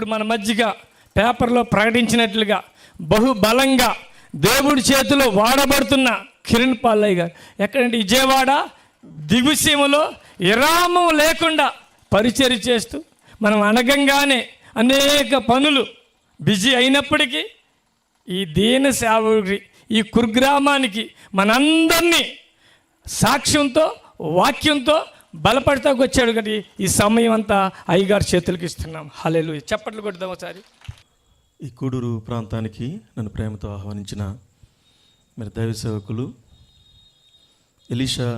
ఇప్పుడు మన మధ్యగా పేపర్లో ప్రకటించినట్లుగా బహుబలంగా దేవుడి చేతిలో వాడబడుతున్న కిరణ్ పాలయ్య గారు ఎక్కడంటే విజయవాడ దిగుసీమలో విరామం లేకుండా పరిచర్య చేస్తూ మనం అనగంగానే అనేక పనులు బిజీ అయినప్పటికీ ఈ దీన సేవకుడి ఈ కుగ్రామానికి మనందరినీ సాక్ష్యంతో వాక్యంతో బలపడతాకు వచ్చాడు కదా. ఈ సమయం అంతా అయ్యగారి చేతులకు ఇస్తున్నాం. హల్లెలూయా. చప్పట్లు కొడదాం ఒకసారి. ఈ కూడూరు ప్రాంతానికి నన్ను ప్రేమతో ఆహ్వానించిన మరి దైవ సేవకులు ఎలీషా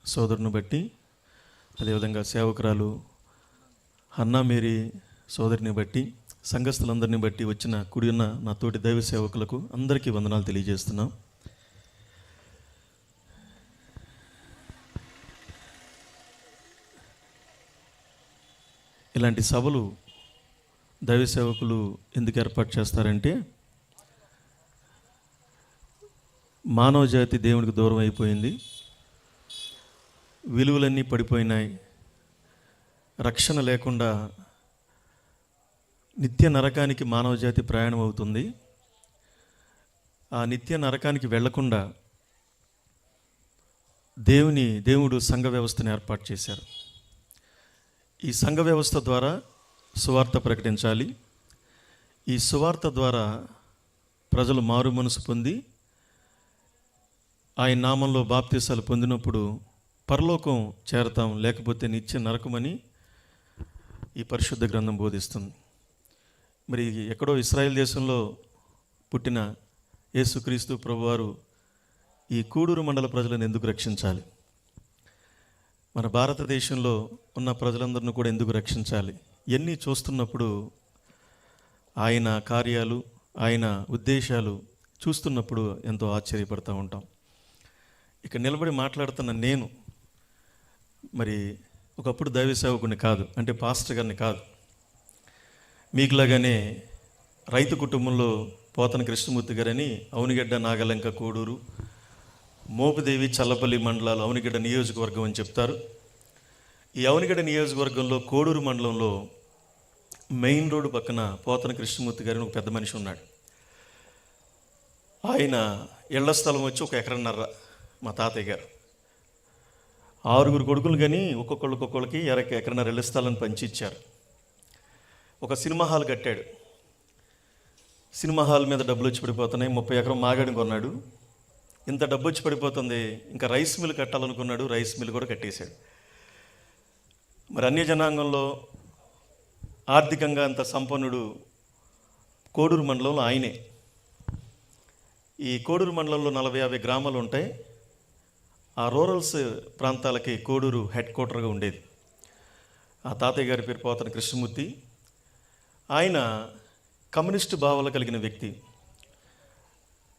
సోదరుని బట్టి, అదేవిధంగా సేవకురాలు హన్నా మేరీ సోదరిని బట్టి, సంఘస్థులందరినీ బట్టి వచ్చిన కూడి ఉన్న నా తోటి దైవ సేవకులకు అందరికీ వందనాలు తెలియజేస్తున్నాం. ఇలాంటి సభలు దైవ సేవకులు ఎందుకు ఏర్పాటు చేస్తారంటే, మానవ జాతి దేవునికి దూరం అయిపోయింది, విలువలన్నీ పడిపోయినాయి, రక్షణ లేకుండా నిత్య నరకానికి మానవ జాతి ప్రయాణం అవుతుంది. ఆ నిత్య నరకానికి వెళ్లకుండా దేవుడు సంఘ వ్యవస్థను ఏర్పాటు చేశారు. ఈ సంఘ వ్యవస్థ ద్వారా సువార్త ప్రకటించాలి. ఈ సువార్త ద్వారా ప్రజలు మారు మనసు పొంది ఆయన నామంలో బాప్తీసాలు పొందినప్పుడు పరలోకం చేరతాం, లేకపోతే నిత్య నరకమని ఈ పరిశుద్ధ గ్రంథం బోధిస్తుంది. మరి ఎక్కడో ఇశ్రాయేల్ దేశంలో పుట్టిన యేసుక్రీస్తు ప్రభువారు ఈ కూడూరు మండల ప్రజలను ఎందుకు రక్షించాలి? మన భారతదేశంలో ఉన్న ప్రజలందరినీ కూడా ఎందుకు రక్షించాలి? ఇవన్నీ చూస్తున్నప్పుడు, ఆయన కార్యాలు, ఆయన ఉద్దేశాలు చూస్తున్నప్పుడు ఎంతో ఆశ్చర్యపడుతూ ఉంటాం. ఇక్కడ నిలబడి మాట్లాడుతున్న నేను మరి ఒకప్పుడు దైవ సేవకుని కాదు, అంటే పాస్టర్ గారిని కాదు. మీకులాగానే రైతు కుటుంబంలో పోతన కృష్ణమూర్తి గారని అవునిగడ్డ, నాగలంక, కోడూరు, మోపుదేవి, చల్లపల్లి మండలాలు అవునిగడ్డ నియోజకవర్గం అని చెప్తారు. ఈ అవునిగడ్డ నియోజకవర్గంలో కోడూరు మండలంలో మెయిన్ రోడ్డు పక్కన పోతన కృష్ణమూర్తి గారిని ఒక పెద్ద మనిషి ఉన్నాడు. ఆయన ఇళ్ల స్థలం వచ్చి 1.5 ఎకరాన్నర. మా తాతయ్య గారు 6 కొడుకులు కానీ ఒక్కొక్కళ్ళకి 1.5 ఎకరాన్నర ఇళ్ల స్థలాన్ని పంచి ఇచ్చారు. ఒక సినిమా హాల్ కట్టాడు. సినిమా హాల్ మీద డబ్బులు వచ్చి పడిపోతున్నాయి. 30 ఎకరం మాగాడిని కొన్నాడు. ఇంత డబ్బు వచ్చి పడిపోతుంది, ఇంకా రైస్ మిల్ కట్టాలనుకున్నాడు. రైస్ మిల్ కూడా కట్టేశాడు. మరి అన్య జనాంగంలో ఆర్థికంగా అంత సంపన్నుడు కోడూరు మండలంలో ఆయనే. ఈ కోడూరు మండలంలో 40-50 గ్రామాలు ఉంటాయి. ఆ రూరల్స్ ప్రాంతాలకి కోడూరు హెడ్ క్వార్టర్గా ఉండేది. ఆ తాతయ్య గారి పేరు పోతన కృష్ణమూర్తి. ఆయన కమ్యూనిస్టు భావాలు కలిగిన వ్యక్తి.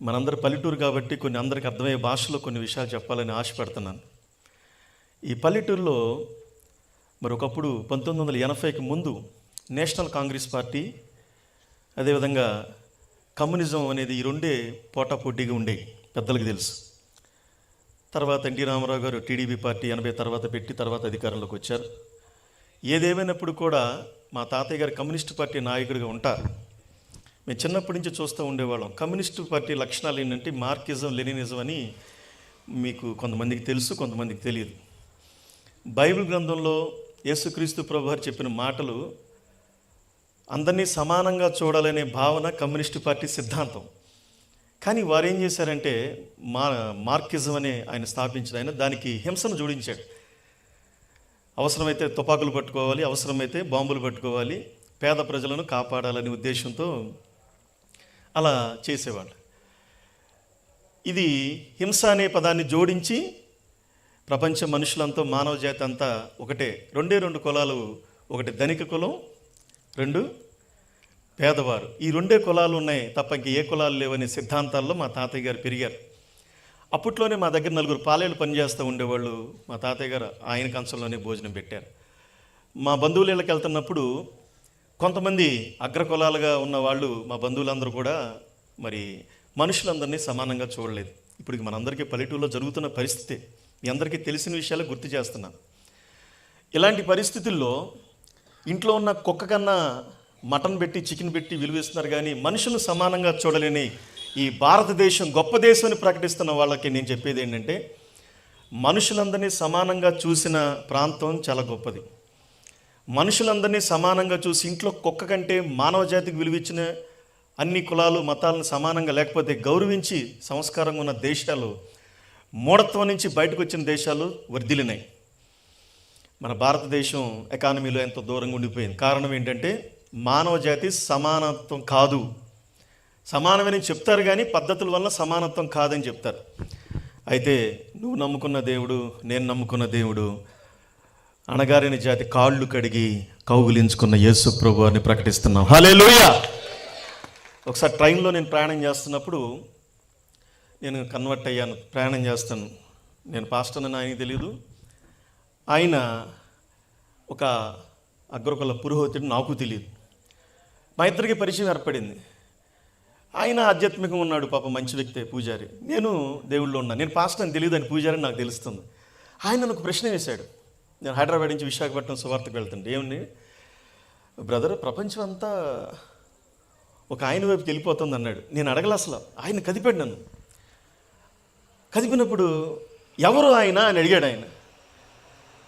మనందరి పల్లెటూరు కాబట్టి కొన్ని అందరికి అర్థమయ్యే భాషలో కొన్ని విషయాలు చెప్పాలని ఆశపడుతున్నాను. ఈ పల్లెటూరులో మరి ఒకప్పుడు 1980కి ముందు నేషనల్ కాంగ్రెస్ పార్టీ, అదేవిధంగా కమ్యూనిజం అనేది ఈ రెండే పోటాపోటీగా ఉండేవి, పెద్దలకు తెలుసు. తర్వాత ఎన్టీ రామారావు గారు టీడీపీ పార్టీ 80 తర్వాత పెట్టి తర్వాత అధికారంలోకి వచ్చారు. ఏదేమైనప్పుడు కూడా మా తాతయ్య గారు కమ్యూనిస్టు పార్టీ నాయకుడిగా ఉంటారు. మేము చిన్నప్పటి నుంచి చూస్తూ ఉండేవాళ్ళం. కమ్యూనిస్టు పార్టీ లక్షణాలు ఏంటంటే మార్కిజం, లెనినిజం అని మీకు కొంతమందికి తెలుసు, కొంతమందికి తెలియదు. బైబిల్ గ్రంథంలో యేసుక్రీస్తు ప్రభువారు చెప్పిన మాటలు అందరినీ సమానంగా చూడాలనే భావన కమ్యూనిస్టు పార్టీ సిద్ధాంతం. కానీ వారు ఏం చేశారంటే మార్కిజం అనే ఆయన స్థాపించిన ఆయన దానికి హింసను జోడించాడు. అవసరమైతే తుపాకులు పట్టుకోవాలి, అవసరమైతే బాంబులు పట్టుకోవాలి, పేద ప్రజలను కాపాడాలనే ఉద్దేశంతో అలా చేసేవాళ్ళు. ఇది హింస అనే పదాన్ని జోడించి ప్రపంచ మనుషులంతా, మానవ జాతి అంతా ఒకటే, 2 కులాలు, ఒకటి ధనిక కులం, 2 పేదవారు. ఈ 2 కులాలు ఉన్నాయి తప్ప ఇంక ఏ కులాలు లేవనే సిద్ధాంతాల్లో మా తాతయ్య గారు పెరిగారు. అప్పట్లోనే మా దగ్గర 4 పాలేళ్ళు పనిచేస్తూ ఉండేవాళ్ళు. మా తాతయ్య గారు ఆయన కంచంలోనే భోజనం పెట్టారు. మా బంధువుల ఇళ్ళకి వెళ్తున్నప్పుడు కొంతమంది అగ్రకులాలుగా ఉన్న వాళ్ళు, మా బంధువులందరూ కూడా మరి మనుషులందరినీ సమానంగా చూడలేదు. ఇప్పుడు మనందరికీ పల్లెటూరులో జరుగుతున్న పరిస్థితి మీ అందరికీ తెలిసిన విషయాలు గుర్తు చేస్తున్నాను. ఇలాంటి పరిస్థితుల్లో ఇంట్లో ఉన్న కుక్క కన్నా మటన్ పెట్టి చికెన్ పెట్టి విలువిస్తున్నారు, కానీ మనుషులు సమానంగా చూడలేని ఈ భారతదేశం గొప్ప దేశం అని ప్రకటిస్తున్న వాళ్ళకి నేను చెప్పేది ఏంటంటే, మనుషులందరినీ సమానంగా చూసిన ప్రాంతం చాలా గొప్పది. మనుషులందరినీ సమానంగా చూసి ఇంట్లో కుక్క కంటే మానవ జాతికి విలువిచ్చిన అన్ని కులాలు మతాలను సమానంగా లేకపోతే గౌరవించి సంస్కారంగా ఉన్న దేశాలు, మూఢత్వం నుంచి బయటకు వచ్చిన దేశాలు వర్ధిల్లినాయి. మన భారతదేశం ఎకానమీలో ఎంతో దూరంగా ఉండిపోయింది. కారణం ఏంటంటే మానవ జాతి సమానత్వం కాదు. సమానమని చెప్తారు కానీ పద్ధతుల వల్ల సమానత్వం కాదని చెప్తారు. అయితే నువ్వు నమ్ముకున్న దేవుడు, నేను నమ్ముకున్న దేవుడు అణగారిన జాతి కాళ్ళు కడిగి కౌగిలించుకున్న యేసు ప్రభు అని ప్రకటిస్తున్నాం. హల్లెలూయా. ఒకసారి ట్రైన్లో నేను ప్రయాణం చేస్తున్నప్పుడు, నేను కన్వర్ట్ అయ్యాను, ప్రయాణం చేస్తాను. నేను పాస్టర్ అని ఆయనకి తెలియదు. ఆయన ఒక అగ్రకుల పురోహితుడు, నాకు తెలియదు. మా ఇద్దరికి పరిచయం ఏర్పడింది. ఆయన ఆధ్యాత్మికంగా ఉన్నాడు, పాప మంచి వ్యక్తే, పూజారి. నేను దేవుళ్ళో ఉన్నాను. నేను పాస్టర్ అని తెలియదు, అని పూజారి అని నాకు తెలుస్తుంది. ఆయన నాకు ప్రశ్న వేశాడు. నేను హైదరాబాద్ నుంచి విశాఖపట్నం సువార్తకు వెళ్తాను. ఏమండి బ్రదర్, ప్రపంచం అంతా ఒక ఆయన వైపుకి వెళ్ళిపోతుంది అన్నాడు. నేను అడగల, అసలు ఆయన కదిపాడు నన్ను. కదిపినప్పుడు ఎవరు ఆయన అని అడిగాడు. ఆయన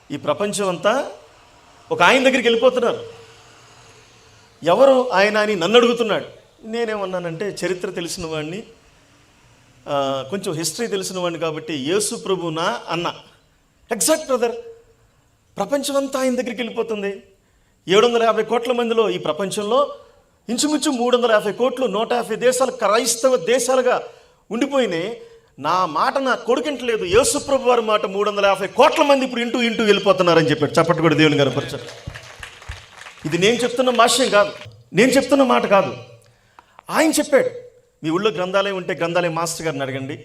ఈ ప్రపంచం అంతా ఒక ఆయన దగ్గరికి వెళ్ళిపోతున్నారు, ఎవరు ఆయన అని నన్ను అడుగుతున్నాడు. నేనేమన్నానంటే, చరిత్ర తెలిసిన వాడిని, కొంచెం హిస్టరీ తెలిసిన వాడిని కాబట్టి యేసు ప్రభునా అన్న. ఎగ్జాక్ట్ బ్రదర్, ప్రపంచం అంతా ఆయన దగ్గరికి వెళ్ళిపోతుంది. 750 కోట్ల మందిలో ఈ ప్రపంచంలో ఇంచుమించు 350 కోట్లు, 150 దేశాలు క్రైస్తవ దేశాలుగా ఉండిపోయినాయి. నా మాట నా కొడుకింటలేదు, యేసు ప్రభు వారి మాట 350 కోట్ల మంది ఇప్పుడు ఇంటూ వెళ్ళిపోతున్నారని చెప్పాడు. చప్పట్లు కూడా దేవుని గారు పరిచయం. ఇది నేను చెప్తున్న భాష్యం కాదు, నేను చెప్తున్న మాట కాదు, ఆయన చెప్పాడు. మీ ఊళ్ళో గ్రంథాలయం ఉంటే గ్రంథాలయ మాస్టర్ గారిని అడగండి.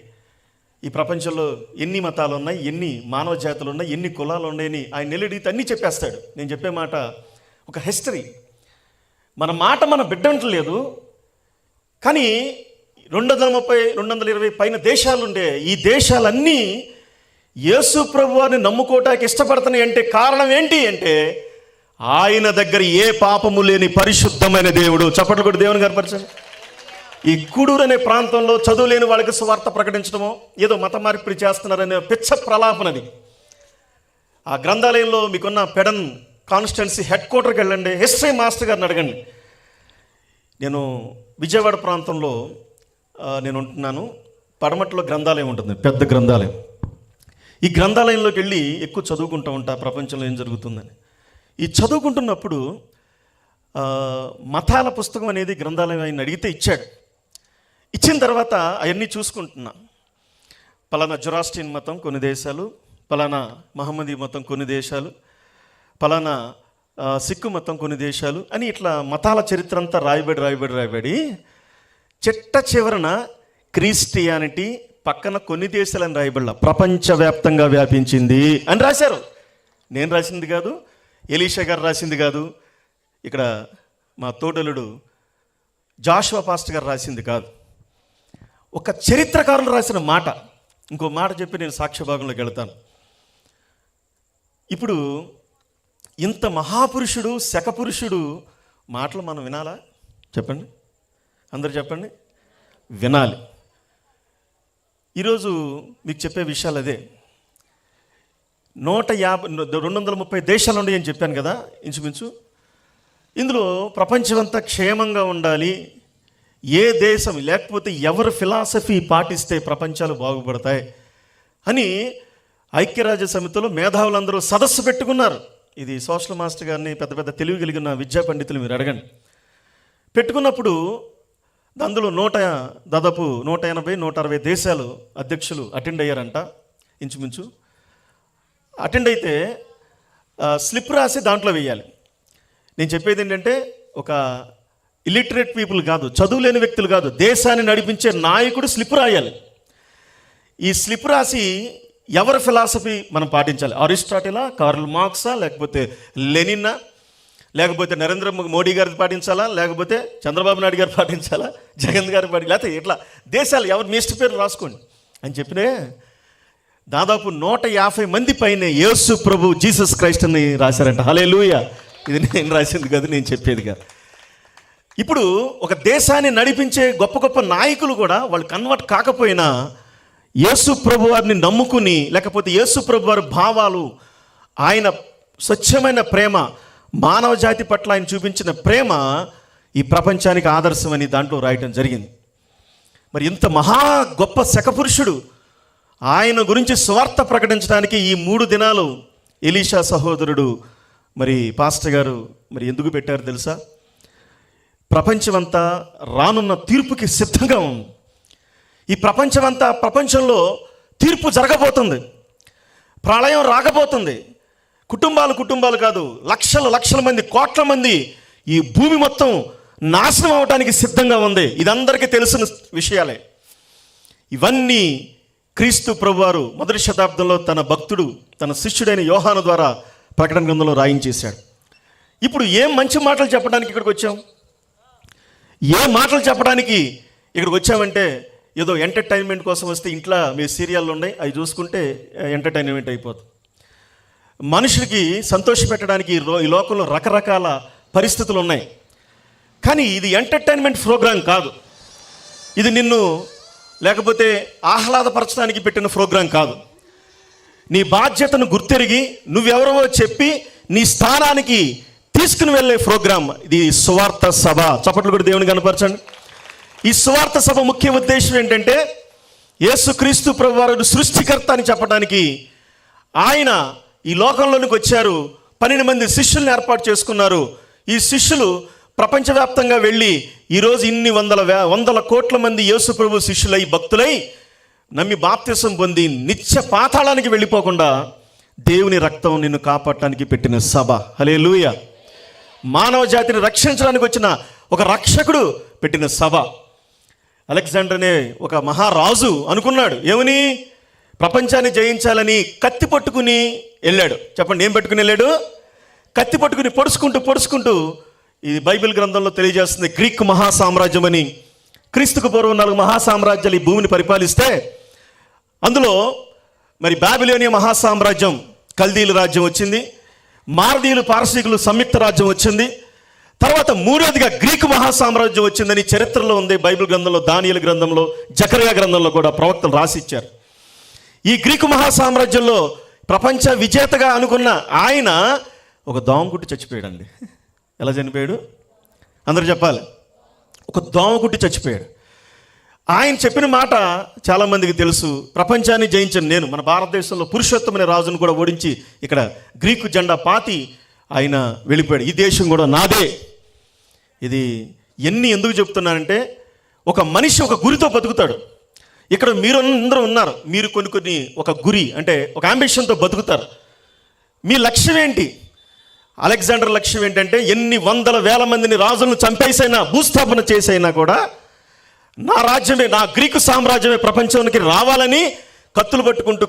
ఈ ప్రపంచంలో ఎన్ని మతాలు ఉన్నాయి, ఎన్ని మానవ జాతులు ఉన్నాయి, ఎన్ని కులాలు ఉన్నాయని ఆయన నిలడితే అన్నీ చెప్పేస్తాడు. నేను చెప్పే మాట ఒక హిస్టరీ. మన మాట మన బిడ్డంటలేదు, కానీ 230, 220 పైన దేశాలుండే ఈ దేశాలన్నీ యేసు ప్రభువాన్ని నమ్ముకోవటానికి ఇష్టపడుతున్నాయి. అంటే కారణం ఏంటి అంటే, ఆయన దగ్గర ఏ పాపము లేని పరిశుద్ధమైన దేవుడు. చప్పట్లు కూడా దేవుని గారు పరిచయం. ఈ గూడూరు అనే ప్రాంతంలో చదువు లేని వాళ్ళకి సువార్త ప్రకటించడమో, ఏదో మత మార్పిడి చేస్తున్నారనే పిచ్చ ప్రలాపనది. ఆ గ్రంథాలయంలో మీకున్న పెడన్ కాన్స్టిట్యున్సీ హెడ్ క్వార్టర్కి వెళ్ళండి, హిస్టరీ మాస్టర్ గారిని అడగండి. నేను విజయవాడ ప్రాంతంలో నేను ఉంటున్నాను. పడమట్లో గ్రంథాలయం ఉంటుంది, పెద్ద గ్రంథాలయం. ఈ గ్రంథాలయంలోకి వెళ్ళి ఎక్కువ చదువుకుంటూ ఉంటా ప్రపంచంలో ఏం జరుగుతుందని. ఈ చదువుకుంటున్నప్పుడు మతాల పుస్తకం అనేది గ్రంథాలయం ఆయన అడిగితే ఇచ్చాడు. ఇచ్చిన తర్వాత అవన్నీ చూసుకుంటున్నా. పలానా జొరాస్ట్రియన్ మతం కొన్ని దేశాలు, పలానా మహమ్మదీ మతం కొన్ని దేశాలు, పలానా సిక్కు మతం కొన్ని దేశాలు అని ఇట్లా మతాల చరిత్ర అంతా రాయబడి చిట్ట చివరన క్రిస్టియానిటీ పక్కన కొన్ని దేశాలని రాయబడలా, ప్రపంచవ్యాప్తంగా వ్యాపించింది అని రాశారు. నేను రాసింది కాదు, ఎలీషా గారు రాసింది కాదు, ఇక్కడ మా తోటలుడు జాషువా పాస్టర్ గారు రాసింది కాదు, ఒక చరిత్రకారులు రాసిన మాట. ఇంకో మాట చెప్పి నేను సాక్ష్య భాగంలోకి వెళ్తాను. ఇప్పుడు ఇంత మహాపురుషుడు, శకపురుషుడు మాటలు మనం వినాలా? చెప్పండి, అందరు చెప్పండి, వినాలి. ఈరోజు మీకు చెప్పే విషయాలు అదే. 230 దేశాలు ఉన్నాయి అని చెప్పాను కదా ఇంచుమించు. ఇందులో ప్రపంచమంతా క్షేమంగా ఉండాలి, ఏ దేశం లేకపోతే ఎవరు ఫిలాసఫీ పాటిస్తే ప్రపంచాలు బాగుపడతాయి అని ఐక్యరాజ్య సమితిలో మేధావులందరూ సదస్సు పెట్టుకున్నారు. ఇది సోషల్ మాస్టర్ గారిని, పెద్ద పెద్ద తెలివి కలిగిన విద్యా పండితులు మీరు అడగండి. పెట్టుకున్నప్పుడు అందులో దాదాపు 180, 160 దేశాలు అధ్యక్షులు అటెండ్ అయ్యారంట ఇంచుమించు. అటెండ్ అయితే స్లిప్ రాసి దాంట్లో వేయాలి. నేను చెప్పేది ఏంటంటే, ఒక ఇల్లిటరేట్ పీపుల్ కాదు, చదువు లేని వ్యక్తులు కాదు, దేశాన్ని నడిపించే నాయకుడు స్లిప్ రాయాలి. ఈ స్లిప్ రాసి ఎవరి ఫిలాసఫీ మనం పాటించాలి? అరిస్టాటిలా, కార్ల్ మార్క్సా, లేకపోతే లెనిన్నా, లేకపోతే నరేంద్ర మోడీ గారిది పాటించాలా, లేకపోతే చంద్రబాబు నాయుడు గారు పాటించాలా, జగన్ గారు లేకపోతే ఇట్లా దేశాలు ఎవరు మీ ఇష్ట పేరు రాసుకోండి అని చెప్పినే దాదాపు 150 మంది పైన యేసు ప్రభు జీసస్ క్రైస్ట్ అని రాశారంట. హల్లెలూయా. ఇది నేను రాసింది కాదు, నేను చెప్పేది కాదు. ఇప్పుడు ఒక దేశాన్ని నడిపించే గొప్ప గొప్ప నాయకులు కూడా వాళ్ళు కన్వర్ట్ కాకపోయినా యేసు ప్రభు వారిని నమ్ముకుని, లేకపోతే యేసు ప్రభు వారి భావాలు, ఆయన స్వచ్ఛమైన ప్రేమ, మానవ జాతి పట్ల ఆయన చూపించిన ప్రేమ ఈ ప్రపంచానికి ఆదర్శమని దాంట్లో రాయటం జరిగింది. మరి ఇంత మహా గొప్ప శకపురుషుడు, ఆయన గురించి సువార్త ప్రకటించడానికి ఈ 3 దినాలు ఎలీషా సహోదరుడు మరి పాస్టర్ గారు మరి ఎందుకు పెట్టారు తెలుసా? ప్రపంచమంతా రానున్న తీర్పుకి సిద్ధంగా ఉంది. ఈ ప్రపంచంలో తీర్పు జరగబోతుంది, ప్రళయం రాకపోతుంది. కుటుంబాలు కాదు, లక్షల మంది, కోట్ల మంది, ఈ భూమి మొత్తం నాశనం అవడానికి సిద్ధంగా ఉంది. ఇదందరికీ తెలిసిన విషయాలే. ఇవన్నీ క్రీస్తు ప్రభువారు మొదటి శతాబ్దంలో తన భక్తుడు, తన శిష్యుడైన యోహాను ద్వారా ప్రకటన గ్రంథంలో రాయించేశాడు. ఇప్పుడు ఏం మంచి మాటలు చెప్పడానికి ఇక్కడికి వచ్చాం? ఏ మాటలు చెప్పడానికి ఇక్కడికి వచ్చామంటే ఏదో ఎంటర్టైన్మెంట్ కోసం వస్తే ఇంట్లో మీ సీరియళ్ళు ఉన్నాయి, అవి చూసుకుంటే ఎంటర్టైన్మెంట్ అయిపోతుంది. మనుషులకి సంతోష పెట్టడానికి ఈ లోకంలో రకరకాల పరిస్థితులు ఉన్నాయి. కానీ ఇది ఎంటర్టైన్మెంట్ ప్రోగ్రాం కాదు. ఇది నిన్ను లేకపోతే ఆహ్లాదపరచడానికి పెట్టిన ప్రోగ్రాం కాదు. నీ బాధ్యతను గుర్తెరిగి నువ్వెవరవో చెప్పి నీ స్థానానికి తీసుకుని వెళ్ళే ప్రోగ్రాం ఇది సువార్త సభ. చప్పట్లు కూడా దేవుని కనపరచండి. ఈ సువార్త సభ ముఖ్య ఉద్దేశం ఏంటంటే యేసుక్రీస్తు ప్రభువారు సృష్టికర్త అని చెప్పడానికి ఆయన ఈ లోకంలోనికి వచ్చారు. 12 మంది శిష్యుల్ని ఏర్పాటు చేసుకున్నారు. ఈ శిష్యులు ప్రపంచవ్యాప్తంగా వెళ్ళి ఈరోజు ఇన్ని వందల కోట్ల మంది యేసు ప్రభు శిష్యులై, భక్తులై, నమ్మి బాప్తిసం పొంది నిత్య పాతాళానికి వెళ్ళిపోకుండా దేవుని రక్తం నిన్ను కాపాడటానికి పెట్టిన సభ. హల్లెలూయా. మానవ జాతిని రక్షించడానికి వచ్చిన ఒక రక్షకుడు పెట్టిన సభ. అలెగ్జాండర్ అనే ఒక మహారాజు అనుకున్నాడు, ఏమని? ప్రపంచాన్ని జయించాలని కత్తి పట్టుకుని వెళ్ళాడు. చెప్పండి, ఏం పట్టుకుని వెళ్ళాడు? కత్తి పట్టుకుని పొడుచుకుంటూ ఇది బైబిల్ గ్రంథంలో తెలియజేస్తుంది గ్రీక్ మహాసామ్రాజ్యం అని. క్రీస్తుకు పూర్వం 4 మహాసామ్రాజ్యాలు ఈ భూమిని పరిపాలిస్తే అందులో మరి బాబిలోనియా మహాసామ్రాజ్యం, కల్దీల రాజ్యం వచ్చింది. మారదీయులు, పారసీకులు సంయుక్త రాజ్యం వచ్చింది. తర్వాత 3వదిగా గ్రీకు మహాసామ్రాజ్యం వచ్చిందని చరిత్రలో ఉంది. బైబిల్ గ్రంథంలో, దానియేలు గ్రంథంలో, జకర్యా గ్రంథంలో కూడా ప్రవక్తలు రాసిచ్చారు. ఈ గ్రీకు మహాసామ్రాజ్యంలో ప్రపంచ విజేతగా అనుకున్న ఆయన ఒక దోమకుట్టి చచ్చిపోయాడండి. ఎలా చనిపోయాడు? అందరూ చెప్పాలి. ఒక దోమకుట్టి చచ్చిపోయాడు. ఆయన చెప్పిన మాట చాలామందికి తెలుసు, ప్రపంచాన్ని జయించిన నేను, మన భారతదేశంలో పురుషోత్తమనే రాజును కూడా ఓడించి ఇక్కడ గ్రీకు జెండా పాతి ఆయన వెళ్ళిపోయాడు. ఈ దేశం కూడా నాదే. ఇది ఎందుకు చెప్తున్నానంటే ఒక మనిషి ఒక గురితో బతుకుతాడు. ఇక్కడ మీరు అందరూ ఉన్నారు, మీరు కొన్ని ఒక గురి అంటే ఒక అంబిషన్తో బతుకుతారు. మీ లక్ష్యం ఏంటి? అలెగ్జాండర్ లక్ష్యం ఏంటంటే ఎన్ని వందల వేల మందిని రాజులను చంపేసైనా, భూస్థాపన చేసైనా కూడా నా రాజ్యమే, నా గ్రీకు సామ్రాజ్యమే ప్రపంచానికి రావాలని కత్తులు పట్టుకుంటూ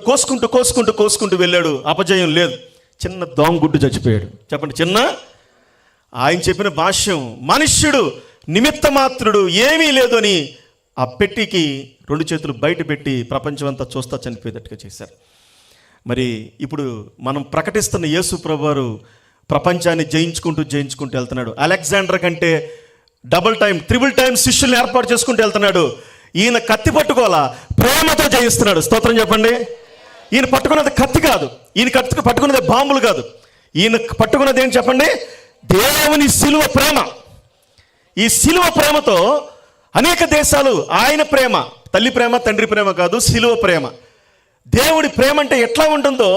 కోసుకుంటూ వెళ్ళాడు. అపజయం లేదు. చిన్న దోమగుడ్డు చచ్చిపోయాడు. చెప్పండి, చిన్న. ఆయన చెప్పిన భాష్యం, మనుష్యుడు నిమిత్త మాత్రుడు, ఏమీ లేదు అని ఆ పెట్టికి 2 చేతులు బయట పెట్టి ప్రపంచం అంతా చూస్తా చనిపోయేటట్టుగా చేశారు. మరి ఇప్పుడు మనం ప్రకటిస్తున్న యేసు ప్రభువారు ప్రపంచాన్ని జయించుకుంటూ వెళ్తున్నాడు. అలెగ్జాండర్ కంటే త్రిబుల్ టైం శిష్యుల్ని ఏర్పాటు చేసుకుంటూ వెళ్తున్నాడు. ఈయన కత్తి పట్టుకోవాలా, ప్రేమతో జయిస్తున్నాడు. స్తోత్రం చెప్పండి. ఈయన పట్టుకున్నది కత్తి కాదు, ఈయన పట్టుకున్నది బాంబులు కాదు. ఈయన పట్టుకున్నది ఏంటి చెప్పండి? దేవుని శిలువ ప్రేమ. ఈ శిలువ ప్రేమతో అనేక దేశాలు ఆయన ప్రేమ, తల్లి ప్రేమ, తండ్రి ప్రేమ కాదు, శిలువ ప్రేమ. దేవుడి ప్రేమ అంటే ఎట్లా ఉంటుందో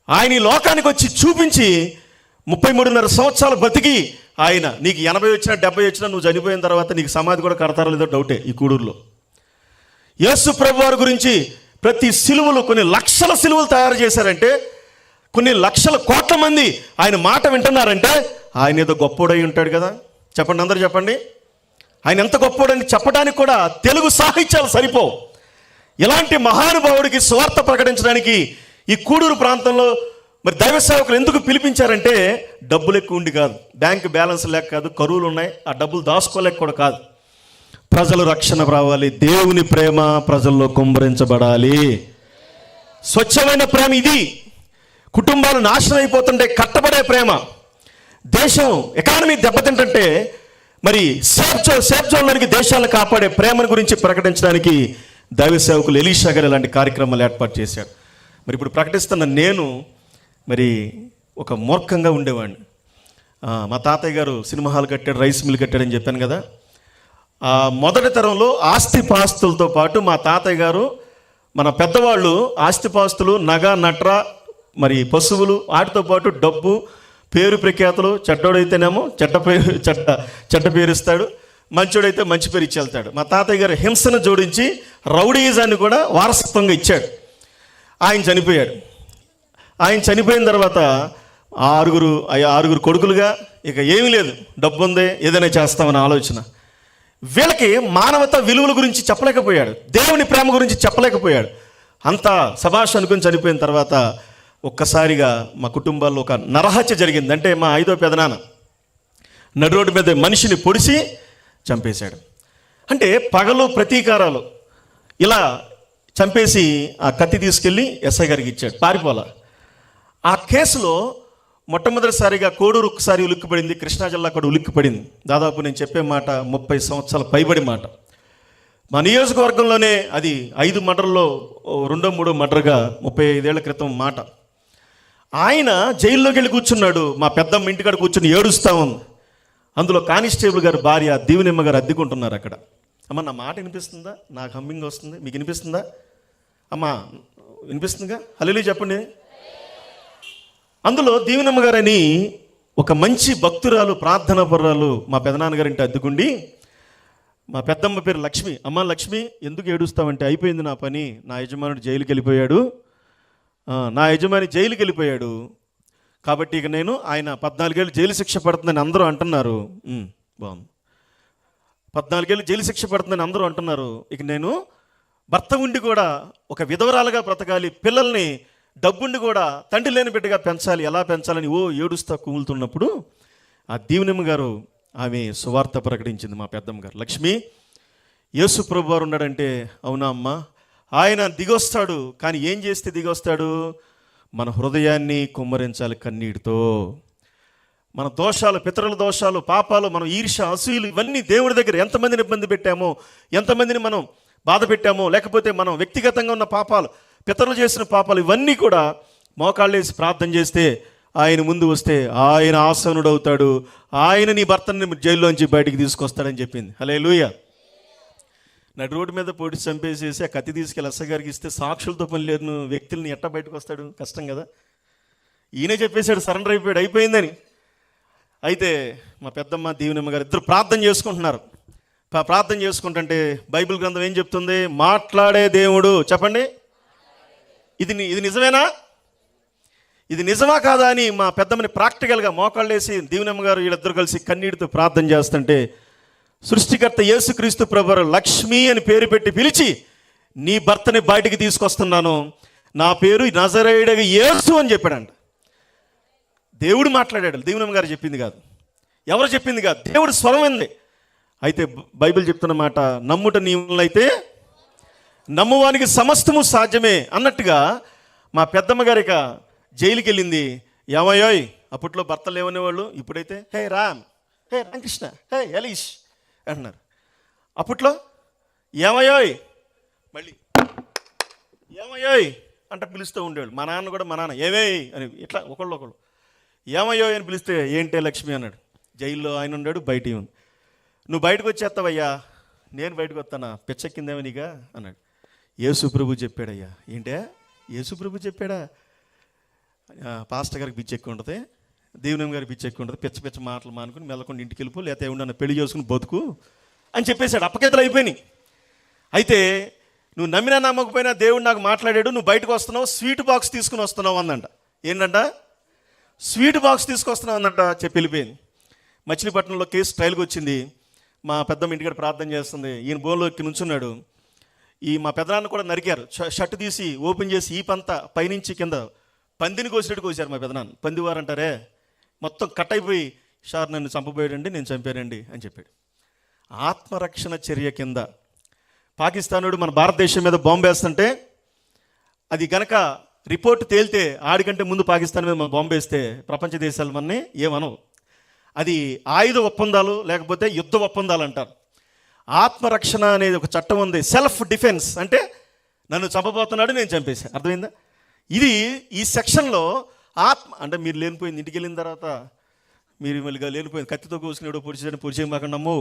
ఆయన ఈ లోకానికి వచ్చి చూపించి 33.5 సంవత్సరాలు బతికి ఆయన, నీకు 80 వచ్చినా 70 వచ్చినా నువ్వు చనిపోయిన తర్వాత నీకు సమాధి కూడా కడతారో లేదో డౌటే. ఈ కూడూరులో యేసు ప్రభు వారి గురించి ప్రతి సిలువలు, కొన్ని లక్షల సిలువలు తయారు చేశారంటే, కొన్ని లక్షల కోట్ల మంది ఆయన మాట వింటున్నారంటే ఆయన ఏదో గొప్పోడై ఉంటాడు కదా. చెప్పండి, అందరూ చెప్పండి. ఆయన ఎంత గొప్పోడని చెప్పడానికి కూడా తెలుగు సాహిత్యాలు సరిపోవు. ఇలాంటి మహానుభావుడికి సువార్త ప్రకటించడానికి ఈ కూడూరు ప్రాంతంలో మరి దైవ సేవకులు ఎందుకు పిలిపించారంటే డబ్బులు ఎక్కువ ఉండి కాదు, బ్యాంక్ బ్యాలెన్స్ లేక కాదు, కరువులు ఉన్నాయి, ఆ డబ్బులు దాచుకోలేక కూడా కాదు. ప్రజలు రక్షణ రావాలి, దేవుని ప్రేమ ప్రజల్లో కుమ్మరించబడాలి. స్వచ్ఛమైన ప్రేమ ఇది. కుటుంబాలు నాశనం అయిపోతుంటే కట్టబడే ప్రేమ, దేశం ఎకానమీ దెబ్బతింటే మరి సేఫ్ జోన్లోనికి దేశాలను కాపాడే ప్రేమను గురించి ప్రకటించడానికి దైవ సేవకులు ఎలీషా గారు ఇలాంటి కార్యక్రమాలు ఏర్పాటు చేశాడు. మరి ఇప్పుడు ప్రకటిస్తున్న నేను మరి ఒక మూర్ఖంగా ఉండేవాడిని. మా తాతయ్య గారు సినిమా హాల్ కట్టాడు, రైస్ మిల్ కట్టాడని చెప్పాను కదా. మొదటి తరంలో ఆస్తిపాస్తులతో పాటు మా తాతయ్య గారు, మన పెద్దవాళ్ళు ఆస్తిపాస్తులు, నగ నట్ర, మరి పశువులు, వాటితో పాటు డబ్బు, పేరు ప్రఖ్యాతులు. చెడ్డోడైతేనేమో చెడ్డ పేరు ఇస్తాడు, మంచోడైతే మంచి పేరు ఇచ్చి వెళ్తాడు. మా తాతయ్య గారు హింసను జోడించి రౌడీయిజాన్ని కూడా వారసత్వంగా ఇచ్చాడు. ఆయన చనిపోయాడు. ఆయన చనిపోయిన తర్వాత ఆరుగురు కొడుకులుగా ఇక ఏమీ లేదు, డబ్బు ఉంది, ఏదైనా చేస్తామని ఆలోచన. వీళ్ళకి మానవత విలువల గురించి చెప్పలేకపోయాడు, దేవుని ప్రేమ గురించి చెప్పలేకపోయాడు. అంతా సభాష్ అనుకుని చనిపోయిన తర్వాత ఒక్కసారిగా మా కుటుంబాల్లో ఒక నరహత్య జరిగింది. అంటే మా 5వ పెదనాన్న నడి రోడ్డు మీద మనిషిని పొడిచి చంపేశాడు. అంటే పగలు ప్రతీకారాలు ఇలా చంపేసి ఆ కత్తి తీసుకెళ్ళి ఎస్ఐ గారికి ఇచ్చాడు, పారిపోలా. ఆ కేసులో మొట్టమొదటిసారిగా కోడూరు ఒక్కసారి ఉలిక్కిపడింది, కృష్ణా జిల్లా కూడా ఉలిక్కిపడింది. దాదాపు నేను చెప్పే మాట 30 సంవత్సరాల పైబడి మాట. మా నియోజకవర్గంలోనే అది 5 మర్డర్లో 2-3 మర్డర్గా 35 ఏళ్ల క్రితం మాట. ఆయన జైల్లోకి వెళ్ళి కూర్చున్నాడు, మా పెద్దమ్మ ఇంటికాడ కూర్చుని ఏడుస్తూ ఉంది. అందులో కానిస్టేబుల్ గారు భార్య దీవెనమ్మ గారు అద్దెకుంటున్నారు అక్కడ. అమ్మ నా మాట వినిపిస్తుందా? నాకు హమ్మింగ్ వస్తుంది, మీకు వినిపిస్తుందా? అమ్మ వినిపిస్తుందిగా? హల్లెలూయా చెప్పండి. అందులో దీవెనమ్మ గారని ఒక మంచి భక్తురాలు, ప్రార్థనా పరురాలు మా పెదనాన్నగారింటి అద్దెకుండి, మా పెద్దమ్మ పేరు లక్ష్మి. అమ్మ లక్ష్మి ఎందుకు ఏడుస్తావంటే, అయిపోయింది నా పని, నా యజమానుడు జైలుకి వెళ్ళిపోయాడు, నా యజమాని జైలుకి వెళ్ళిపోయాడు కాబట్టి ఇక నేను, ఆయన 14 ఏళ్ళు జైలు శిక్ష పడుతుందని అందరూ అంటున్నారు. బాగుంది, 14 ఏళ్ళు జైలు శిక్ష పడుతుందని అందరూ అంటున్నారు. ఇక నేను భర్త ఉండి కూడా ఒక విధవరాలుగా బ్రతకాలి, పిల్లల్ని డబ్బుండి కూడా తండ్రి లేని బిడ్డగా పెంచాలి, ఎలా పెంచాలని ఏడుస్తా కుములుతున్నప్పుడు ఆ దీవెనమ్మ గారు ఆమె సువార్త ప్రకటించింది. మా పెద్దమ్మ గారు, లక్ష్మి యేసు ప్రభు వారు ఉన్నాడంటే, అవునా అమ్మ, ఆయన దిగొస్తాడు, కానీ ఏం చేస్తే దిగొస్తాడు? మన హృదయాన్ని కుమ్మరించాలి కన్నీటితో. మన దోషాలు, పితరుల దోషాలు, పాపాలు, మనం ఈర్ష, అసూయలు, ఇవన్నీ దేవుడి దగ్గర ఎంతమందిని ఇబ్బంది పెట్టామో, ఎంతమందిని మనం బాధ పెట్టామో, లేకపోతే మనం వ్యక్తిగతంగా ఉన్న పాపాలు, పితరులు చేసిన పాపాలు, ఇవన్నీ కూడా మోకాళ్ళేసి ప్రార్థన చేస్తే ఆయన ముందు వస్తే ఆయన ఆసనుడు అవుతాడు, ఆయన నీ భర్తని జైల్లోంచి బయటికి తీసుకొస్తాడని చెప్పింది. హల్లెలూయా. నడి రోడ్డు మీద పొడి చంపేసేసి ఆ కత్తి తీసుకెళ్ళి ఎస్ఐ గారికి ఇస్తే సాక్షులతో పని లేదు, వ్యక్తుల్ని ఎట్టా బయటకు వస్తాడు? కష్టం కదా. ఈయనే చెప్పేశాడు, సరెండర్ అయిపోయాడు, అయిపోయిందని. అయితే మా పెద్దమ్మ దీవెనమ్మ గారు ఇద్దరు ప్రార్థన చేసుకుంటున్నారు. ప్రార్థన చేసుకుంటుంటే బైబిల్ గ్రంథం ఏం చెప్తుంది? మాట్లాడే దేవుడు. చెప్పండి, ఇది నిజమేనా? ఇది నిజమా కాదా అని మా పెద్దమ్మని ప్రాక్టికల్గా మోకాళ్ళేసి దీవెనమ్మ గారు వీళ్ళిద్దరు కలిసి కన్నీటితో ప్రార్థన చేస్తుంటే, సృష్టికర్త యేసుక్రీస్తు ప్రభువారు లక్ష్మి అని పేరు పెట్టి పిలిచి, నీ భర్తని బయటికి తీసుకొస్తున్నాను, నా పేరు నజరేయుడైన యేసు అని చెప్పాడంట. దేవుడు మాట్లాడాడు, దీవెనమ్మ గారు చెప్పింది కాదు, ఎవరు చెప్పింది కాదు, దేవుడు స్వరం ఉంది. అయితే బైబిల్ చెప్తున్న మాట, నమ్ముట నీవులైతే నమ్మువానికి సమస్తము సాధ్యమే అన్నట్టుగా మా పెద్దమ్మ గారి జైలుకి వెళ్ళింది. ఏమయ్యోయ్, అప్పట్లో భర్తలు ఏమనేవాళ్ళు, ఇప్పుడైతే హే రామ్, హే రామకృష్ణ, హే యలీష్ అంటున్నారు. అప్పట్లో ఏమయ్యోయ్, మళ్ళీ ఏమయ్యోయ్ అంటే పిలుస్తూ ఉండేవాళ్ళు. మా నాన్న కూడా, మా నాన్న ఏమేయ్ అని ఇట్లా ఒకళ్ళు ఏమయ్యోయ్ అని పిలిస్తే, ఏంటే లక్ష్మి అన్నాడు. జైల్లో ఆయన ఉన్నాడు, బయట ఉంది. నువ్వు బయటకు వచ్చేస్తావయ్యా. నేను బయటకు వస్తానా, పిచ్చెక్కిందేమో నీగా అన్నాడు. యేసు ప్రభు చెప్పాడయ్యా. ఏంటే యేసు ప్రభు చెప్పాడా? పాస్టర్ గారికి పిచ్చి ఎక్కువ ఉంటుంది, దీవెనమ్మ గారికి పిచ్చి ఎక్కువ ఉంటుంది, పిచ్చ మాటలు మానుకుని మెల్లకుండా ఇంటికి వెళ్ళిపో, లేకపోతే ఏమన్నా పెళ్లి చేసుకుని బతుకు అని చెప్పేశాడు. అప్పకేతలు అయిపోయినాయి. అయితే నువ్వు నమ్మినా నమ్మకపోయినా దేవుడు నాకు మాట్లాడాడు, నువ్వు బయటకు వస్తున్నావు, స్వీట్ బాక్స్ తీసుకుని వస్తున్నావు అందంట. ఏంటంట? స్వీట్ బాక్స్ తీసుకొస్తున్నావు అందంట. చెప్పి వెళ్ళిపోయింది. మచిలీపట్నంలో కేసు ట్రయల్కి వచ్చింది. మా పెద్దమ్మ ఇంటికాడ ప్రార్థన చేస్తుంది, ఈయన బోన్లో ఎక్కి నుంచున్నాడు. ఈ మా పెద్దనాన్న కూడా నరికారు, షర్ట్ తీసి ఓపెన్ చేసి ఈ పంత పైనుంచి కింద పందిని కోసినట్టు కోసారు మా పెద్దనాన్న. పందివారు అంటారే, మొత్తం కట్ అయిపోయి, సార్ నన్ను చంపబోయాడండి, నేను చంపానండి అని చెప్పాడు. ఆత్మరక్షణ చర్య కింద పాకిస్తానుడు మన భారతదేశం మీద బాంబు వేస్తుంటే, అది గనక రిపోర్ట్ తేలితే, ఆడికంటే ముందు పాకిస్తాన్ మీద మనం బాంబు వేస్తే ప్రపంచ దేశాలు మనని ఏమనవు. అది ఆయుధ ఒప్పందాలు లేకపోతే యుద్ధ ఒప్పందాలు అంటారు. ఆత్మరక్షణ అనేది ఒక చట్టం ఉంది. సెల్ఫ్ డిఫెన్స్ అంటే నన్ను చంపబోతున్నాడు, నేను చంపేశా. అర్థమైందా? ఇది ఈ సెక్షన్లో అంటే మీరు లేనిపోయింది ఇంటికి వెళ్ళిన తర్వాత మీరు మళ్ళీగా లేనిపోయింది కత్తితో కోసుకునేడో పొడిచేయమాకండి అమ్మో,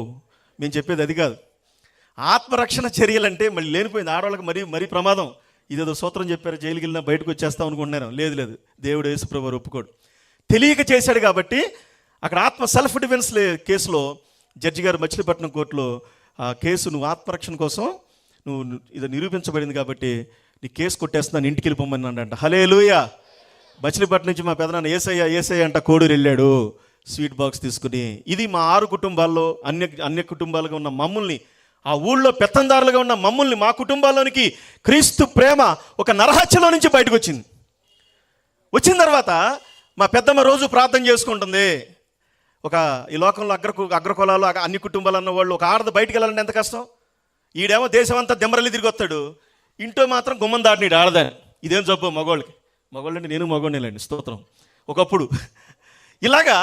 మేము చెప్పేది అది కాదు. ఆత్మరక్షణ చర్యలంటే మళ్ళీ లేనిపోయింది ఆడవాళ్ళకి మరీ ప్రమాదం. ఇదేదో సూత్రం చెప్పారు, జైలుకి వెళ్ళినా బయటకు వచ్చేస్తాం అనుకుంటున్నాను. లేదు, దేవుడు యేసుప్రభువు ఒప్పుకోడు. తెలియక చేశాడు కాబట్టి అక్కడ సెల్ఫ్ డిఫెన్స్ కేసులో జడ్జి గారు మచిలీపట్నం కోర్టులో ఆ కేసు నువ్వు ఆత్మరక్షణ కోసం నువ్వు ఇది నిరూపించబడింది కాబట్టి నీ కేసు కొట్టేస్తున్నాను, ఇంటికి వెళ్ళిపోమని అంట. హల్లెలూయా. మచిలీపట్నం నుంచి మా పెదనాన్న ఏసయ్య అంట కోడూరు వెళ్ళాడు స్వీట్ బాక్స్ తీసుకుని. ఇది మా 6 కుటుంబాల్లో అన్య కుటుంబాలుగా ఉన్న మమ్మల్ని, ఆ ఊళ్ళో పెత్తందారులుగా ఉన్న మమ్మల్ని, మా కుటుంబాల్లోనికి క్రీస్తు ప్రేమ ఒక నరహత్యలో నుంచి బయటకు వచ్చింది. వచ్చిన తర్వాత మా పెద్దమ్మ రోజు ప్రార్థన చేసుకుంటుంది. ఈ లోకంలో అగ్రకులాలు అన్ని కుటుంబాలు అన్న వాళ్ళు ఒక ఆడది బయటికి వెళ్ళాలంటే ఎంత కష్టం. ఈడేమో దేశం అంతా దెమ్మరల్లి తిరిగి వస్తాడు, ఇంట్లో మాత్రం గుమ్మం దాటినీడు ఆడదాని. ఇదేం జబ్బు మగవాళ్ళంటే నేను మగవాడినేలండి, స్తోత్రం. ఒకప్పుడు ఇలాగా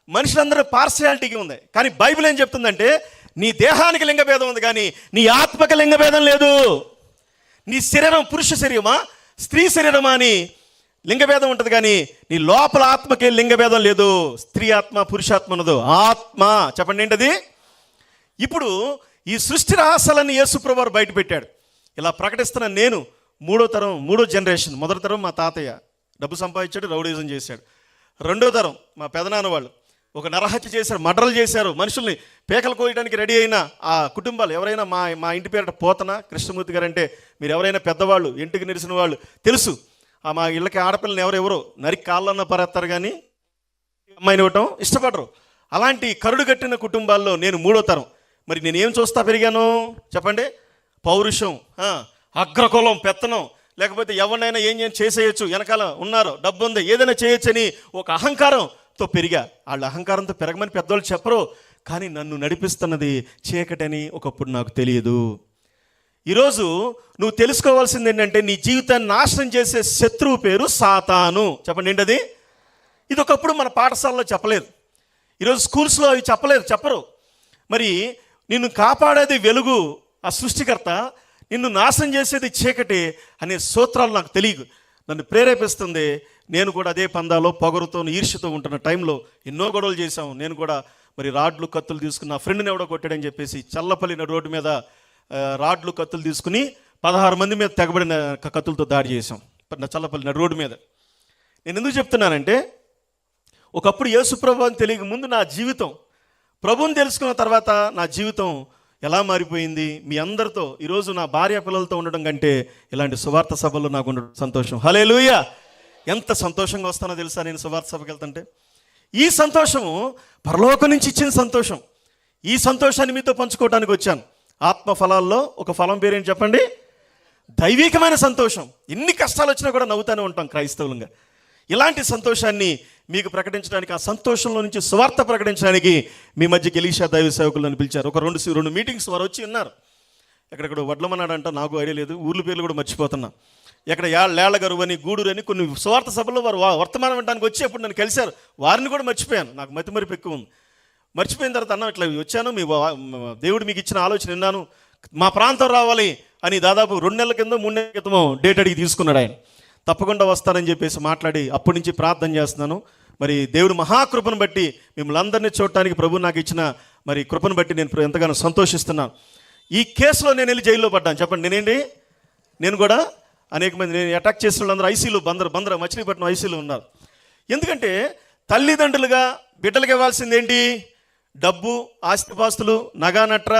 మనుషులందరూ పార్షియాలిటీకి ఉంది. కానీ బైబిల్ ఏం చెప్తుందంటే నీ దేహానికి లింగభేదం ఉంది కానీ నీ ఆత్మకి లింగభేదం లేదు. నీ శరీరం పురుష శరీరమా స్త్రీ శరీరమా అని లింగభేదం ఉంటుంది కానీ నీ లోపల ఆత్మకి లింగభేదం లేదు. స్త్రీ ఆత్మ పురుషాత్మ ఉన్నదు ఆత్మ. చెప్పండి ఏంటది? ఇప్పుడు ఈ సృష్టి రహస్యాలన్నీ యేసుప్రభువు వారు బయట పెట్టాడు. ఇలా ప్రకటిస్తున్న నేను మూడో జనరేషన్. మొదటి తరం మా తాతయ్య డబ్బు సంపాదించాడు, రౌడీజం చేశాడు. రెండో తరం మా పెదనాన్న వాళ్ళు ఒక నరహత్య చేశారు, మర్డర్లు చేశారు, మనుషుల్ని పేకలు కోయడానికి రెడీ అయిన ఆ కుటుంబాలు ఎవరైనా మా ఇంటి పేరట పోతన కృష్ణమూర్తి గారు అంటే మీరు ఎవరైనా పెద్దవాళ్ళు ఇంటికి నిలిచిన వాళ్ళు తెలుసు. మా ఇళ్ళకి ఆడపిల్లని ఎవరెవరో నరికి కాళ్ళన్న పరేస్తారు కానీ అమ్మాయిని ఇవ్వటం ఇష్టపడరు. అలాంటి కరుడు కట్టిన కుటుంబాల్లో నేను 3వ తరం. మరి నేను ఏం చూస్తా పెరిగాను చెప్పండి? పౌరుషం, అగ్రకులం, పెత్తనం, లేకపోతే ఎవరినైనా ఏం చేసేయచ్చు, వెనకాల ఉన్నారు, డబ్బు ఉంది, ఏదైనా చేయొచ్చని ఒక అహంకారంతో పెరిగా. వాళ్ళ అహంకారంతో పెరగమని పెద్దవాళ్ళు చెప్పరు, కానీ నన్ను నడిపిస్తున్నది చీకటని ఒకప్పుడు నాకు తెలియదు. ఈరోజు నువ్వు తెలుసుకోవాల్సింది ఏంటంటే నీ జీవితాన్ని నాశనం చేసే శత్రువు పేరు సాతాను. చెప్పండి ఏంటది? ఇది ఒకప్పుడు మన పాఠశాలలో చెప్పలేదు, ఈరోజు స్కూల్స్లో అవి చెప్పరు. మరి నిన్ను కాపాడేది వెలుగు, ఆ సృష్టికర్త, నిన్ను నాశనం చేసేది చీకటి అనే సూత్రాలు నాకు తెలియదు. నన్ను ప్రేరేపిస్తుంది. నేను కూడా అదే పందాలో పొగరుతో ఈర్ష్యతో ఉంటున్న టైంలో ఎన్నో గొడవలు చేశాం. నేను కూడా మరి రాడ్లు కత్తులు తీసుకుని నా ఫ్రెండ్ని ఎవడో కొట్టాడని చెప్పేసి చల్లపల్లి రోడ్డు మీద రాడ్లు కత్తులు తీసుకుని 16 మంది మీద తెగబడిన కత్తులతో దాడి చేశాం చల్లపల్లి రోడ్డు మీద. నేను ఎందుకు చెప్తున్నానంటే ఒకప్పుడు యేసుప్రభు అని తెలియక ముందు నా జీవితం, ప్రభువుని తెలుసుకున్న తర్వాత నా జీవితం ఎలా మారిపోయింది. మీ అందరితో ఈరోజు నా భార్య పిల్లలతో ఉండడం కంటే ఇలాంటి సువార్త సభల్లో నాకు ఉండడం సంతోషం. హల్లెలూయా. ఎంత సంతోషంగా వస్తానో తెలుసా నేను సువార్త సభకి వెళ్తుంటే? ఈ సంతోషము పరలోకం నుంచి ఇచ్చిన సంతోషం. ఈ సంతోషాన్ని మీతో పంచుకోవడానికి వచ్చాను. ఆత్మ ఫలాల్లో ఒక ఫలం పేరేంటి చెప్పండి? దైవికమైన సంతోషం. ఎన్ని కష్టాలు వచ్చినా కూడా నవ్వుతూనే ఉంటాం క్రైస్తవులుగా. ఇలాంటి సంతోషాన్ని మీకు ప్రకటించడానికి, ఆ సంతోషంలో నుంచి సువార్త ప్రకటించడానికి మీ మధ్యకి ఎలీషా దైవ సేవకులను పిలిచారు. ఒక రెండు మీటింగ్స్ వారు వచ్చి ఉన్నారు. ఎక్కడెక్కడ వడ్లమన్నాడంట, నాకు ఐడియా లేదు, ఊర్ల పేర్లు కూడా మర్చిపోతున్నా. ఎక్కడ లేళ్లగరువు అని, గూడూరు అని కొన్ని సువార్త సభల్లో వారు వర్తమానం వినడానికి వచ్చి అప్పుడు నన్ను కలిశారు. వారిని కూడా మర్చిపోయాను, నాకు మతిమరుపు ఎక్కువ ఉంది. మర్చిపోయిన తర్వాత అన్న ఇట్లా వచ్చాను, మీ దేవుడు మీకు ఇచ్చిన ఆలోచన విన్నాను, మా ప్రాంతం రావాలి అని దాదాపు 2 నెలల కింద 3 నెలల క్రితమో డేట్ అడిగి తీసుకున్నాడు ఆయన. తప్పకుండా వస్తానని చెప్పేసి మాట్లాడి అప్పటి నుంచి ప్రార్థన చేస్తున్నాను. మరి దేవుడు మహాకృపను బట్టి మిమ్మల్ని అందరినీ చూడటానికి ప్రభు నాకు ఇచ్చిన మరి కృపను బట్టి నేను ఎంతగానో సంతోషిస్తున్నాను. ఈ కేసులో నేను వెళ్ళి జైల్లో పడ్డాను. చెప్పండి నేను కూడా అనేక మంది నేను అటాక్ చేసిన వాళ్ళందరూ ఐసీలో బందర మచిలీపట్నం ఐసీలో ఉన్నారు. ఎందుకంటే తల్లిదండ్రులుగా బిడ్డలకు ఇవ్వాల్సింది ఏంటి? డబ్బు, ఆస్తిపాస్తులు, నగానట్ర,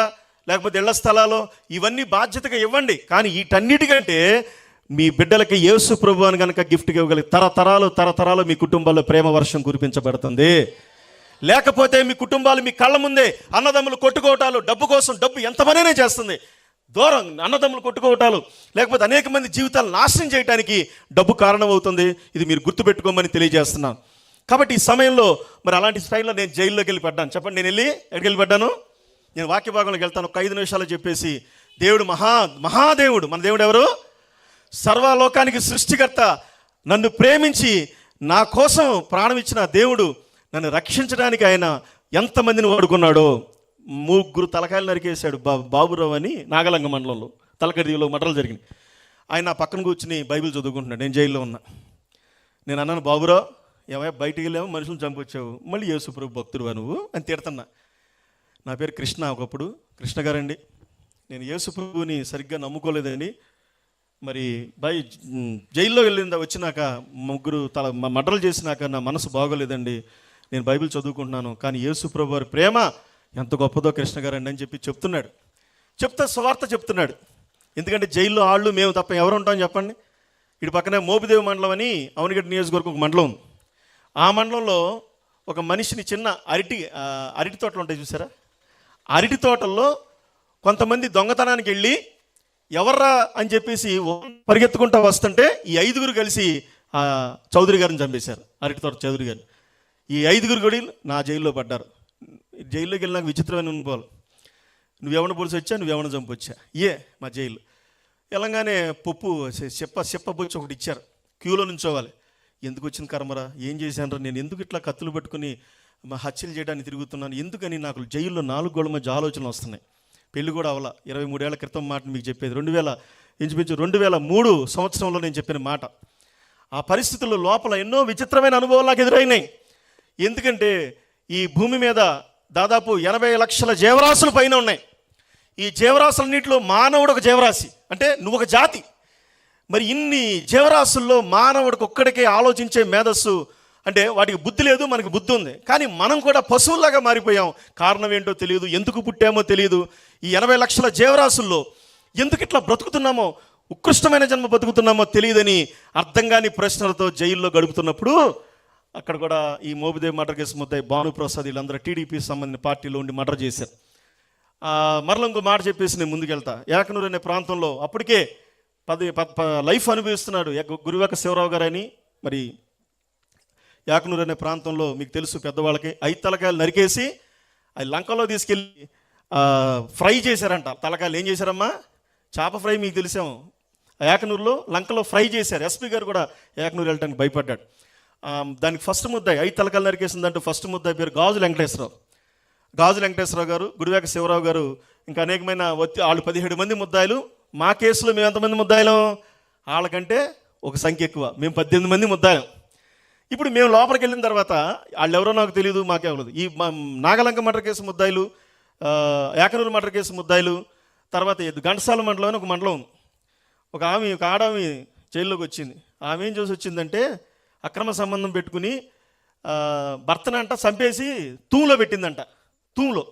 లేకపోతే ఇళ్ల స్థలాలు, ఇవన్నీ బాధ్యతగా ఇవ్వండి. కానీ వీటన్నిటికంటే మీ బిడ్డలకి యేసు ప్రభు అని కనుక గిఫ్ట్గా ఇవ్వగలిగి తరతరాలు మీ కుటుంబాల్లో ప్రేమ వర్షం కురిపించబడుతుంది. లేకపోతే మీ కుటుంబాలు మీ కళ్ళ ముందే అన్నదమ్ములు కొట్టుకోవటాలు, డబ్బు కోసం, డబ్బు ఎంతమందినే చేస్తుంది, దూరం అన్నదమ్ములు కొట్టుకోవటాలు, లేకపోతే అనేక మంది జీవితాలు నాశనం చేయడానికి డబ్బు కారణమవుతుంది. ఇది మీరు గుర్తుపెట్టుకోమని తెలియజేస్తున్నాను. కాబట్టి ఈ సమయంలో మరి అలాంటి స్టైల్లో నేను జైల్లోకి వెళ్ళి పడ్డాను. చెప్పండి నేను ఎక్కడికి వెళ్ళి పడ్డాను? నేను వాక్య భాగంలోకి వెళ్తాను. ఒక 5 నిమిషాలు చెప్పేసి, దేవుడు మహాదేవుడు, మన దేవుడు ఎవరు? సర్వలోకానికి సృష్టికర్త, నన్ను ప్రేమించి నా కోసం ప్రాణం ఇచ్చిన దేవుడు, నన్ను రక్షించడానికి ఆయన ఎంతమందిని వాడుకున్నాడో. 3 తలకాయలు నరికేశాడు బాబురావు అని నాగలంగ మండలంలో తలకడిలో మటలు జరిగినాయి. ఆయన నా పక్కన కూర్చుని బైబిల్ చదువుకుంటున్నాడు, నేను జైల్లో ఉన్నా. నేను అన్నాను, బాబురావు ఏమయ్యా బయటికి వెళ్ళావు, మనుషులను చంపొచ్చావు, మళ్ళీ యేసుప్రభు భక్తుడువా నువ్వు అని తిడుతున్నా. నా పేరు కృష్ణ, ఒకప్పుడు కృష్ణ గారండి. నేను యేసుప్రభుని సరిగ్గా నమ్ముకోలేదండి. మరి జైల్లో వచ్చినాక 3 మర్డర్లు చేసినాక నా మనసు బాగోలేదండి. నేను బైబిల్ చదువుకుంటున్నాను, కానీ యేసుప్రభు వారి ప్రేమ ఎంత గొప్పదో కృష్ణ గారండి అని చెప్తున్నాడు. సువార్త చెప్తున్నాడు. ఎందుకంటే జైల్లో ఆళ్ళు మేము తప్ప ఎవరు ఉంటాం చెప్పండి. ఇటు పక్కనే మోపిదేవి మండలం అని అవనిగడ్డ నియోజకవర్గం ఒక మండలం ఉంది. ఆ మండలంలో ఒక మనిషిని చిన్న అరటి తోటలు ఉంటాయి చూసారా, అరటి తోటల్లో కొంతమంది దొంగతనానికి వెళ్ళి ఎవర్రా అని చెప్పేసి పరిగెత్తుకుంటూ వస్తుంటే ఈ 5గురు కలిసి చౌదరి గారిని చంపేశారు, అరటి తోట చౌదరి గారిని. ఈ 5గురు కూడా నా జైల్లో పడ్డారు. జైల్లోకి వెళ్ళి నాకు విచిత్రమైన అనుభవాలు. నువ్వెవరిని పొడిచి వచ్చా, నువ్వెవరిని చంపొచ్చా, మా జైలు వెళ్ళంగానే పప్పు చెప్ప బొచ్చి ఒకటి ఇచ్చారు. క్యూలో నుంచోవాలి. ఎందుకు వచ్చిన కర్మరా, ఏం చేశానరా, నేను ఎందుకు ఇట్లా కత్తులు పట్టుకుని హత్యలు చేయడానికి తిరుగుతున్నాను, ఎందుకని నాకు జైల్లో 4 గోడల మధ్య ఆలోచనలు వస్తున్నాయి. పెళ్ళి కూడా అవలా, 23 ఏళ్ల క్రితం మాట మీకు చెప్పేది, 2003 సంవత్సరంలో నేను చెప్పిన మాట. ఆ పరిస్థితుల్లో లోపల ఎన్నో విచిత్రమైన అనుభవాలు నాకు ఎదురైనాయి. ఎందుకంటే ఈ భూమి మీద దాదాపు 80 లక్షల జీవరాశులు పైన ఉన్నాయి. ఈ జీవరాశులన్నింటిలో మానవుడు ఒక జీవరాశి, అంటే నువ్వు ఒక జాతి. మరి ఇన్ని జీవరాశుల్లో మానవుడికి ఒక్కడికే ఆలోచించే మేధస్సు, అంటే వాటికి బుద్ధి లేదు, మనకి బుద్ధి ఉంది. కానీ మనం కూడా పశువుల్లాగా మారిపోయాం. కారణం ఏంటో తెలియదు, ఎందుకు పుట్టామో తెలియదు. ఈ 80 లక్షల జీవరాశుల్లో ఎందుకు ఇట్లా బ్రతుకుతున్నామో, ఉత్కృష్టమైన జన్మ బతుకుతున్నామో తెలియదని అర్థం కాని ప్రశ్నలతో జైల్లో గడుపుతున్నప్పుడు అక్కడ కూడా ఈ మోపిదేవి మర్డర్ కేసు ముద్దాయి భానుప్రసాద్ వీళ్ళందరూ టీడీపీకి సంబంధించిన పార్టీలో ఉండి మర్డర్ చేశారు. మరల ఇంకో మాట చెప్పేసి నేను ముందుకెళ్తా. ఏకనూరు అనే ప్రాంతంలో అప్పటికే లైఫ్ అనుభవిస్తున్నాడు గురువేక శివరావు గారు అని. మరి ఏకనూరు అనే ప్రాంతంలో మీకు తెలుసు పెద్దవాళ్ళకి 5 తలకాయలు నరికేసి అది లంకలో తీసుకెళ్ళి ఫ్రై చేశారంట. తలకాయలు ఏం చేశారమ్మా, చేప ఫ్రై మీకు తెలిసాము. ఏకనూరులో లంకలో ఫ్రై చేశారు. ఎస్పీ గారు కూడా ఏకనూరు వెళ్ళడానికి భయపడ్డాడు. దానికి ఫస్ట్ ముద్దాయి 5 తలకాయలు నరికేసిందంటే ఫస్ట్ ముద్దాయి పేరు గాజు వెంకటేశ్వరరావు గారు, గుడివేక శివరావు గారు, ఇంకా అనేకమైన వాళ్ళు 17 మంది ముద్దాయిలు. మా కేసులో మేము ఎంతమంది ముద్దాయిలం, వాళ్ళకంటే ఒక సంఖ్య ఎక్కువ, మేము 18 మంది ముద్దాయిలం. ఇప్పుడు మేము లోపలికి వెళ్ళిన తర్వాత వాళ్ళు ఎవరో నాకు తెలియదు, మాకేవలేదు. ఈ నాగలంక మర్డర్ కేసు ముద్దాయిలు, ఏకనూరు మర్డర్ కేసు ముద్దాయిలు, తర్వాత ఘంటసాల మండలం అని ఒక మండలం, ఒక ఆడామి జైల్లోకి వచ్చింది. ఆమె ఏం చూసి వచ్చిందంటే అక్రమ సంబంధం పెట్టుకుని భర్తనంట చంపేసి తూములో పెట్టిందంట. తూములో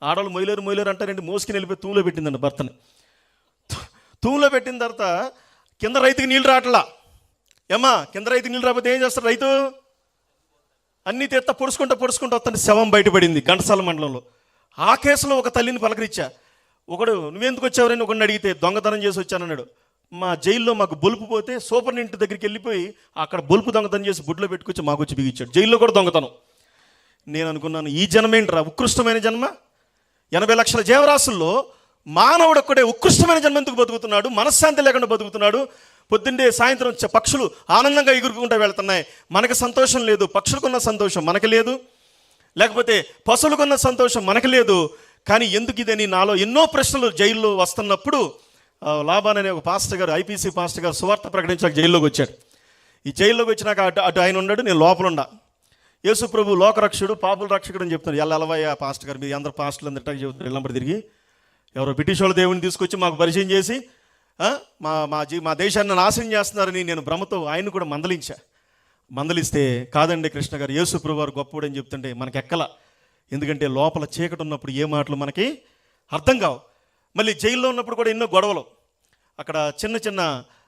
ఆడవాళ్ళు మొయ్యలేరు అంటారండి, మోసుకుని వెళ్ళిపోయి తూములో పెట్టిందంట భర్తని. తూములో పెట్టిన తర్వాత కింద రైతుకి నీళ్ళు రావట్లా. ఏమ్మా కింద రైతుకి నీళ్ళు రాకపోతే ఏం చేస్తారు, రైతు అన్నీ తీర్త పొడుచుకుంటూ వస్తుంటే శవం బయటపడింది ఘంటసాల మండలంలో. ఆ కేసులో ఒక తల్లిని పలకరించా. ఒకడు నువ్వెందుకు వచ్చావరని ఒకడిని అడిగితే దొంగతనం చేసి వచ్చానన్నాడు. మా జైల్లో మాకు బొలుపు పోతే సూపరింటెండెంట్ దగ్గరికి వెళ్ళిపోయి అక్కడ బొలుపు దొంగతనం చేసి బుడ్లో పెట్టుకొచ్చి మాకు వచ్చి బిగించాడు. జైల్లో కూడా దొంగతనం. నేను అనుకున్నాను, ఈ జన్మేంట్రా ఉత్కృష్టమైన జన్మ. 80 లక్షల జీవరాశుల్లో మానవుడు ఒక్కడే ఉత్కృష్టమైన జన్మ ఎందుకు బతుకుతున్నాడు, మనశ్శాంతి లేకుండా బతుకుతున్నాడు. పొద్దున్నే సాయంత్రం పక్షులు ఆనందంగా ఎగురుకుంటూ వెళ్తున్నాయి, మనకు సంతోషం లేదు. పక్షులకున్న సంతోషం మనకు లేదు, లేకపోతే పశువులకున్న సంతోషం మనకు లేదు. కానీ ఎందుకు ఇదని నాలో ఎన్నో ప్రశ్నలు జైల్లో వస్తున్నప్పుడు లాభాన్ అనే ఒక పాస్టర్ గారు, ఐపీసీ పాస్టర్ గారు సువార్త ప్రకటించాక జైల్లోకి వచ్చాడు. ఈ జైల్లోకి వచ్చినాక అటు ఆయన ఉన్నాడు, నేను లోపల ఉండా. యేసు ప్రభు లోకరక్షకుడు, పాపుల రక్షకుడు అని చెప్తున్నారు. ఎల్లవయ్య పాస్టర్ గారు, మీరు అందరు పాస్టర్లు అందరూ ఎట్లా చెబుతున్నారు, ఎల్లంబడి తిరిగి ఎవరో బ్రిటిష్ వాళ్ళ దేవుని తీసుకొచ్చి మాకు పరిచయం చేసి మా దేశాన్ని నాశనం చేస్తున్నారని నేను భ్రమతో ఆయన కూడా మందలిస్తే కాదండి కృష్ణ గారు, యేసు ప్రభు వారు గొప్పవాడు అని చెప్తుంటే మనకి ఎక్కల. ఎందుకంటే లోపల చీకటి ఉన్నప్పుడు ఏ మాటలు మనకి అర్థం కావు. మళ్ళీ జైల్లో ఉన్నప్పుడు కూడా ఎన్నో గొడవలు, అక్కడ చిన్న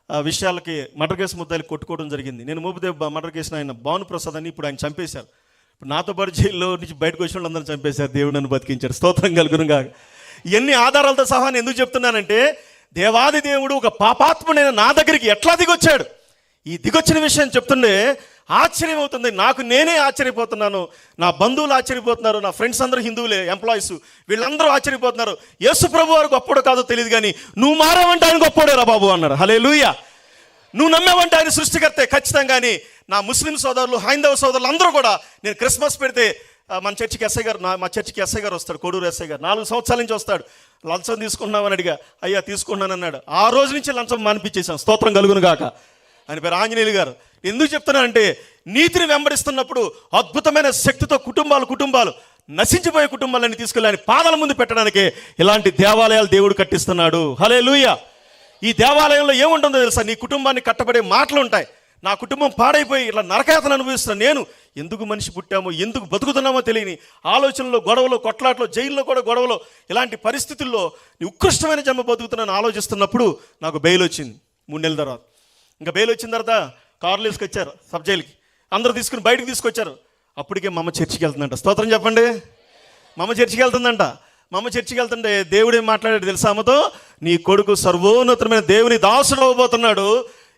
విషయాలకి మర్డర్ కేసు ముద్దాయిలు కొట్టుకోవడం జరిగింది. నేను మోపిదేవి మర్డర్ కేసును ఆయన భానుప్రసాద్ అని ఇప్పుడు ఆయన చంపేశారు. ఇప్పుడు నాతో పాటు జైల్లో నుంచి బయటకు వచ్చిన వాళ్ళందరూ చంపేశారు. దేవుడు నన్ను బతికించారు, స్తోత్రం కలుగునుగా. ఎన్ని ఆధారాలతో సహా నేను ఎందుకు చెప్తున్నానంటే, దేవాది దేవుడు ఒక పాపాత్ముడైన నా దగ్గరికి ఎట్లా దిగొచ్చాడు. ఈ దిగొచ్చిన విషయం చెప్తుండే ఆశ్చర్యం అవుతుంది. నాకు నేనే ఆశ్చర్యపోతున్నాను, నా బంధువులు ఆశ్చర్యపోతున్నారు, నా ఫ్రెండ్స్ అందరూ హిందువులే, ఎంప్లాయీస్ వీళ్ళందరూ ఆశ్చర్యపోతున్నారు. యేసు ప్రభు వారు గొప్పడో కాదో తెలియదు, కానీ నువ్వు మారావంటే ఆయన గొప్పడేరా బాబు అన్నారు. హల్లెలూయా. నువ్వు నమ్మావంటే ఆయన సృష్టికర్తే ఖచ్చితంగా. కానీ నా ముస్లిం సోదరులు, హైందవ సోదరులు అందరూ కూడా నేను క్రిస్మస్ పెడితే మన చర్చికి ఎస్ఐ గారు, మా చర్చికి ఎస్ఐ గారు వస్తాడు, కోడూరు ఎస్ఐ గారు 4 సంవత్సరాల నుంచి వస్తాడు. లంచం తీసుకున్నామని అడిగా, అయ్యా తీసుకున్నాను అన్నాడు. ఆ రోజు నుంచి లంచం మానిపించేశాం, స్తోత్రం కలుగును గాక. ఆయన పేరు ఆంజనేయులు గారు. ఎందుకు చెప్తున్నానంటే, నీతిని వెంబడిస్తున్నప్పుడు అద్భుతమైన శక్తితో కుటుంబాలు నశించిపోయే కుటుంబాలన్నీ తీసుకెళ్ళి ఆయన పాదాల ముందు పెట్టడానికే ఇలాంటి దేవాలయాలు దేవుడు కట్టిస్తున్నాడు. హల్లెలూయా. ఈ దేవాలయంలో ఏముంటుందో తెలుసా? నీ కుటుంబాన్ని కట్టబడే మాటలు ఉంటాయి. నా కుటుంబం పాడైపోయి ఇలా నరకయాతన అనుభవిస్తున్నాను, నేను ఎందుకు మనిషి పుట్టామో, ఎందుకు బతుకుతున్నామో తెలియని ఆలోచనలో, గొడవలు, కొట్లాట్లో, జైల్లో కూడా గొడవలు, ఇలాంటి పరిస్థితుల్లో నీ ఉత్కృష్టమైన జన్మ బతుకుతున్నాను ఆలోచిస్తున్నప్పుడు నాకు బెయిల్ వచ్చింది 3 నెలల తర్వాత. ఇంకా బెయిల్ వచ్చిన తర్వాత కార్లు వేసుకొచ్చారు సబ్ జైలుకి, అందరూ తీసుకుని బయటకు తీసుకొచ్చారు. అప్పటికే మా అమ్మ చర్చికి వెళ్తుందంట. స్తోత్రం చెప్పండి. మా అమ్మ చర్చికి వెళ్తుందంట. మా అమ్మ చర్చికి వెళ్తుంటే దేవుడేం మాట్లాడాడు తెలుసా అమ్మతో? నీ కొడుకు సర్వోన్నతమైన దేవుని దాసుడు అవ్వబోతున్నాడు,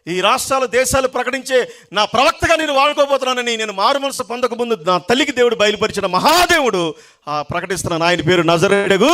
ఈ రాష్ట్రాలు దేశాలు ప్రకటించే నా ప్రవక్తగా నేను వాడుకోబోతున్నానని నేను మారు మనసు పొందక ముందు నా తల్లికి దేవుడు బయలుపరిచిన మహాదేవుడు ప్రకటిస్తున్నాను. ఆయన పేరు నజరేయుడగు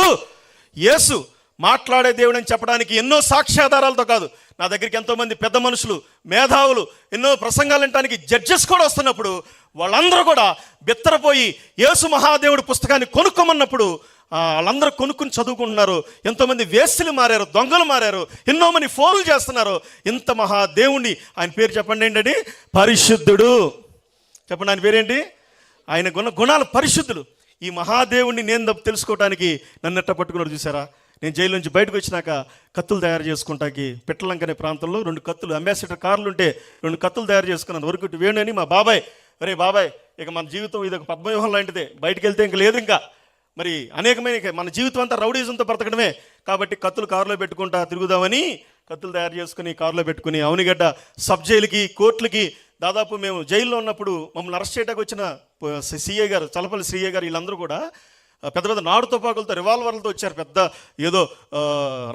యేసు. మాట్లాడే దేవుడు అని చెప్పడానికి ఎన్నో సాక్ష్యాధారాలతో కాదు, నా దగ్గరికి ఎంతోమంది పెద్ద మనుషులు, మేధావులు, ఎన్నో ప్రసంగాలు వినడానికి జడ్జెస్ కూడా వస్తున్నప్పుడు వాళ్ళందరూ కూడా బిత్తరపోయి యేసు మహాదేవుడు పుస్తకాన్ని కొనుక్కోమన్నప్పుడు వాళ్ళందరూ కొనుక్కుని చదువుకుంటున్నారు. ఎంతోమంది వేశ్యలు మారారు, దొంగలు మారారు, ఎన్నో మంది ఫోన్లు చేస్తున్నారు. ఇంత మహాదేవుణ్ణి, ఆయన పేరు చెప్పండి ఏంటండి? పరిశుద్ధుడు. చెప్పండి ఆయన పేరేంటి? ఆయన గుణాలు పరిశుద్ధులు. ఈ మహాదేవుణ్ణి నేను తెలుసుకోవడానికి నన్ను ఎట్ట పట్టుకున్నాడు చూసారా? నేను జైలు నుంచి బయటకు వచ్చినాక కత్తులు తయారు చేసుకుంటాకి పిట్టలంక అనే ప్రాంతంలో 2 కత్తులు, అంబాసిడర్ కార్లు ఉంటే 2 కత్తులు తయారు చేసుకున్నాను. వరకుటి వేణు అని మా బాబాయ్, ఒరే బాబాయ్, ఇక మన జీవితం ఇది ఒక పద్మవ్యూహం లాంటిదే, బయటికి వెళ్తే ఇంక లేదు, ఇంకా మరి అనేకమైన మన జీవితం అంతా రౌడీజంతో బ్రతకడమే, కాబట్టి కత్తులు కారులో పెట్టుకుంటా తిరుగుదామని కత్తులు తయారు చేసుకుని కారులో పెట్టుకుని అవనిగడ్డ సబ్ జైలుకి, కోర్టులకి, దాదాపు మేము జైల్లో ఉన్నప్పుడు మమ్మల్ని అరెస్ట్ చేయడానికి వచ్చిన సిఐ గారు, చలపల్లి శ్రీయ్య గారు, వీళ్ళందరూ కూడా పెద్ద పెద్ద నాడు తుపాకులతో, రివాల్వర్లతో వచ్చారు. పెద్ద ఏదో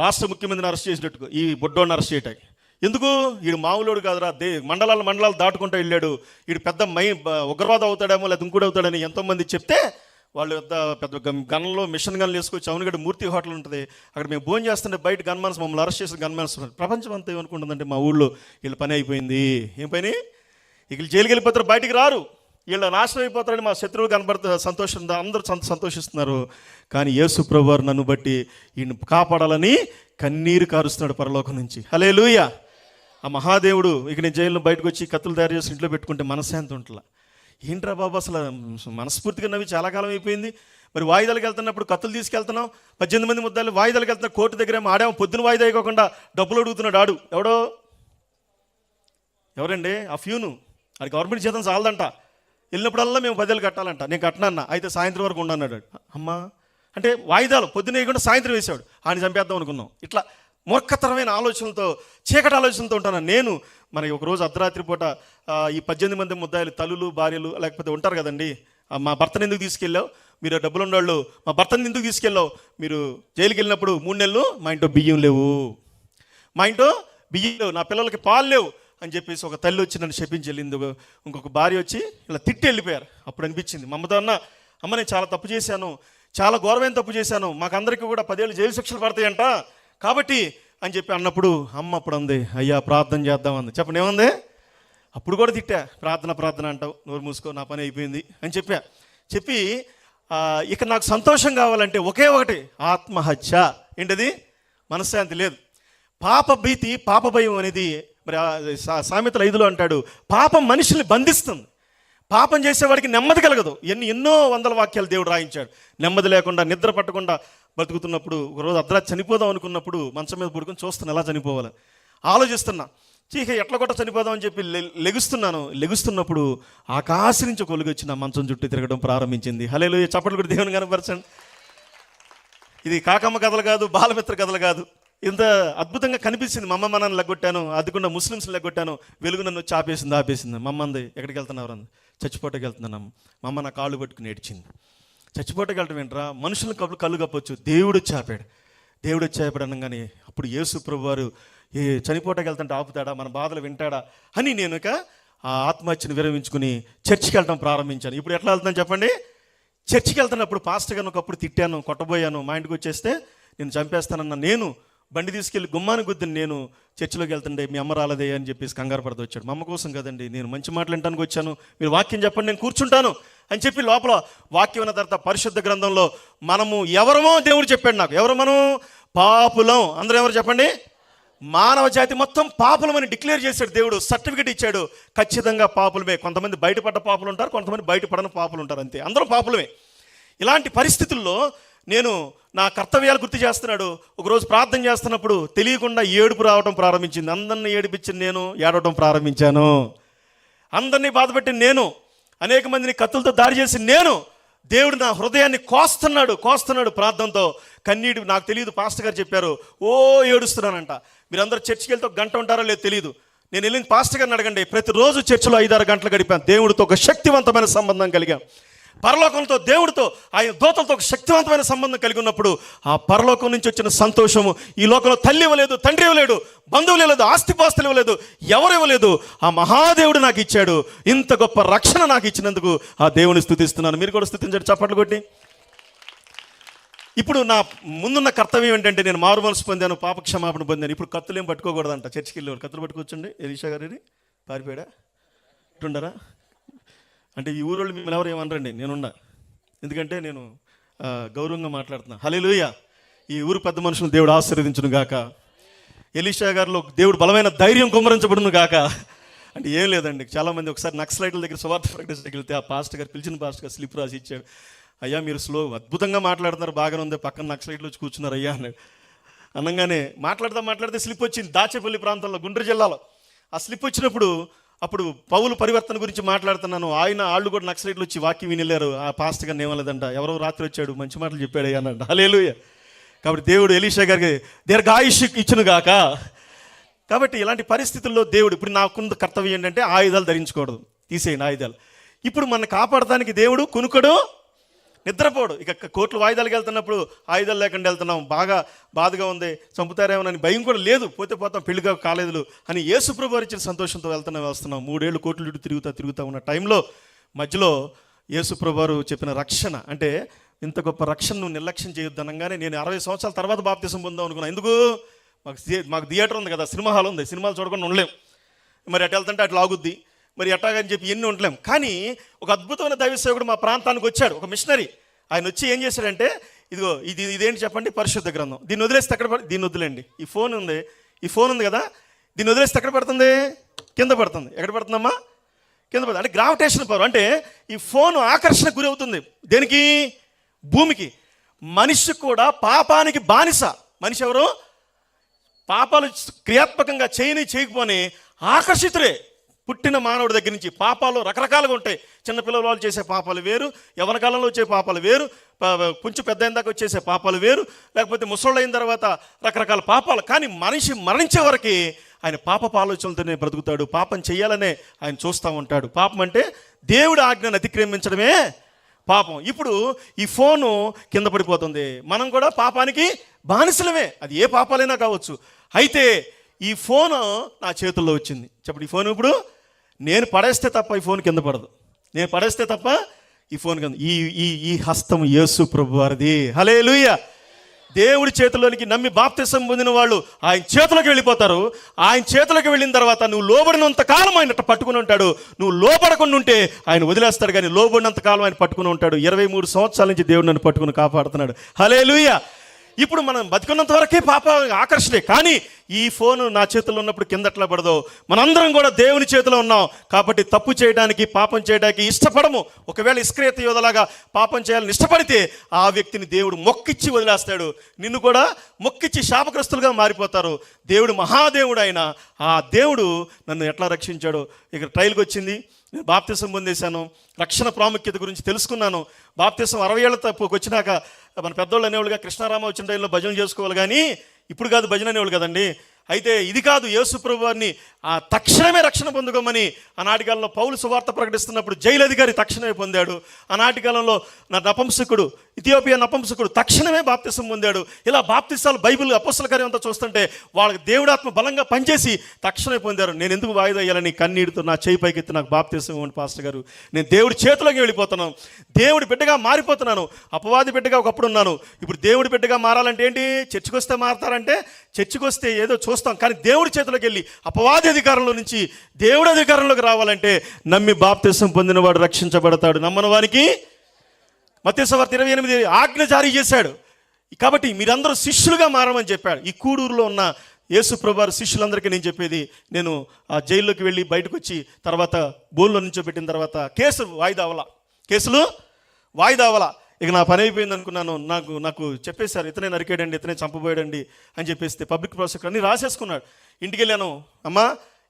రాష్ట్ర ముఖ్యమంత్రిని అరెస్ట్ చేసినట్టుగా ఈ బొడ్డోని అరెస్ట్ చేయటానికి. ఎందుకు? వీడు మామూలుడు కాదురా, మండలాలు దాటుకుంటూ వెళ్ళాడు, వీడు పెద్ద ఉగ్రవాదం అవుతాడేమో లేదా ఇంకోటి అవుతాడని ఎంతోమంది చెప్తే వాళ్ళు పెద్ద గన్లో మిషన్ గన్లు వేసుకొచ్చి అవనిగడ్డ మూర్తి హోటల్ ఉంటుంది, అక్కడ మేము భోజనం చేస్తుంటే బయట గన్మాన్స్ మమ్మల్ని అరెస్ట్ చేసిన గన్మాన్స్. ప్రపంచం అంతా ఏమనుకుంటుందంటే మా ఊళ్ళో వీళ్ళ పని అయిపోయింది. ఏం పని? వీళ్ళు జైలుకి వెళ్ళిపోతారు, బయటికి రారు, వీళ్ళ నాశనం అయిపోతారని మా శత్రువు కనబడుతుంది, సంతోషం, అందరూ సంతోషిస్తున్నారు. కానీ యేసు ప్రభువారు నన్ను బట్టి ఈయన కాపాడాలని కన్నీరు కారుస్తున్నాడు పరలోకం నుంచి. హల్లెలూయా. ఆ మహాదేవుడు ఇక నేను జైల్లో బయటకు వచ్చి కత్తులు తయారు చేసి ఇంట్లో పెట్టుకుంటే మనశ్శాంతి ఉంటుందా? ఏంట్రా బాబు, అసలు మనస్ఫూర్తిగా నవ్వి చాలా కాలం అయిపోయింది. మరి వాయిదాలకు వెళ్తున్నప్పుడు కత్తులు తీసుకెళ్తున్నాం, 18 మంది ముద్దాలు వాయిదాలకు వెళ్తున్నా, కోర్టు దగ్గర ఆడేమో పొద్దున వాయిదా అయిపోకుండా డబ్బులు అడుగుతున్నాడు. ఎవరండి? ఆ ఫ్యూను. అది గవర్నమెంట్ జీతం చాలదంట, వెళ్ళినప్పుడల్లా మేము 10,000 కట్టాలంట. నేను కట్టనన్నా, అయితే సాయంత్రం వరకు ఉండన్నాడు. అమ్మా అంటే వాయిదాలు పొద్దున వేయకుండా సాయంత్రం వేసాడు, ఆయన చంపేద్దాం అనుకున్నాం. ఇట్లా మూర్ఖతరమైన ఆలోచనలతో, చీకటి ఆలోచనలతో ఉంటాను నేను. మరి ఒకరోజు అర్ధరాత్రి పూట ఈ 18 మంది ముద్దాయిలు, తల్లులు, భార్యలు లేకపోతే ఉంటారు కదండి, మా భర్తను ఎందుకు తీసుకెళ్ళావు, మీరు డబ్బులు ఉన్నవాళ్ళు మా భర్తని ఎందుకు తీసుకెళ్ళావు, మీరు జైలుకి వెళ్ళినప్పుడు 3 నెలలు మా ఇంట్లో బియ్యం లేవు, నా పిల్లలకి పాలు లేవు అని చెప్పేసి ఒక తల్లి వచ్చి నన్ను శపించి వెళ్ళింది. ఇంకొక భార్య వచ్చి ఇలా తిట్టి వెళ్ళిపోయారు. అప్పుడు అనిపించింది మా అమ్మతో, అమ్మ నేను చాలా తప్పు చేశాను, చాలా ఘోరమైన తప్పు చేశాను, మాకందరికీ కూడా 10 ఏళ్ళు జైలు శిక్షలు పడతాయంట కాబట్టి అని చెప్పి అన్నప్పుడు అమ్మ అప్పుడు అంది, అయ్యా ప్రార్థన చేద్దామంది. చెప్పండి ఏముంది? అప్పుడు కూడా తిట్టా, ప్రార్థన అంటావు, నోరు మూసుకో, నా పని అయిపోయింది అని చెప్పి ఇక నాకు సంతోషం కావాలంటే ఒకే ఒకటి, ఆత్మహత్య. ఏంటది? మనశ్శాంతి లేదు. పాప భీతి, పాప భయం అనేది మరి సామెతలు 5లో అంటాడు, పాపం మనుషుల్ని బంధిస్తుంది, పాపం చేసేవాడికి నెమ్మది కలగదు. ఎన్నో వందల వాక్యాలు దేవుడు రాయించాడు. నెమ్మది లేకుండా, నిద్ర పట్టకుండా బతుకుతున్నప్పుడు ఒకరోజు అర్ధరాత్రి చనిపోదాం అనుకున్నప్పుడు మంచం మీద పడుకొని చూస్తున్నా ఎలా చనిపోవాలి ఆలోచిస్తున్నా. చీక ఎట్ల కొట్ట చనిపోదాం అని చెప్పి లెగుస్తున్నప్పుడు ఆకాశం నుంచి కొలుగొచ్చి నా మంచం చుట్టూ తిరగడం ప్రారంభించింది. హల్లెలూయా. చప్పట్లు కూడా దేవుని కనపరచండి. ఇది కాకమ్మ కథలు కాదు, బాలమిత్ర కథలు కాదు. ఇంత అద్భుతంగా కనిపించింది. మా అమ్మ నన్ను లెగ్గొట్టాను, అదికుండా ముస్లిమ్స్ని లెగ్గొట్టాను, వెలుగు నన్ను వచ్చి ఆపేసింది. మా అమ్మ అంది, ఎక్కడికి వెళ్తున్నారు అంది. చచ్చిపోటకి వెళ్తున్నాను. మా అమ్మ నా కాళ్ళు పట్టుకుని ఏడ్చింది. చచ్చిపోటకి వెళ్ళటం ఏంట్రా, మనుషులను కళ్ళు కప్పొచ్చు, దేవుడు వచ్చి ఆపాడు అనగానే అప్పుడు యేసు ప్రభువారు చనిపోటకి వెళ్తుంటే ఆపుతాడా, మన బాధలు వింటాడా అని నేను ఇక ఆ ఆత్మహత్యను విరమించుకుని చర్చికి వెళ్ళటం ప్రారంభించాను. ఇప్పుడు ఎట్లా వెళ్తున్నాను చెప్పండి? చర్చికి వెళ్తున్నప్పుడు పాస్టర్ గారిని ఒకప్పుడు తిట్టాను, కొట్టబోయాను. మా ఇంటికి వచ్చేస్తే నేను చంపేస్తానన్న నేను బండి తీసుకెళ్ళి గుమ్మానికి గుద్దిని నేను చర్చిలోకి వెళ్తుండే మీ అమ్మ రాలేదే అని చెప్పేసి కంగారు పడుతూ వచ్చాడు. మా అమ్మ కోసం కదండి, నేను మంచి మాటలు వినడానికి వచ్చాను, మీరు వాక్యం చెప్పండి నేను కూర్చుంటాను అని చెప్పి లోపల వాక్యం ఉన్న తర్వాత పరిశుద్ధ గ్రంథంలో మనము ఎవరమో దేవుడు చెప్పాడు నాకు. ఎవరు మనం? పాపులం. అందరూ ఎవరు చెప్పండి? మానవ జాతి మొత్తం పాపులమని డిక్లేర్ చేశాడు దేవుడు, సర్టిఫికేట్ ఇచ్చాడు. ఖచ్చితంగా పాపులమే. కొంతమంది బయటపడ్డ పాపులు ఉంటారు, కొంతమంది బయటపడని పాపులు ఉంటారు, అంతే. అందరూ పాపులమే. ఇలాంటి పరిస్థితుల్లో నేను నా కర్తవ్యాలు గుర్తు చేస్తున్నాడు. ఒకరోజు ప్రార్థన చేస్తున్నప్పుడు తెలియకుండా ఏడుపు రావడం ప్రారంభించింది. అందరినీ ఏడిపించి నేను ఏడవడం ప్రారంభించాను. అందరినీ బాధపెట్టి నేను, అనేక మందిని కత్తులతో దాడి చేసి నేను, దేవుడు నా హృదయాన్ని కోస్తున్నాడు ప్రార్థనతో. కన్నీడు నాకు తెలియదు, పాస్టర్ గారు చెప్పారు, ఏడుస్తున్నానంట. మీరందరూ చర్చికి వెళ్తే ఒక గంట ఉంటారో లేదు తెలియదు. నేను వెళ్ళిన పాస్టర్ గారిని అడగండి, ప్రతిరోజు చర్చిలో 5-6 గంటలు గడిపాను. దేవుడితో ఒక శక్తివంతమైన సంబంధం కలిగాను. పరలోకంతో, దేవుడితో, ఆయన దూతలతో ఒక శక్తివంతమైన సంబంధం కలిగి ఉన్నప్పుడు ఆ పరలోకం నుంచి వచ్చిన సంతోషము ఈ లోకంలో తల్లి ఇవ్వలేదు, తండ్రి ఇవ్వలేడు, బంధువులు ఇవ్వలేదు, ఆస్తిపాస్తులు ఇవ్వలేదు, ఎవరు ఇవ్వలేదు. ఆ మహాదేవుడు నాకు ఇచ్చాడు. ఇంత గొప్ప రక్షణ నాకు ఇచ్చినందుకు ఆ దేవుని స్తుతిస్తున్నాను. మీరు కూడా స్తుతించండి చప్పట్లు కొట్టి. ఇప్పుడు నా ముందున్న కర్తవ్యం ఏంటంటే, నేను మారు మనసు పొందాను, పాప క్షమాపణ పొందాను. ఇప్పుడు కత్తులు ఏం పట్టుకోకూడదంట. చర్చికి వెళ్ళేవారు కత్తులు పట్టుకోవచ్చండి. ఎలీషా గారి పారిపోయాడా ఇటుండరా అంటే ఈ ఊరోళ్ళు మిమ్మల్ని ఎవరు ఏమనరండి, నేనున్నా. ఎందుకంటే నేను గౌరవంగా మాట్లాడుతున్నా. హల్లెలూయా. ఈ ఊరు పెద్ద మనుషులు దేవుడు ఆశీర్వదించును గాక. ఎలీషా గారిలో దేవుడు బలమైన ధైర్యం కుమ్మరించబడును గాక. అంటే ఏం లేదండి, చాలామంది ఒకసారి నక్సలైట్ల దగ్గర సువార్త ప్రకటించడానికి వెళ్తే ఆ పాస్టర్ గారు, పిలిచిన పాస్టర్ గారు స్లిప్ రాసి ఇచ్చాడు. అయ్యా మీరు అద్భుతంగా మాట్లాడుతున్నారు, బాగానే ఉంది, పక్కన నక్సలైట్లు వచ్చి కూర్చున్నారు అయ్యా అన్నాడు. అనగానే మాట్లాడితే స్లిప్ వచ్చింది. దాచేపల్లి ప్రాంతంలో, గుంటూరు జిల్లాలో ఆ స్లిప్ వచ్చినప్పుడు అప్పుడు పౌలు పరివర్తన గురించి మాట్లాడుతున్నాను. వాళ్ళు కూడా నక్సలైట్లు వచ్చి వాక్యం వినిలేరు. ఆ పాస్టర్ గారిని ఏమలేదంట, ఎవరో రాత్రి వచ్చాడు మంచి మాటలు చెప్పాడు అయ్యా అన్నాడు. హల్లెలూయా. కాబట్టి దేవుడు ఎలీషా గారికి దీర్ఘాయుష్షు ఇచ్చును గాక. కాబట్టి ఇలాంటి పరిస్థితుల్లో దేవుడు, ఇప్పుడు నాకున్న కర్తవ్యం ఏంటంటే ఆయుధాలు ధరించకూడదు, తీసేయండి ఆయుధాలు. ఇప్పుడు మన కాపాడటానికి దేవుడు కునుకడు, నిద్రపోడు. ఇక కోర్టులు వాయిదాలకు వెళ్తున్నప్పుడు ఆయుధాలు లేకుండా వెళ్తున్నాం, బాగా బాధగా ఉంది, చంపుతారేమోనని భయం కూడా లేదు, పోతాం, పెళ్లిగా కాలేదులు అని యేసుప్రభు వారు ఇచ్చిన సంతోషంతో వస్తున్నాం. 3 ఏళ్ళు కోర్టులు తిరుగుతూ ఉన్న టైంలో మధ్యలో యేసుప్రభు వారు చెప్పిన రక్షణ, అంటే ఇంత గొప్ప రక్షణ నువ్వు నిర్లక్ష్యం చేయొద్దు అనగానే నేను 60 సంవత్సరాల తర్వాత బాప్తిసం పొందాం అనుకున్నాను. ఎందుకు? మాకు థియేటర్ ఉంది కదా, సినిమా హాల్ ఉంది, సినిమాలు చూడకుండా ఉండలేం. మరి అటు వెళ్తుంటే అట్లా ఆగుద్ది, మరి ఎట్టాగని చెప్పి ఎన్ని ఉండలేం. కానీ ఒక అద్భుతమైన దైవ సేవకుడు మా ప్రాంతానికి వచ్చాడు, ఒక మిషనరీ. ఆయన వచ్చి ఏం చేశాడంటే, ఇదేంటి చెప్పండి, పరిశుద్ధ గ్రంథం. దీన్ని వదిలేస్తే దీన్ని వదిలేండి. ఈ ఫోన్ ఉంది కదా, దీన్ని వదిలేస్తే ఎక్కడ పడుతుంది? కింద పడుతుంది. ఎక్కడ పడుతుందమ్మా? కింద పడుతుంది. అంటే గ్రావిటేషన్ పవర్, అంటే ఈ ఫోన్ ఆకర్షణకు గురి అవుతుంది. దేనికి? భూమికి. మనిషి కూడా పాపానికి బానిస. మనిషి ఎవరు? పాపాలు క్రియాత్మకంగా చేయకపోని ఆకర్షితులే. పుట్టిన మానవుడి దగ్గర నుంచి పాపాలు రకరకాలుగా ఉంటాయి. చిన్నపిల్లల వాళ్ళు చేసే పాపాలు వేరు, యవ్వన కాలంలో వచ్చే పాపాలు వేరు, కొంచెం పెద్ద అయిన దాకా వచ్చేసే పాపాలు వేరు, లేకపోతే ముసళ్ళు అయిన తర్వాత రకరకాల పాపాలు. కానీ మనిషి మరణించే వరకు ఆయన పాపపు ఆలోచనలతోనే బ్రతుకుతాడు. పాపం చేయాలనే ఆయన చూస్తూ ఉంటాడు. పాపం అంటే దేవుడి ఆజ్ఞను అతిక్రమించడమే పాపం. ఇప్పుడు ఈ ఫోను కింద పడిపోతుంది, మనం కూడా పాపానికి బానిసలమే. అది ఏ పాపాలైనా కావచ్చు. అయితే ఈ ఫోను నా చేతుల్లో వచ్చింది. చెప్పండి, ఈ ఫోన్ ఇప్పుడు నేను పడేస్తే తప్ప ఈ ఫోన్ కింద పడదు. నేను పడేస్తే తప్ప ఈ ఫోన్ కింద. ఈ హస్తం యేసు ప్రభు వారిది. హల్లెలూయా. దేవుడి చేతిలోనికి నమ్మి బాప్తిసం పొందిన వాళ్ళు ఆయన చేతులకు వెళ్ళిపోతారు. ఆయన చేతులకు వెళ్ళిన తర్వాత నువ్వు లోబడినంత కాలం ఆయన పట్టుకుని ఉంటాడు. నువ్వు లోబడకుండా ఉంటే ఆయన వదిలేస్తాడు, కానీ లోబడినంత కాలం ఆయన పట్టుకుని ఉంటాడు. 23 సంవత్సరాల నుంచి దేవుడు నన్ను పట్టుకుని కాపాడుతున్నాడు. హల్లెలూయా. ఇప్పుడు మనం బతికున్నంత వరకే పాప ఆకర్షణే. కానీ ఈ ఫోను నా చేతిలో ఉన్నప్పుడు కిందట్లా పడదు. మనందరం కూడా దేవుని చేతిలో ఉన్నాం కాబట్టి తప్పు చేయడానికి, పాపం చేయడానికి ఇష్టపడము. ఒకవేళ ఇస్కరియోతు యోధలాగా పాపం చేయాలని ఇష్టపడితే ఆ వ్యక్తిని దేవుడు మొక్కిచ్చి వదిలేస్తాడు. నిన్ను కూడా మొక్కిచ్చి శాపగ్రస్తులుగా మారిపోతారు. దేవుడు మహాదేవుడు. ఆయన ఆ దేవుడు నన్ను ఎట్లా రక్షించాడో ఇక్కడ ట్రైల్కి వచ్చింది. నేను బాప్తిసం పొందేశాను, రక్షణ ప్రాముఖ్యత గురించి తెలుసుకున్నాను. బాప్తిసం 60 ఏళ్ళ తప్పుకు వచ్చినాక మన పెద్దోళ్ళు అనేవాళ్ళుగా కృష్ణారామ వచ్చిన టైంలో భజన చేసుకోవాలి, కానీ ఇప్పుడు కాదు భజన అనేవాళ్ళు కదండి. అయితే ఇది కాదు, యేసు ప్రభు వారిని తక్షణమే రక్షణ పొందుకోమని ఆనాటి కాలంలో పౌలు సువార్త ప్రకటిస్తున్నప్పుడు జైలు అధికారి తక్షణమే పొందాడు. ఆనాటి కాలంలో నా నపుంసకుడు ఇథియోపియా నపుంసకుడు తక్షణమే బాప్తిసం పొందాడు. ఇలా బాప్తిసాలు బైబిల్ అపోస్తల కార్యం అంతా చూస్తుంటే వాళ్ళకి దేవుడాత్మ బలంగా పనిచేసి తక్షణమే పొందారు. నేను ఎందుకు వాయిదా వేయాలని కన్నీటితో నా చేయి పైకెత్తి నాకు బాప్తిసం ఇవ్వండి పాస్టర్ గారు, నేను దేవుడి చేతిలోకి వెళ్ళిపోతున్నాను, దేవుడి బిడ్డగా మారిపోతున్నాను. అపవాది బిడ్డగా ఒకప్పుడు ఉన్నాను, ఇప్పుడు దేవుడి బిడ్డగా మారాలంటే ఏంటి? చర్చికి వస్తే మారతారంటే చర్చికి వస్తే ఏదో చూస్తాం, కానీ దేవుడి చేతిలోకి వెళ్ళి అపవాది అధికారంలో నుంచి దేవుడి అధికారంలోకి రావాలంటే నమ్మి బాప్తిసం పొందినవాడు రక్షించబడతాడు, నమ్మని వారికి మత్తయి సువార్త 28 ఆజ్ఞ జారీ చేశాడు. కాబట్టి మీరందరూ శిష్యులుగా మారమని చెప్పాడు. ఈ కూడూరులో ఉన్న యేసు ప్రభువారి శిష్యులందరికీ నేను చెప్పేది, నేను ఆ జైల్లోకి వెళ్ళి బయటకు వచ్చి తర్వాత బోన్లో నుంచోబెట్టిన తర్వాత కేసులు వాయిదా అవ్వాల. ఇక నా పని అయిపోయింది అనుకున్నాను. నాకు చెప్పేశారు, ఇతనే నరికేయండి, ఇతనే చంపబోయాడండి అని చెప్పేస్తే పబ్లిక్ ప్రాసిక్యూటర్ అన్ని రాసేసుకున్నాడు. ఇంటికి వెళ్ళాను, అమ్మా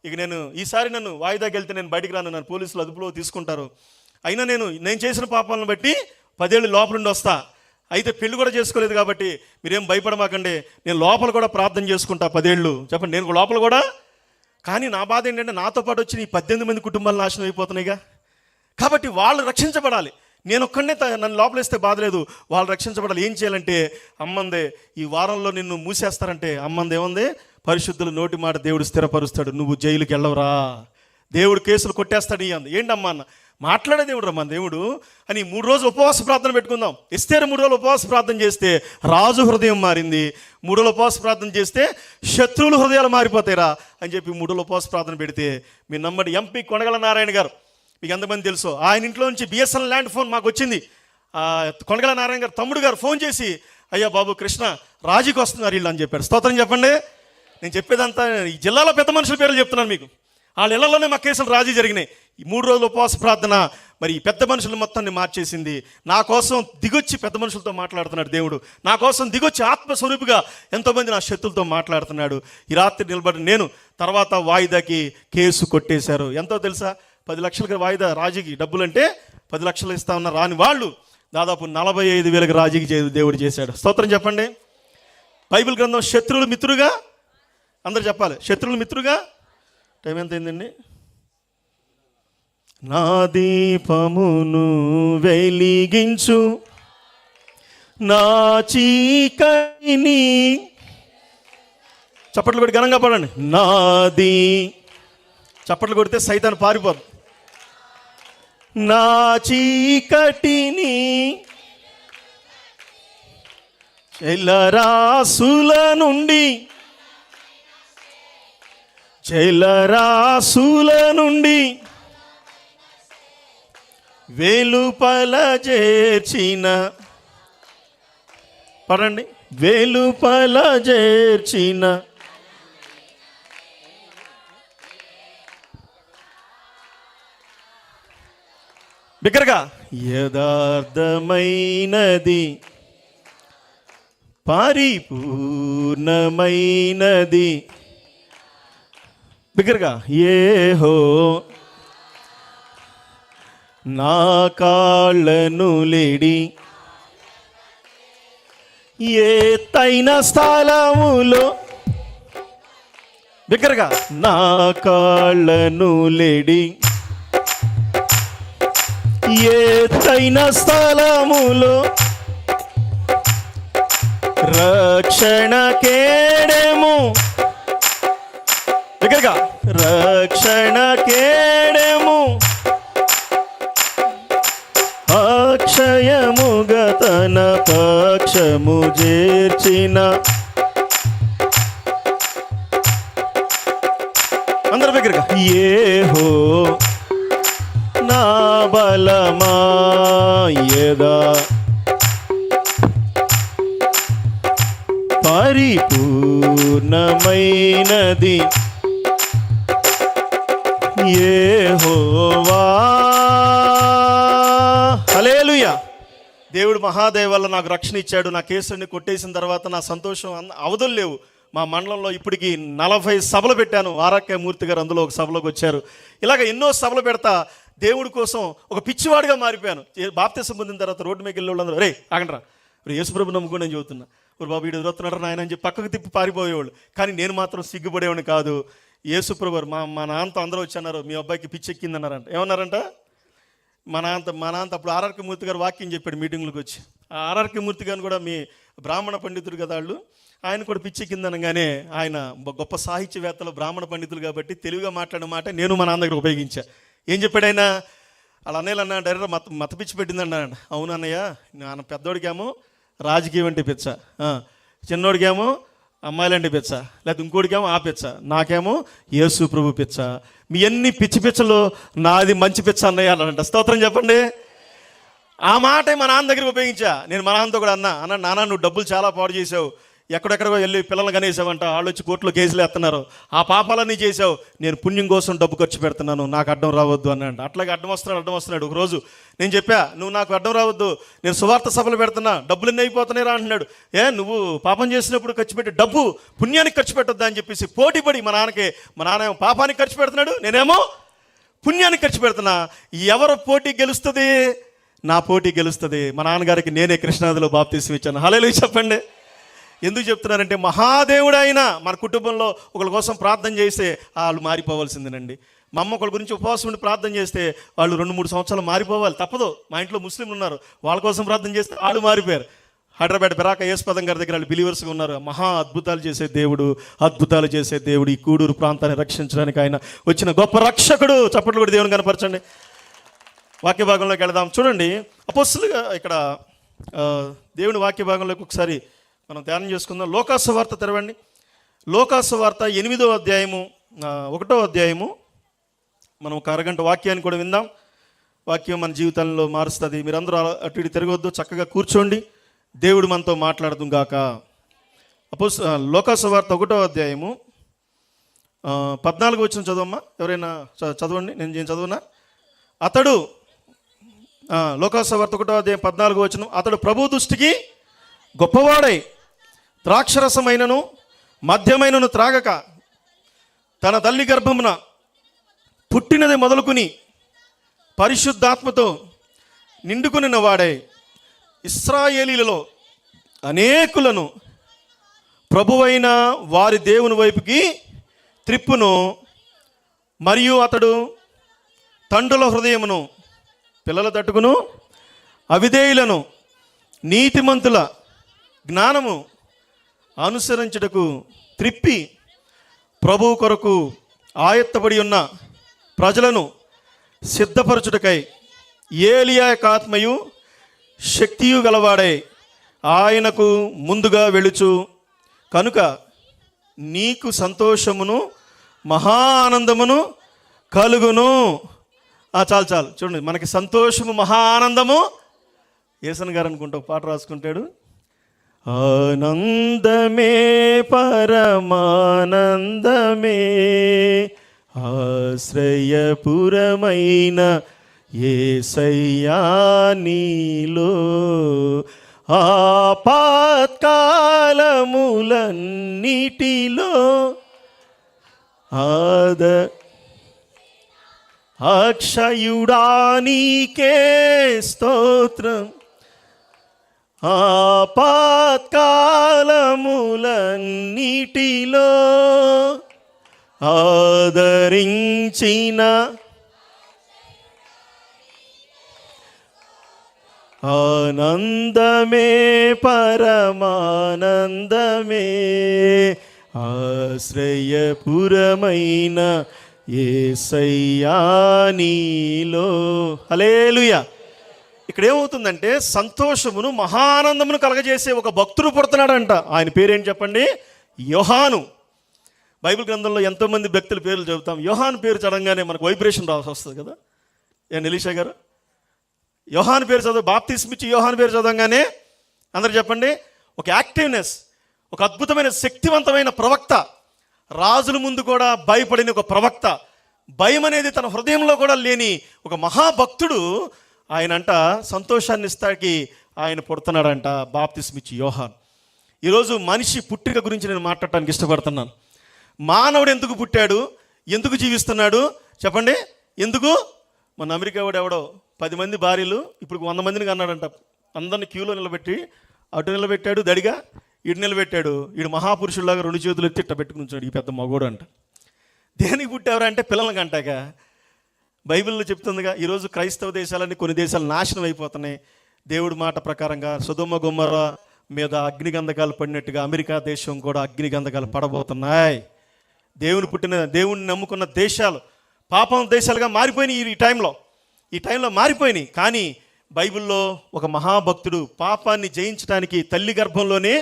ఇక నేను ఈసారి నన్ను వాయిదాకి వెళ్తే నేను బయటికి రాను, నన్ను పోలీసులు అదుపులో తీసుకుంటారు, అయినా నేను చేసిన పాపాలను బట్టి 10 ఏళ్ళు లోపల నుండి వస్తా, అయితే పెళ్లి కూడా చేసుకోలేదు కాబట్టి మీరేం భయపడమాకండి, నేను లోపల కూడా ప్రార్థన చేసుకుంటా 10 ఏళ్ళు. చెప్పండి, నేను లోపల కూడా. కానీ నా బాధ ఏంటంటే నాతో పాటు వచ్చి ఈ 18 మంది కుటుంబాలు నాశనం అయిపోతున్నాయిగా. కాబట్టి వాళ్ళు రక్షించబడాలి. నేను ఒక్కడనే నన్ను లోపలేస్తే బాధ లేదు, వాళ్ళు రక్షించబడాలి. ఏం చేయాలంటే అమ్మందే, ఈ వారంలో నిన్ను మూసేస్తారంటే అమ్మంది ఏముంది? పరిశుద్ధుల నోటి మాట దేవుడు స్థిరపరుస్తాడు, నువ్వు జైలుకి వెళ్ళవరా, దేవుడు కేసులు కొట్టేస్తాడు అంది. ఏంటమ్మా అన్న, మాట్లాడే దేవుడు రా మన దేవుడు అని 3 రోజులు ఉపవాస ప్రార్థన పెట్టుకుందాం. ఎస్తేరు 3 రోజులు ఉపవాస ప్రార్థన చేస్తే రాజు హృదయం మారింది, 3 రోజులు ఉపవాస ప్రార్థన చేస్తే శత్రువుల హృదయాలు మారిపోతాయిరా అని చెప్పి 3 రోజులు ఉపవాస ప్రార్థన పెడితే మీ నమ్మడి ఎంపీ కొనగల నారాయణ గారు, మీకు ఎంతమంది తెలుసు, ఆయన ఇంట్లో నుంచి బిఎస్ఎన్ఎల్ ల్యాండ్ ఫోన్ మాకు వచ్చింది. కొనగల నారాయణ గారు తమ్ముడు గారు ఫోన్ చేసి, అయ్యా బాబు కృష్ణ రాజీకి వస్తున్నారు వీళ్ళు అని చెప్పారు. స్తోత్రం చెప్పండి. నేను చెప్పేదంతా ఈ జిల్లాలో పెద్ద మనుషుల పేర్లు చెప్తున్నాను మీకు. వాళ్ళ ఇళ్లలోనే మా కేసులు రాజీ జరిగినాయి. ఈ 3 రోజుల ఉపవాస ప్రార్థన మరి పెద్ద మనుషుల మొత్తాన్ని మార్చేసింది. నా కోసం దిగొచ్చి పెద్ద మనుషులతో మాట్లాడుతున్నాడు దేవుడు, నా కోసం దిగొచ్చి ఆత్మస్వరూపిగా ఎంతోమంది నా శత్రులతో మాట్లాడుతున్నాడు. ఈ రాత్రి నిలబడి నేను తర్వాత వాయిదాకి కేసు కొట్టేశారు. ఎంతో తెలుసా? 10 లక్షలకి వాయిదా రాజీకి డబ్బులు అంటే 10 లక్షలు ఇస్తా ఉన్న రాని వాళ్ళు దాదాపు 45,000కి రాజీకి దేవుడు చేశాడు. స్తోత్రం చెప్పండి. బైబిల్ గ్రంథం శత్రువులు మిత్రుగా, అందరు చెప్పాలి, శత్రువులు మిత్రుగా. టైం ఎంత అయిందండి? నా దీపమును వెలిగించు, నా చీకటిని, చప్పట్లు కొట్టి ఘనంగా పడండి, నాది. చప్పట్లు కొడితే సైతాను పారిపోదు. నా చీకటిని జలరాసుల నుండి వెలుపల చేర్చిన, పడండి, వెలుపల చేర్చిన బిగ్గరగా యథార్థమైనది పరిపూర్ణమైనది, బిగ్గరగా యెహో నా కాళ్ళను లేడి ఎత్తైన స్థలములో, బిగ్గరగా నా కాళ్ళను లేడి ఎత్తైన స్థలములో రక్షణ కేడెము, బిగ్గరగా రక్షణ కేడెము అక్షయముగా తన పక్షము చేర్చిన, అందరి బిగ్గరగా యెహో నా బలమా యెదా పరిపూర్ణమైనది యెహోవా. హల్లెలూయా. దేవుడు మహాదేవ వల్ల నాకు రక్షణ ఇచ్చాడు. నా కేసుని కొట్టేసిన తర్వాత నా సంతోషం అవధులు లేవు. మా మండలంలో ఇప్పటికి 40 సభలు పెట్టాను. ఆరాక్య మూర్తి గారు అందులో ఒక సభలోకి వచ్చారు. ఇలాగ ఎన్నో సభలు పెడతా దేవుడి కోసం ఒక పిచ్చివాడిగా మారిపోయాను. బాప్తిసం పొందిన తర్వాత రోడ్డు మీద వెళ్ళే వాళ్ళందరూ రే ఆగండ్రా, యేసుప్రభు నమ్ముకుని నేను చెబుతున్నా, ఒక బాబు వీడు ఎదురుతున్నాడు నాయన అని చెప్పి పక్కకు తిప్పి పారిపోయేవాళ్ళు. కానీ నేను మాత్రం సిగ్గుపడేవాడిని కాదు. యేసుప్రభు మా నాన్నతో అందరూ వచ్చి అన్నారు, మీ అబ్బాయికి పిచ్చి ఎక్కింది అన్నారంట. ఏమన్నారంట? మా నాన్న అప్పుడు ఆర్ఆర్కే మూర్తి గారు వాక్యం చెప్పాడు మీటింగ్లకు వచ్చి. ఆ ఆర్ఆర్కే మూర్తి గారిని కూడా మీ బ్రాహ్మణ పండితుడు కదా వాళ్ళు, ఆయన కూడా పిచ్చి కిందనగానే ఆయన గొప్ప సాహిత్యవేత్తలు బ్రాహ్మణ పండితులు కాబట్టి తెలుగుగా మాట్లాడిన మాట నేను మా నాన్న దగ్గర ఉపయోగించా. ఏం చెప్పాడు ఆయన? అలా అన్నయ్య అన్న డైరెక్ట్ మత పిచ్చి పెట్టిందన్నాడు. అవును అన్నయ్య, నాన్న పెద్దోడికేమో రాజకీయం అంటే పిచ్చ, చిన్నోడికేమో అమ్మాయిలంటే పిచ్చ, లేకపోతే ఇంకోటికేమో ఆ పిచ్చ, నాకేమో యేసు ప్రభు పిచ్చ. మీ అన్ని పిచ్చి పిచ్చలు నాది మంచి పిచ్చ అన్నయ్య అన్నాడంట. స్తోత్రం చెప్పండి. ఆ మాట మా నాన్న దగ్గర ఉపయోగించా. నేను మా నాన్నతో కూడా అన్న నాన్న నువ్వు డబ్బులు చాలా పాడు చేసావు, ఎక్కడెక్కడికో వెళ్ళి పిల్లలు కనేసావంట, వాళ్ళు వచ్చి కోర్టులో కేసులు ఎత్తున్నారు, ఆ పాపాలన్నీ చేసావు, నేను పుణ్యం కోసం డబ్బు ఖర్చు పెడుతున్నాను, నాకు అడ్డం రావద్దు అన్నాడు. అట్లాగే అడ్డం వస్తున్నాడు. ఒకరోజు నేను చెప్పా, నువ్వు నాకు అడ్డం రావద్దు, నేను సువార్త సభలు పెడుతున్నా, డబ్బులు ఎన్ని అయిపోతున్నాయి రా అంటున్నాడు. నువ్వు పాపం చేసినప్పుడు ఖర్చు పెట్టి డబ్బు పుణ్యానికి ఖర్చు పెట్టొద్దా అని చెప్పేసి పోటీపడి మా నాన్న ఏమో పాపానికి ఖర్చు పెడుతున్నాడు, నేనేమో పుణ్యానికి ఖర్చు పెడుతున్నా. ఎవరు పోటీ గెలుస్తుంది? నా పోటీ గెలుస్తుంది. మా నాన్నగారికి నేనే కృష్ణానదిలో బాప్తీసం ఇచ్చాను. హల్లెలూయా చెప్పండి. ఎందుకు చెప్తున్నారంటే మహాదేవుడు ఆయన మన కుటుంబంలో ఒకరి కోసం ప్రార్థన చేస్తే వాళ్ళు మారిపోవాల్సిందేనండి. మా అమ్మ ఒకరి గురించి ఉపవాసం ఉండి ప్రార్థన చేస్తే వాళ్ళు 2-3 సంవత్సరాలు మారిపోవాలి, తప్పదు. మా ఇంట్లో ముస్లింలు ఉన్నారు, వాళ్ళ కోసం ప్రార్థన చేస్తే వాళ్ళు మారిపోయారు. హైదరాబాద్ బెరాక యేసుపదం గారి దగ్గర వాళ్ళు బిలీవర్స్గా ఉన్నారు. మహా అద్భుతాలు చేసే దేవుడు ఈ కూడూరు ప్రాంతాన్ని రక్షించడానికి ఆయన వచ్చిన గొప్ప రక్షకుడు. చప్పట్లు కూడా దేవుని కనపరచండి. వాక్య భాగంలోకి వెళదాం. చూడండి, అపోస్తలుగా ఇక్కడ దేవుని వాక్య భాగంలోకి ఒకసారి మనం ధ్యానం చేసుకుందాం. లోకాసు వార్త తెరవండి. లోకాసు వార్త 8వ అధ్యాయము 1వ అధ్యాయము. మనం ఒక అరగంట వాక్యాన్ని కూడా విందాం. వాక్యం మన జీవితంలో మారుస్తుంది. మీరందరూ అటు ఇటు తిరగొద్దు, చక్కగా కూర్చోండి, దేవుడు మనతో మాట్లాడదు గాక. లోకాసు వార్త 1వ అధ్యాయము 14 వచనం చదవమ్మా. ఎవరైనా చదవండి, నేను చదవనా? అతడు లోకాసు వార్త 1వ అధ్యాయం 14 వచనం. అతడు ప్రభు దృష్టికి గొప్పవాడై ద్రాక్షరసమైనను మద్యమైనను త్రాగక తన తల్లి గర్భమున పుట్టినది మొదలుకుని పరిశుద్ధాత్మతో నిండుకునిన వాడై ఇశ్రాయేలీలలో అనేకులను ప్రభువైన వారి దేవుని వైపుకి త్రిప్పును. మరియు అతడు తండ్రుల హృదయమును పిల్లల తట్టుకును అవిధేయులను నీతిమంతుల జ్ఞానము అనుసరించుటకు త్రిప్పి ప్రభువు కొరకు ఆయత్తబడి ఉన్న ప్రజలను సిద్ధపరచుటకై ఏలియా యొక్క ఆత్మయు శక్తియు గలవాడై ఆయనకు ముందుగా వెళుచు కనుక నీకు సంతోషమును మహా ఆనందమును కలుగును. చాలు చూడండి, మనకి సంతోషము మహా ఆనందము. యేసన్ గారు అనుకుంటా ఒక పాట రాసుకుంటాడు. ఆనందమే పరమానందమే ఆశ్రయపురమైన యేసయ్యా నీలో ఆపత్కాలములన్నిటిలో అక్షయుడా నీకే స్తోత్రం. ఆపత్కాలములన్నిటిలో ఆదరించిన ఆనందమే పరమానందమే ఆశ్రయపురమైన యేసయ్యా నీలో. హల్లెలూయా. ఇక్కడ ఏమవుతుందంటే సంతోషమును మహానందమును కలగజేసే ఒక భక్తుడు పుడుతున్నాడంట. ఆయన పేరేంటి చెప్పండి? యోహాను. బైబిల్ గ్రంథంలో ఎంతోమంది భక్తుల పేర్లు చెబుతాం. యోహాను పేరు చదవగానే మనకు వైబ్రేషన్ రావాల్సి వస్తుంది కదా. ఎలీషా గారు యోహాను పేరు చదువు, బాప్తిస్మ ఇచ్చి యోహాను పేరు చదవగానే అందరు చెప్పండి, ఒక యాక్టివ్నెస్, ఒక అద్భుతమైన శక్తివంతమైన ప్రవక్త, రాజుల ముందు కూడా భయపడిన ఒక ప్రవక్త, భయం అనేది తన హృదయంలో కూడా లేని ఒక మహాభక్తుడు ఆయనంట సంతోషాన్ని ఇస్తాకి ఆయన పుడుతున్నాడంట. బాప్తిస్మ ఇచ్చి యోహాను. ఈరోజు మనిషి పుట్టిక గురించి నేను మాట్లాడటానికి ఇష్టపడుతున్నాను. మానవుడు ఎందుకు పుట్టాడు, ఎందుకు జీవిస్తున్నాడు చెప్పండి? ఎందుకు? మన అమెరికా వాడు ఎవడో 10 మంది భార్యలు ఇప్పుడు 100 మందిని కన్నాడంట. అందరిని క్యూలో నిలబెట్టి అటు నిలబెట్టాడు, దడిగా ఇటు నిలబెట్టాడు. ఈడు మహాపురుషుల్లాగా 2 చేతులు ఎత్తి ఇట్ట పెట్టుకుని ఉంచాడు. ఈ పెద్ద మగోడు అంట. దేనికి పుట్టావరా అంటే పిల్లలకి అంటాక. బైబిల్లో చెప్తుందిగా, ఈరోజు క్రైస్తవ దేశాలన్నీ కొన్ని దేశాలు నాశనం అయిపోతున్నాయి. దేవుడి మాట ప్రకారంగా సొదొమ గొమొర్రా మీద అగ్నిగంధకాలు పడినట్టుగా అమెరికా దేశం కూడా అగ్నిగంధకాలు పడబోతున్నాయి. దేవుని నమ్ముకున్న దేశాలు పాపం దేశాలుగా మారిపోయినాయి. ఈ టైంలో మారిపోయినాయి. కానీ బైబిల్లో ఒక మహాభక్తుడు పాపాన్ని జయించడానికి తల్లి గర్భంలోనే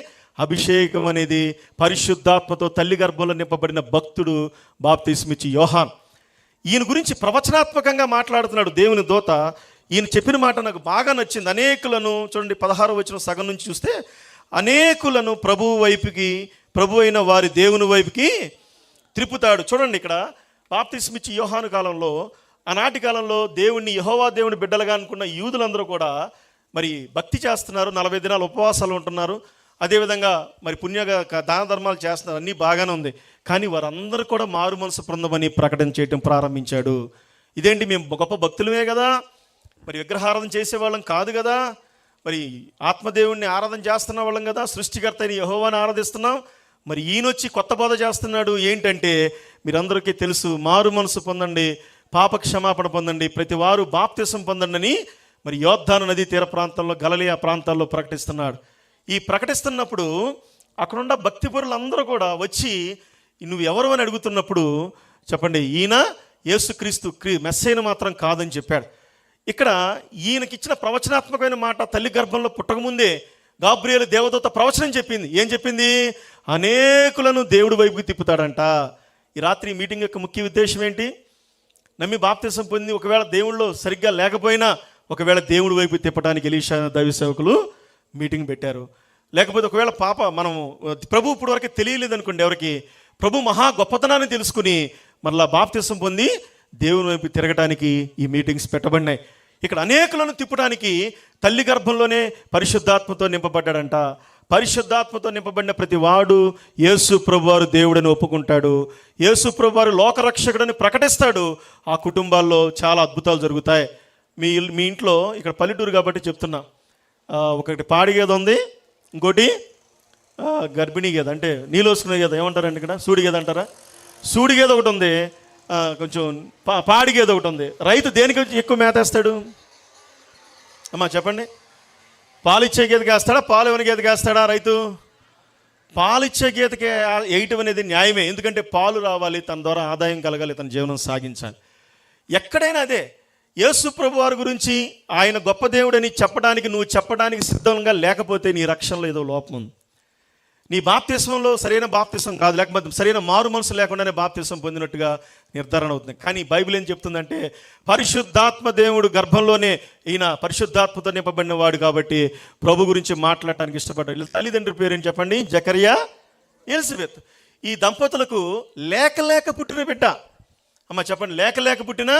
అభిషేకం అనేది, పరిశుద్ధాత్మతో తల్లి గర్భంలో నింపబడిన భక్తుడు బాప్తిస్మిచ్చి యోహాన్. ఈయన గురించి ప్రవచనాత్మకంగా మాట్లాడుతున్నాడు దేవుని దూత. ఈయన చెప్పిన మాట నాకు బాగా నచ్చింది. అనేకులను, చూడండి 16వ వచనం సగం నుంచి చూస్తే, అనేకులను ప్రభు అయిన వారి దేవుని వైపుకి త్రిప్పుతాడు. చూడండి, ఇక్కడ బాప్తిస్మిచ్చి యోహాను కాలంలో, ఆనాటి కాలంలో దేవుణ్ణి, యెహోవా దేవుని బిడ్డలుగా అనుకున్న యూదులందరూ కూడా మరి భక్తి చేస్తున్నారు, 40 దినాలు ఉపవాసాలు ఉంటున్నారు, అదేవిధంగా మరి పుణ్యగా దాన ధర్మాలు చేస్తున్నారు, అన్నీ బాగానే ఉంది. కానీ వారందరూ కూడా మారు మనసు పొందమని ప్రకటన చేయడం ప్రారంభించాడు. ఇదేంటి, మేము గొప్ప భక్తులమే కదా, మరి విగ్రహారాధన చేసేవాళ్ళం కాదు కదా, మరి ఆత్మదేవుణ్ణి ఆరాధన చేస్తున్న వాళ్ళం కదా, సృష్టికర్త అయిన యెహోవాని ఆరాధిస్తున్నాం, మరి ఈయనొచ్చి కొత్త బోధ చేస్తున్నాడు. ఏంటంటే, మీరందరికీ తెలుసు, మారు మనసు పొందండి, పాప క్షమాపణ పొందండి, ప్రతి వారు బాప్తిసం పొందండి అని మరి యోర్దాను నదీ తీర ప్రాంతంలో, గలిలయ ప్రాంతాల్లో ప్రకటిస్తున్నాడు. ఈ ప్రకటిస్తున్నప్పుడు అక్కడున్న భక్తిపరులందరూ కూడా వచ్చి నువ్వు ఎవరు అని అడుగుతున్నప్పుడు, చెప్పండి, ఈయన యేసుక్రీస్తు మెస్సైన మాత్రం కాదని చెప్పాడు. ఇక్కడ ఈయనకిచ్చిన ప్రవచనాత్మకమైన మాట, తల్లి గర్భంలో పుట్టకముందే గాబ్రియేలు దేవదూత ప్రవచనం చెప్పింది. ఏం చెప్పింది? అనేకులను దేవుడి వైపుకి తిప్పుతాడంట. ఈ రాత్రి మీటింగ్ యొక్క ముఖ్య ఉద్దేశం ఏంటి? నమ్మి బాప్తిసం పొంది ఒకవేళ దేవుళ్ళు సరిగ్గా లేకపోయినా, ఒకవేళ దేవుడి వైపు తిప్పడానికి ఎలీషా దైవ సేవకులు మీటింగ్ పెట్టారు. లేకపోతే ఒకవేళ మనము ప్రభు ఇప్పుడు వరకు తెలియలేదు అనుకోండి, ఎవరికి ప్రభు మహా గొప్పతనాన్ని తెలుసుకుని మరలా బాప్తిసం పొంది దేవుని వైపు తిరగటానికి ఈ మీటింగ్స్ పెట్టబడినాయి. ఇక్కడ అనేకులను తిప్పడానికి తల్లి గర్భంలోనే పరిశుద్ధాత్మతో నింపబడ్డాడంట. పరిశుద్ధాత్మతో నింపబడిన ప్రతి వాడు యేసు ప్రభువారు దేవుడని ఒప్పుకుంటాడు, యేసు ప్రభువారు లోకరక్షకుడని ప్రకటిస్తాడు. ఆ కుటుంబాల్లో చాలా అద్భుతాలు జరుగుతాయి. మీ ఇంట్లో, ఇక్కడ పల్లెటూరు కాబట్టి చెప్తున్నా, ఒకటి పాడి గేద ఉంది, ఇంకోటి గర్భిణీ గేద, అంటే నీళ్ళు వస్తున్న గేద, ఏమంటారండి ఇక్కడ, సూడి గేద అంటారా? సూడి గేద ఒకటి ఉంది, కొంచెం పాడి గేద ఒకటి ఉంది. రైతు దేనికి ఎక్కువ మేతేస్తాడు అమ్మా చెప్పండి? పాలిచ్చే గేదెకి వేస్తాడా, పాలు ఇవ్వని గేదెకి వేస్తాడా రైతు? పాలిచ్చే గేదెకి వేయటం అనేది న్యాయమే. ఎందుకంటే పాలు రావాలి, తన ద్వారా ఆదాయం కలగాలి, తన జీవనం సాగించాలి. ఎక్కడైనా అదే. యేసు ప్రభు వారి గురించి ఆయన గొప్ప దేవుడని చెప్పడానికి, నువ్వు చెప్పడానికి సిద్ధంగా లేకపోతే నీ రక్షణలో ఏదో లోపం ఉంది. నీ బాప్తిస్మంలో సరైన బాప్తిసం కాదు, లేకపోతే సరైన మారు మనసు లేకుండానే బాప్తిసం పొందినట్టుగా నిర్ధారణ అవుతుంది. కానీ బైబిల్ ఏం చెప్తుందంటే, పరిశుద్ధాత్మ దేవుడు గర్భంలోనే ఈయన పరిశుద్ధాత్మతో నింపబడిన వాడు కాబట్టి ప్రభు గురించి మాట్లాడటానికి ఇష్టపడ్డాడు. తల్లిదండ్రుల పేరేం చెప్పండి? జకరియా, ఎలిజబెత్. ఈ దంపతులకు లేక పుట్టిన బిడ్డ. అమ్మ చెప్పండి, లేక పుట్టిన.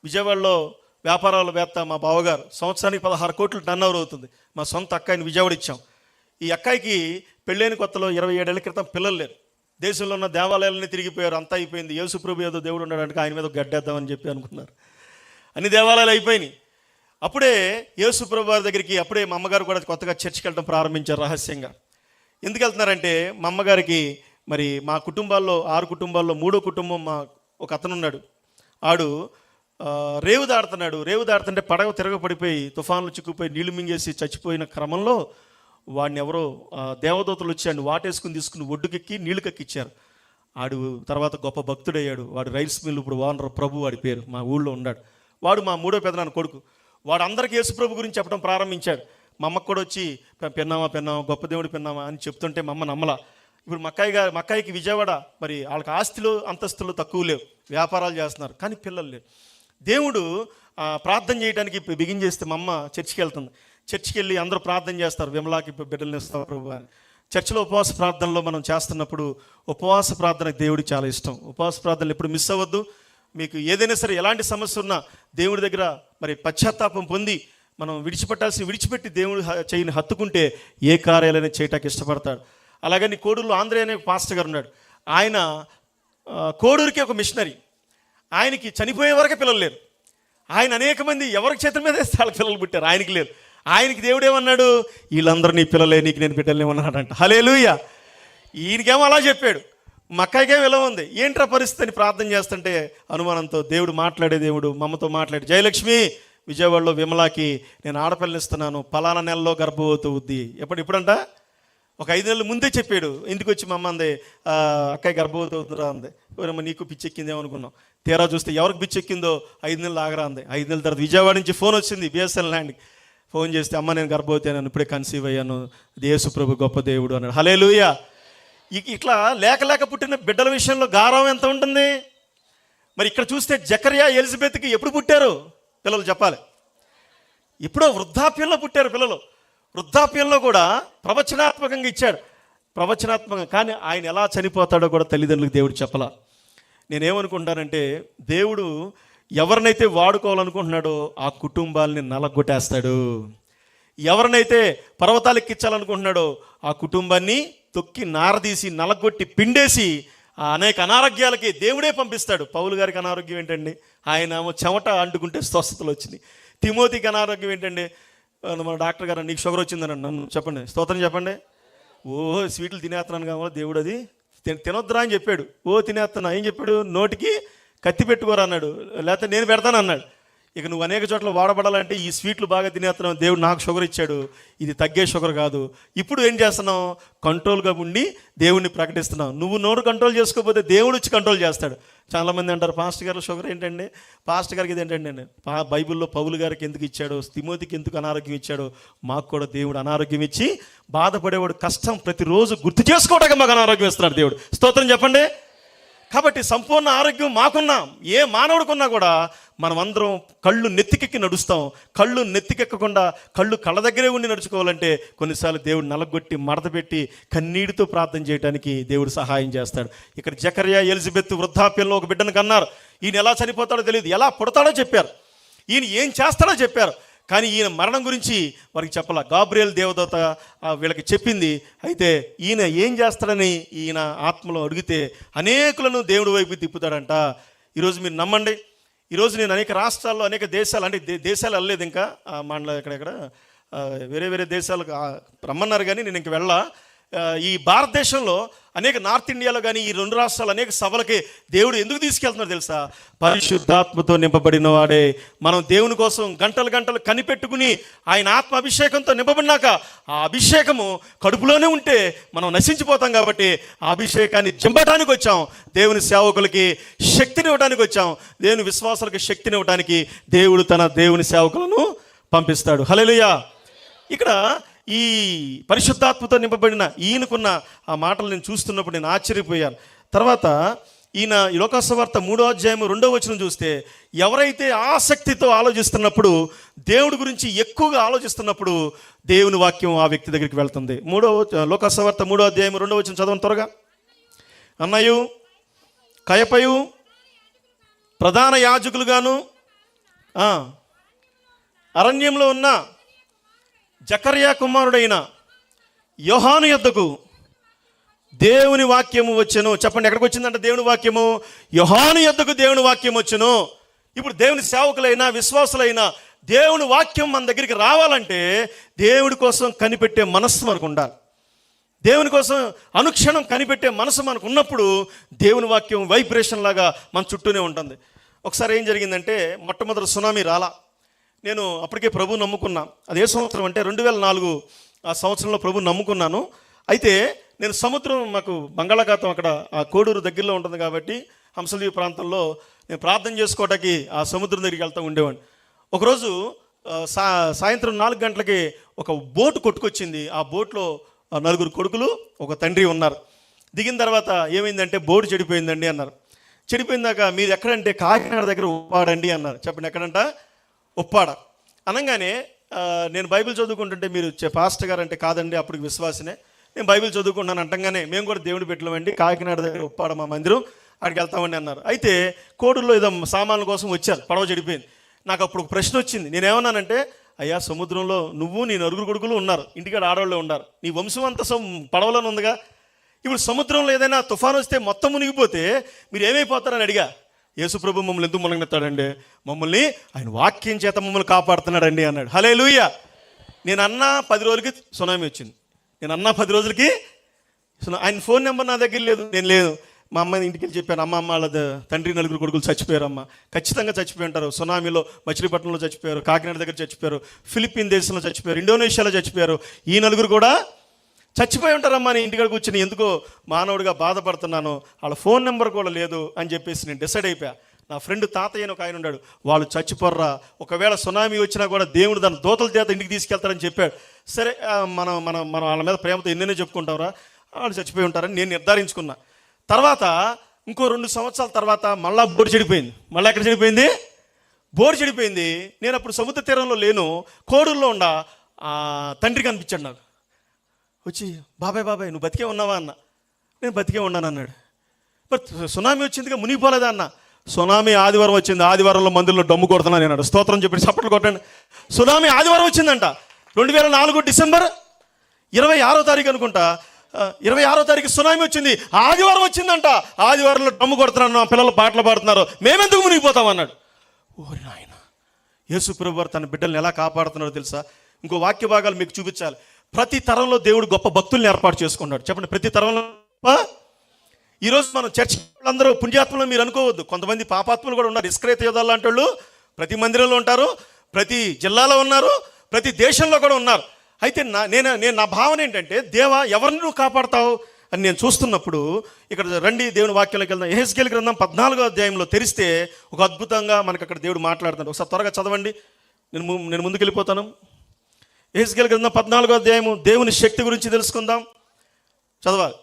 విజయవాడలో వ్యాపారాల వేత్త మా బావగారు, సంవత్సరానికి 16 కోట్లు టర్నోవర్ అవుతుంది. మా సొంత అక్కాయిని విజయవాడ ఇచ్చాం. ఈ అక్కాయికి పెళ్ళైన కొత్తలో 27 ఏళ్ల క్రితం పిల్లలు లేరు. దేశంలో ఉన్న దేవాలయాలన్నీ తిరిగిపోయారు, అంతా అయిపోయింది. యేసు ప్రభు ఏదో దేవుడు ఉన్నాడంటే ఆయన మీద గడ్డేద్దామని చెప్పి అనుకున్నారు. అన్ని దేవాలయాలు అయిపోయినాయి. అప్పుడే యేసు ప్రభు వారి దగ్గరికి అప్పుడే మా అమ్మగారు కూడా కొత్తగా చర్చికి వెళ్ళడం ప్రారంభించారు రహస్యంగా. ఎందుకు వెళ్తున్నారంటే, మా అమ్మగారికి మరి మా కుటుంబాల్లో 6 కుటుంబాల్లో 3వ కుటుంబం ఒక అతను ఉన్నాడు. ఆడు రేవు దాడుతుంటే పడవ తిరగపడిపోయి తుఫాన్లు చిక్కుపోయి నీళ్లు మింగేసి చచ్చిపోయిన క్రమంలో వాడిని ఎవరో దేవదూతలు వచ్చి వాడిని వాటేసుకుని తీసుకుని ఒడ్డుకెక్కి నీళ్లు కక్కిచ్చారు. ఆడు తర్వాత గొప్ప భక్తుడయ్యాడు. వాడు రైస్ మిల్ ఇప్పుడు ఓనర్ ప్రభు, వాడి పేరు, మా ఊళ్ళో ఉన్నాడు. వాడు మా 3వ పెదనాన్న కొడుకు. వాడు అందరికీ యేసు ప్రభు గురించి చెప్పడం ప్రారంభించాడు. మా అమ్మకు కూడా వచ్చి పెన్నామా గొప్ప దేవుడు పెన్నామా అని చెప్తుంటే మా అమ్మ నమ్మలా. ఇప్పుడు మా అక్కాయికి విజయవాడ, మరి వాళ్ళకి ఆస్తులు అంతస్తులు తక్కువ లేవు, వ్యాపారాలు చేస్తున్నారు, కానీ పిల్లలు లేవు. దేవుడు ప్రార్థన చేయడానికి బిగిన్ చేస్తే మా అమ్మ చర్చికి వెళ్తుంది. చర్చికి వెళ్ళి అందరూ ప్రార్థన చేస్తారు, విమలాకి బిడ్డలు ఇస్తారు ప్రభు అని. చర్చిలో ఉపవాస ప్రార్థనలో మనం చేస్తున్నప్పుడు ఉపవాస ప్రార్థనకు దేవుడికి చాలా ఇష్టం. ఉపవాస ప్రార్థనలు ఎప్పుడు మిస్ అవ్వద్దు. మీకు ఏదైనా సరే ఎలాంటి సమస్య ఉన్నా దేవుడి దగ్గర మరి పశ్చాత్తాపం పొంది మనం విడిచిపెట్టి దేవుడు చేయని హత్తుకుంటే ఏ కార్యాలైనా చేయటానికి ఇష్టపడతాడు. అలాగని కోడూరులో ఆంధ్రే అనే పాస్టర్ గారు ఉన్నాడు. ఆయన కోడూరుకి ఒక మిషనరీ. ఆయనకి చనిపోయే వరకే పిల్లలు లేరు. ఆయన అనేక మంది ఎవరికి చేతుల మీద వేస్తే వాళ్ళకి పిల్లలు పుట్టారు, ఆయనకి లేరు. ఆయనకి దేవుడు ఏమన్నాడు? వీళ్ళందరూ నీ పిల్లలే, నీకు నేను బిడ్డలే ఉన్నాడంట. హల్లెలూయా. ఈయనకేమో అలా చెప్పాడు. మా అక్కయ్యకేం ఇలా ఉంది, ఏంట్రా పరిస్థితి అని ప్రార్థన చేస్తుంటే అనుమానంతో దేవుడు మాట్లాడే దేవుడు మమ్మతో మాట్లాడి, జయలక్ష్మి విజయవాడలో విమలాకి నేను ఆడపిల్లనిస్తున్నాను, పలానా నెలలో గర్భవతి అవుద్ది. ఇప్పుడంట ఒక 5 నెలల ముందే చెప్పాడు. ఇంటికి వచ్చి మా అమ్మ అంది, అక్కయ్య గర్భవతి అవుతుందా అంది. ఎవరమ్మా నీకు పిచ్చెక్కిందేమో అనుకున్నాం. తీరా చూస్తే ఎవరికి పిచ్చెక్కిందో 5 నెలలు ఆగరా అంది. 5 నెలల తర్వాత విజయవాడ నుంచి ఫోన్ వచ్చింది, బిఎస్ఎన్ ల్యాండ్కి ఫోన్ చేస్తే, అమ్మ నేను గర్భవతి అన్నాను, ఇప్పుడే కన్సీవ్ అయ్యాను, యేసు ప్రభు గొప్ప దేవుడు అన్నాడు. హల్లెలూయా. ఇట్లా లేక పుట్టిన బిడ్డల విషయంలో గారం ఎంత ఉంటుంది. మరి ఇక్కడ చూస్తే జకర్యా ఎలిజబెత్కి ఎప్పుడు పుట్టారు పిల్లలు చెప్పాలి? ఎప్పుడో వృద్ధాప్యంలో పుట్టారు పిల్లలు. వృద్ధాప్యంలో కూడా ప్రవచనాత్మకంగా ఇచ్చాడు, ప్రవచనాత్మకంగా. కానీ ఆయన ఎలా చనిపోతాడో కూడా తల్లిదండ్రులకు దేవుడు చెప్పలా. నేనేమనుకుంటానంటే దేవుడు ఎవరినైతే వాడుకోవాలనుకుంటున్నాడో ఆ కుటుంబాలని నలగొట్టేస్తాడు. ఎవరినైతే పర్వతాలు ఎక్కించాలనుకుంటున్నాడో ఆ కుటుంబాన్ని తొక్కి నారదీసి నలగొట్టి పిండేసి అనేక అనారోగ్యాలకి దేవుడే పంపిస్తాడు. పౌలు గారికి అనారోగ్యం ఏంటండి? ఆయన చెమట అంటుకుంటే స్వస్థతలు వచ్చినాయి. తిమోతికి అనారోగ్యం ఏంటండి? మన డాక్టర్ గారు నీకు షుగర్ వచ్చిందని నన్ను చెప్పండి, స్తోత్రం చెప్పండి. స్వీట్లు తినేస్తున్నాను కావాలి, దేవుడు అది తినొద్దురా అని చెప్పాడు. తినేస్తున్నా ఏం చెప్పాడు? నోటికి కత్తి పెట్టుకోరా అన్నాడు, లేకపోతే నేను పెడతాను అన్నాడు. ఇక నువ్వు అనేక చోట్ల వాడబడాలంటే ఈ స్వీట్లు బాగా తినేస్తున్నావు, దేవుడు నాకు షుగర్ ఇచ్చాడు, ఇది తగ్గే షుగర్ కాదు. ఇప్పుడు ఏం చేస్తున్నావు? కంట్రోల్గా ఉండి దేవుడిని ప్రకటిస్తున్నావు. నువ్వు నోరు కంట్రోల్ చేసుకోకపోతే దేవుడు వచ్చి కంట్రోల్ చేస్తాడు. చాలామంది అంటారు, పాస్టర్ గారు షుగర్ ఏంటండి, పాస్టర్ గారికి ఇది ఏంటండి. బైబిల్లో పౌలు గారికి ఎందుకు ఇచ్చాడో, తిమోతికి ఎందుకు అనారోగ్యం ఇచ్చాడో, మాకు కూడా దేవుడు అనారోగ్యం ఇచ్చి బాధపడేవాడు కష్టం ప్రతిరోజు గుర్తు చేసుకోవడానికి మాకు అనారోగ్యం ఇస్తున్నాడు దేవుడు. స్తోత్రం చెప్పండి. కాబట్టి సంపూర్ణ ఆరోగ్యం మాకున్నా, ఏ మానవుడికున్నా కూడా మనం అందరం కళ్ళు నెత్తికెక్కి నడుస్తాం. కళ్ళు నెత్తికెక్కకుండా కళ్ళు కళ్ళ దగ్గరే ఉండి నడుచుకోవాలంటే కొన్నిసార్లు దేవుడు నలగొట్టి మడత పెట్టి కన్నీటితో ప్రార్థన చేయడానికి దేవుడు సహాయం చేస్తాడు. ఇక్కడ జకర్యా ఎలిజబెత్ వృద్ధాప్యంలో ఒక బిడ్డను కన్నారు. ఈయన ఎలా చనిపోతాడో తెలియదు, ఎలా పుడతాడో చెప్పారు, ఈయన ఏం చేస్తాడో చెప్పారు. కానీ ఈయన మరణం గురించి వారికి చెప్పాల. గాబ్రియల్ దేవదూత వీళ్ళకి చెప్పింది. అయితే ఈయన ఏం చేస్తాడని ఈయన ఆత్మలో అడిగితే అనేకులను దేవుడి వైపు తిప్పుతాడంట. ఈరోజు మీరు నమ్మండి, ఈరోజు నేను అనేక రాష్ట్రాల్లో అనేక దేశాలు, అంటే దేశాలు వెళ్ళలేదు ఇంకా, మండల ఎక్కడెక్కడ వేరే దేశాలకు రమ్మన్నారు, కానీ నేను ఇంక వెళ్ళా. ఈ భారతదేశంలో అనేక నార్త్ ఇండియాలో కానీ ఈ 2 రాష్ట్రాలు అనేక సభలకి దేవుడు ఎందుకు తీసుకెళ్తున్నారు తెలుసా? పరిశుద్ధాత్మతో నింపబడిన వాడే. మనం దేవుని కోసం గంటలు కనిపెట్టుకుని ఆయన ఆత్మ అభిషేకంతో నింపబడినాక ఆ అభిషేకము కడుపులోనే ఉంటే మనం నశించిపోతాం. కాబట్టి ఆ అభిషేకాన్ని చింపడానికి వచ్చాం, దేవుని సేవకులకి శక్తిని ఇవ్వడానికి వచ్చాం. దేవుని విశ్వాసాలకి శక్తిని ఇవ్వడానికి దేవుడు తన దేవుని సేవకులను పంపిస్తాడు. హల్లెలూయా. ఇక్కడ ఈ పరిశుద్ధాత్మతో నింపబడిన ఈయనకున్న ఆ మాటలు నేను చూస్తున్నప్పుడు నేను ఆశ్చర్యపోయాను. తర్వాత ఈయన లోకాసువార్త 3వ అధ్యాయం 2వ వచనం చూస్తే, ఎవరైతే ఆసక్తితో ఆలోచిస్తున్నప్పుడు, దేవుడి గురించి ఎక్కువగా ఆలోచిస్తున్నప్పుడు దేవుని వాక్యం ఆ వ్యక్తి దగ్గరికి వెళ్తుంది. లోకాసువార్త 3వ అధ్యాయం 2వ వచనం చదవండి త్వరగా. అన్నయు కయపయు ప్రధాన యాజకులుగాను అరణ్యంలో ఉన్న జకర్యా కుమారుడైన యోహాను యొద్దకు దేవుని వాక్యము వచ్చెను. చెప్పండి, ఎక్కడికి వచ్చిందంటే దేవుని వాక్యము? యోహాను యొద్దకు దేవుని వాక్యం వచ్చెను. ఇప్పుడు దేవుని సేవకులైనా విశ్వాసులైనా దేవుని వాక్యం మన దగ్గరికి రావాలంటే దేవుడి కోసం కనిపెట్టే మనస్సు మనకు ఉండాలి. దేవుని కోసం అనుక్షణం కనిపెట్టే మనసు మనకు ఉన్నప్పుడు దేవుని వాక్యం వైబ్రేషన్ లాగా మన చుట్టూనే ఉంటుంది. ఒకసారి ఏం జరిగిందంటే, మొట్టమొదటి సునామీ రాలా. నేను అప్పటికే ప్రభు నమ్ముకున్నా. అది ఏ సంవత్సరం అంటే 2004 ఆ సంవత్సరంలో ప్రభు నమ్ముకున్నాను. అయితే నేను సముద్రం, మాకు బంగాళాఖాతం అక్కడ ఆ కోడూరు దగ్గరలో ఉంటుంది కాబట్టి హంసద్వీప్ ప్రాంతంలో నేను ప్రార్థన చేసుకోవడానికి ఆ సముద్రం దగ్గరికి వెళ్తూ ఉండేవాడిని. ఒకరోజు సాయంత్రం 4 గంటలకి ఒక బోటు కొట్టుకొచ్చింది. ఆ బోట్లో 4 కొడుకులు ఒక తండ్రి ఉన్నారు. దిగిన తర్వాత ఏమైందంటే, బోటు చెడిపోయిందండి అన్నారు. చెడిపోయిందాక మీరు ఎక్కడంటే కాకినాడ దగ్గర ఉప్పాడండి అన్నారు. చెప్పండి, ఎక్కడంట? ఉప్పాడ. అనగానే నేను బైబిల్ చదువుకుంటుంటే, మీరు పాస్టర్ గారు అంటే కాదండి, అప్పుడు విశ్వాసనే, నేను బైబిల్ చదువుకుంటున్నాను అంటంగానే, మేము కూడా దేవుడి పెట్టలేమండి, కాకినాడ దగ్గర ఉప్పాడ మా మందిరం, అక్కడికి వెళ్తామండి అన్నారు. అయితే కోడూరులో ఏదో సామాన్ల కోసం వచ్చారు, పడవ చెడిపోయింది. నాకు అప్పుడు ఒక ప్రశ్న వచ్చింది. నేనేమన్నానంటే, అయ్యా సముద్రంలో నువ్వు నీ 4 కొడుకులు ఉన్నారు, ఇంటికాడ ఆడవాళ్ళు ఉన్నారు, నీ వంశం అంతా పడవలోనే ఉందిగా, ఇప్పుడు సముద్రంలో ఏదైనా తుఫాను వస్తే మొత్తం మునిగిపోతే మీరు ఏమైపోతారని అడిగా. యేసుప్రభు మమ్మల్ని ఎందుకు మునగనెత్తాడండి? మమ్మల్ని ఆయన వాక్యం చేత మమ్మల్ని కాపాడుతున్నాడండి అన్నాడు. హల్లెలూయా. నేను అన్నా 10 రోజులకి సునామీ వచ్చింది. నేను అన్నా 10 రోజులకి ఆయన ఫోన్ నెంబర్ నా దగ్గర లేదు, నేను లేదు. మా అమ్మాయి ఇంటికి వెళ్ళి చెప్పాను, అమ్మ వాళ్ళ తండ్రి 4 కొడుకులు చచ్చిపోయారమ్మ. ఖచ్చితంగా చచ్చిపోయి ఉంటారు. సునామీలో మచిలీపట్నంలో చచ్చిపోయారు, కాకినాడ దగ్గర చచ్చిపోయారు, ఫిలిప్పీన్ దేశంలో చచ్చిపోయారు, ఇండోనేషియాలో చచ్చిపోయారు. ఈ 4 కూడా చచ్చిపోయి ఉంటారమ్మా. నేను ఇంటికాడ కూర్చొని ఎందుకో మానవుడిగా బాధపడుతున్నాను, వాళ్ళ ఫోన్ నెంబర్ కూడా లేదు అని చెప్పేసి నేను డిసైడ్ అయిపోయా. నా ఫ్రెండ్ తాతయ్య అని ఒక ఆయన ఉన్నాడు, వాళ్ళు చచ్చిపోర్రా, ఒకవేళ సునామీ వచ్చినా కూడా దేవుడు దాని దోతల చేత ఇంటికి తీసుకెళ్తారని చెప్పాడు. సరే, మనం మనం మనం వాళ్ళ మీద ప్రేమతో ఎన్నెన్నో చెప్పుకుంటావురా, వాళ్ళు చచ్చిపోయి ఉంటారని నేను నిర్ధారించుకున్నా. తర్వాత ఇంకో 2 సంవత్సరాల తర్వాత మళ్ళా బోర్డు చెడిపోయింది. మళ్ళీ ఎక్కడ చెడిపోయింది? బోర్డు చెడిపోయింది. నేను అప్పుడు సముద్ర తీరంలో లేను, కోడూరులో ఉండా. తండ్రి కనిపించాడు నాకు, వచ్చి బాబాయ్ నువ్వు బతికే ఉన్నావా అన్న. నేను బతికే ఉన్నాను అన్నాడు. మరి సునామీ వచ్చిందిగా మునిగిపోలేదా అన్న. సునామీ ఆదివారం వచ్చింది, ఆదివారంలో మందుల్లో డమ్ము కొడుతున్నాను అన్నాడు. స్తోత్రం చెప్పి చప్పట్లు కొట్టండి. సునామీ ఆదివారం వచ్చిందంట, 2004 డిసెంబర్ 26వ తారీఖు అనుకుంటా, 26వ తారీఖు సునామీ వచ్చింది, ఆదివారం వచ్చిందంట. ఆదివారంలో డమ్ము కొడుతున్నాను, పిల్లలు పాటలు పాడుతున్నారు, మేమెందుకు మునిగిపోతాం అన్నాడు. ఓరి నాయన, యేసు ప్రభువు వారు తన బిడ్డల్ని ఎలా కాపాడుతున్నారో తెలుసా? ఇంకో వాక్య భాగాలు మీకు చూపించాలి. ప్రతి తరంలో దేవుడు గొప్ప భక్తుల్ని ఏర్పాటు చేసుకున్నాడు. చెప్పండి, ప్రతి తరంలో. ఈరోజు మనం చర్చ్ అందరూ పుణ్యాత్మలు మీరు అనుకోవద్దు. కొంతమంది పాపాత్మలు కూడా ఉన్నారు. ఇస్కరేతు యోధాలు లాంటి వాళ్ళు ప్రతి మందిరంలో ఉంటారు, ప్రతి జిల్లాలో ఉన్నారు, ప్రతి దేశంలో కూడా ఉన్నారు. అయితే నేను నా భావన ఏంటంటే, దేవా ఎవరిని నువ్వు కాపాడతావు అని నేను చూస్తున్నప్పుడు, ఇక్కడ రండి దేవుని వాక్యంలోకి వెళ్దాం. యెహెజ్కేలు గ్రంథం 14వ అధ్యాయంలో తెరిస్తే ఒక అద్భుతంగా మనకు అక్కడ దేవుడు మాట్లాడుతున్నాడు. ఒకసారి త్వరగా చదవండి, నేను ముందుకు వెళ్ళిపోతాను. యెహెజ్కేలు గ్రంథం 14వ అధ్యాయము, దేవుని శక్తి గురించి తెలుసుకుందాం. చదవాలి.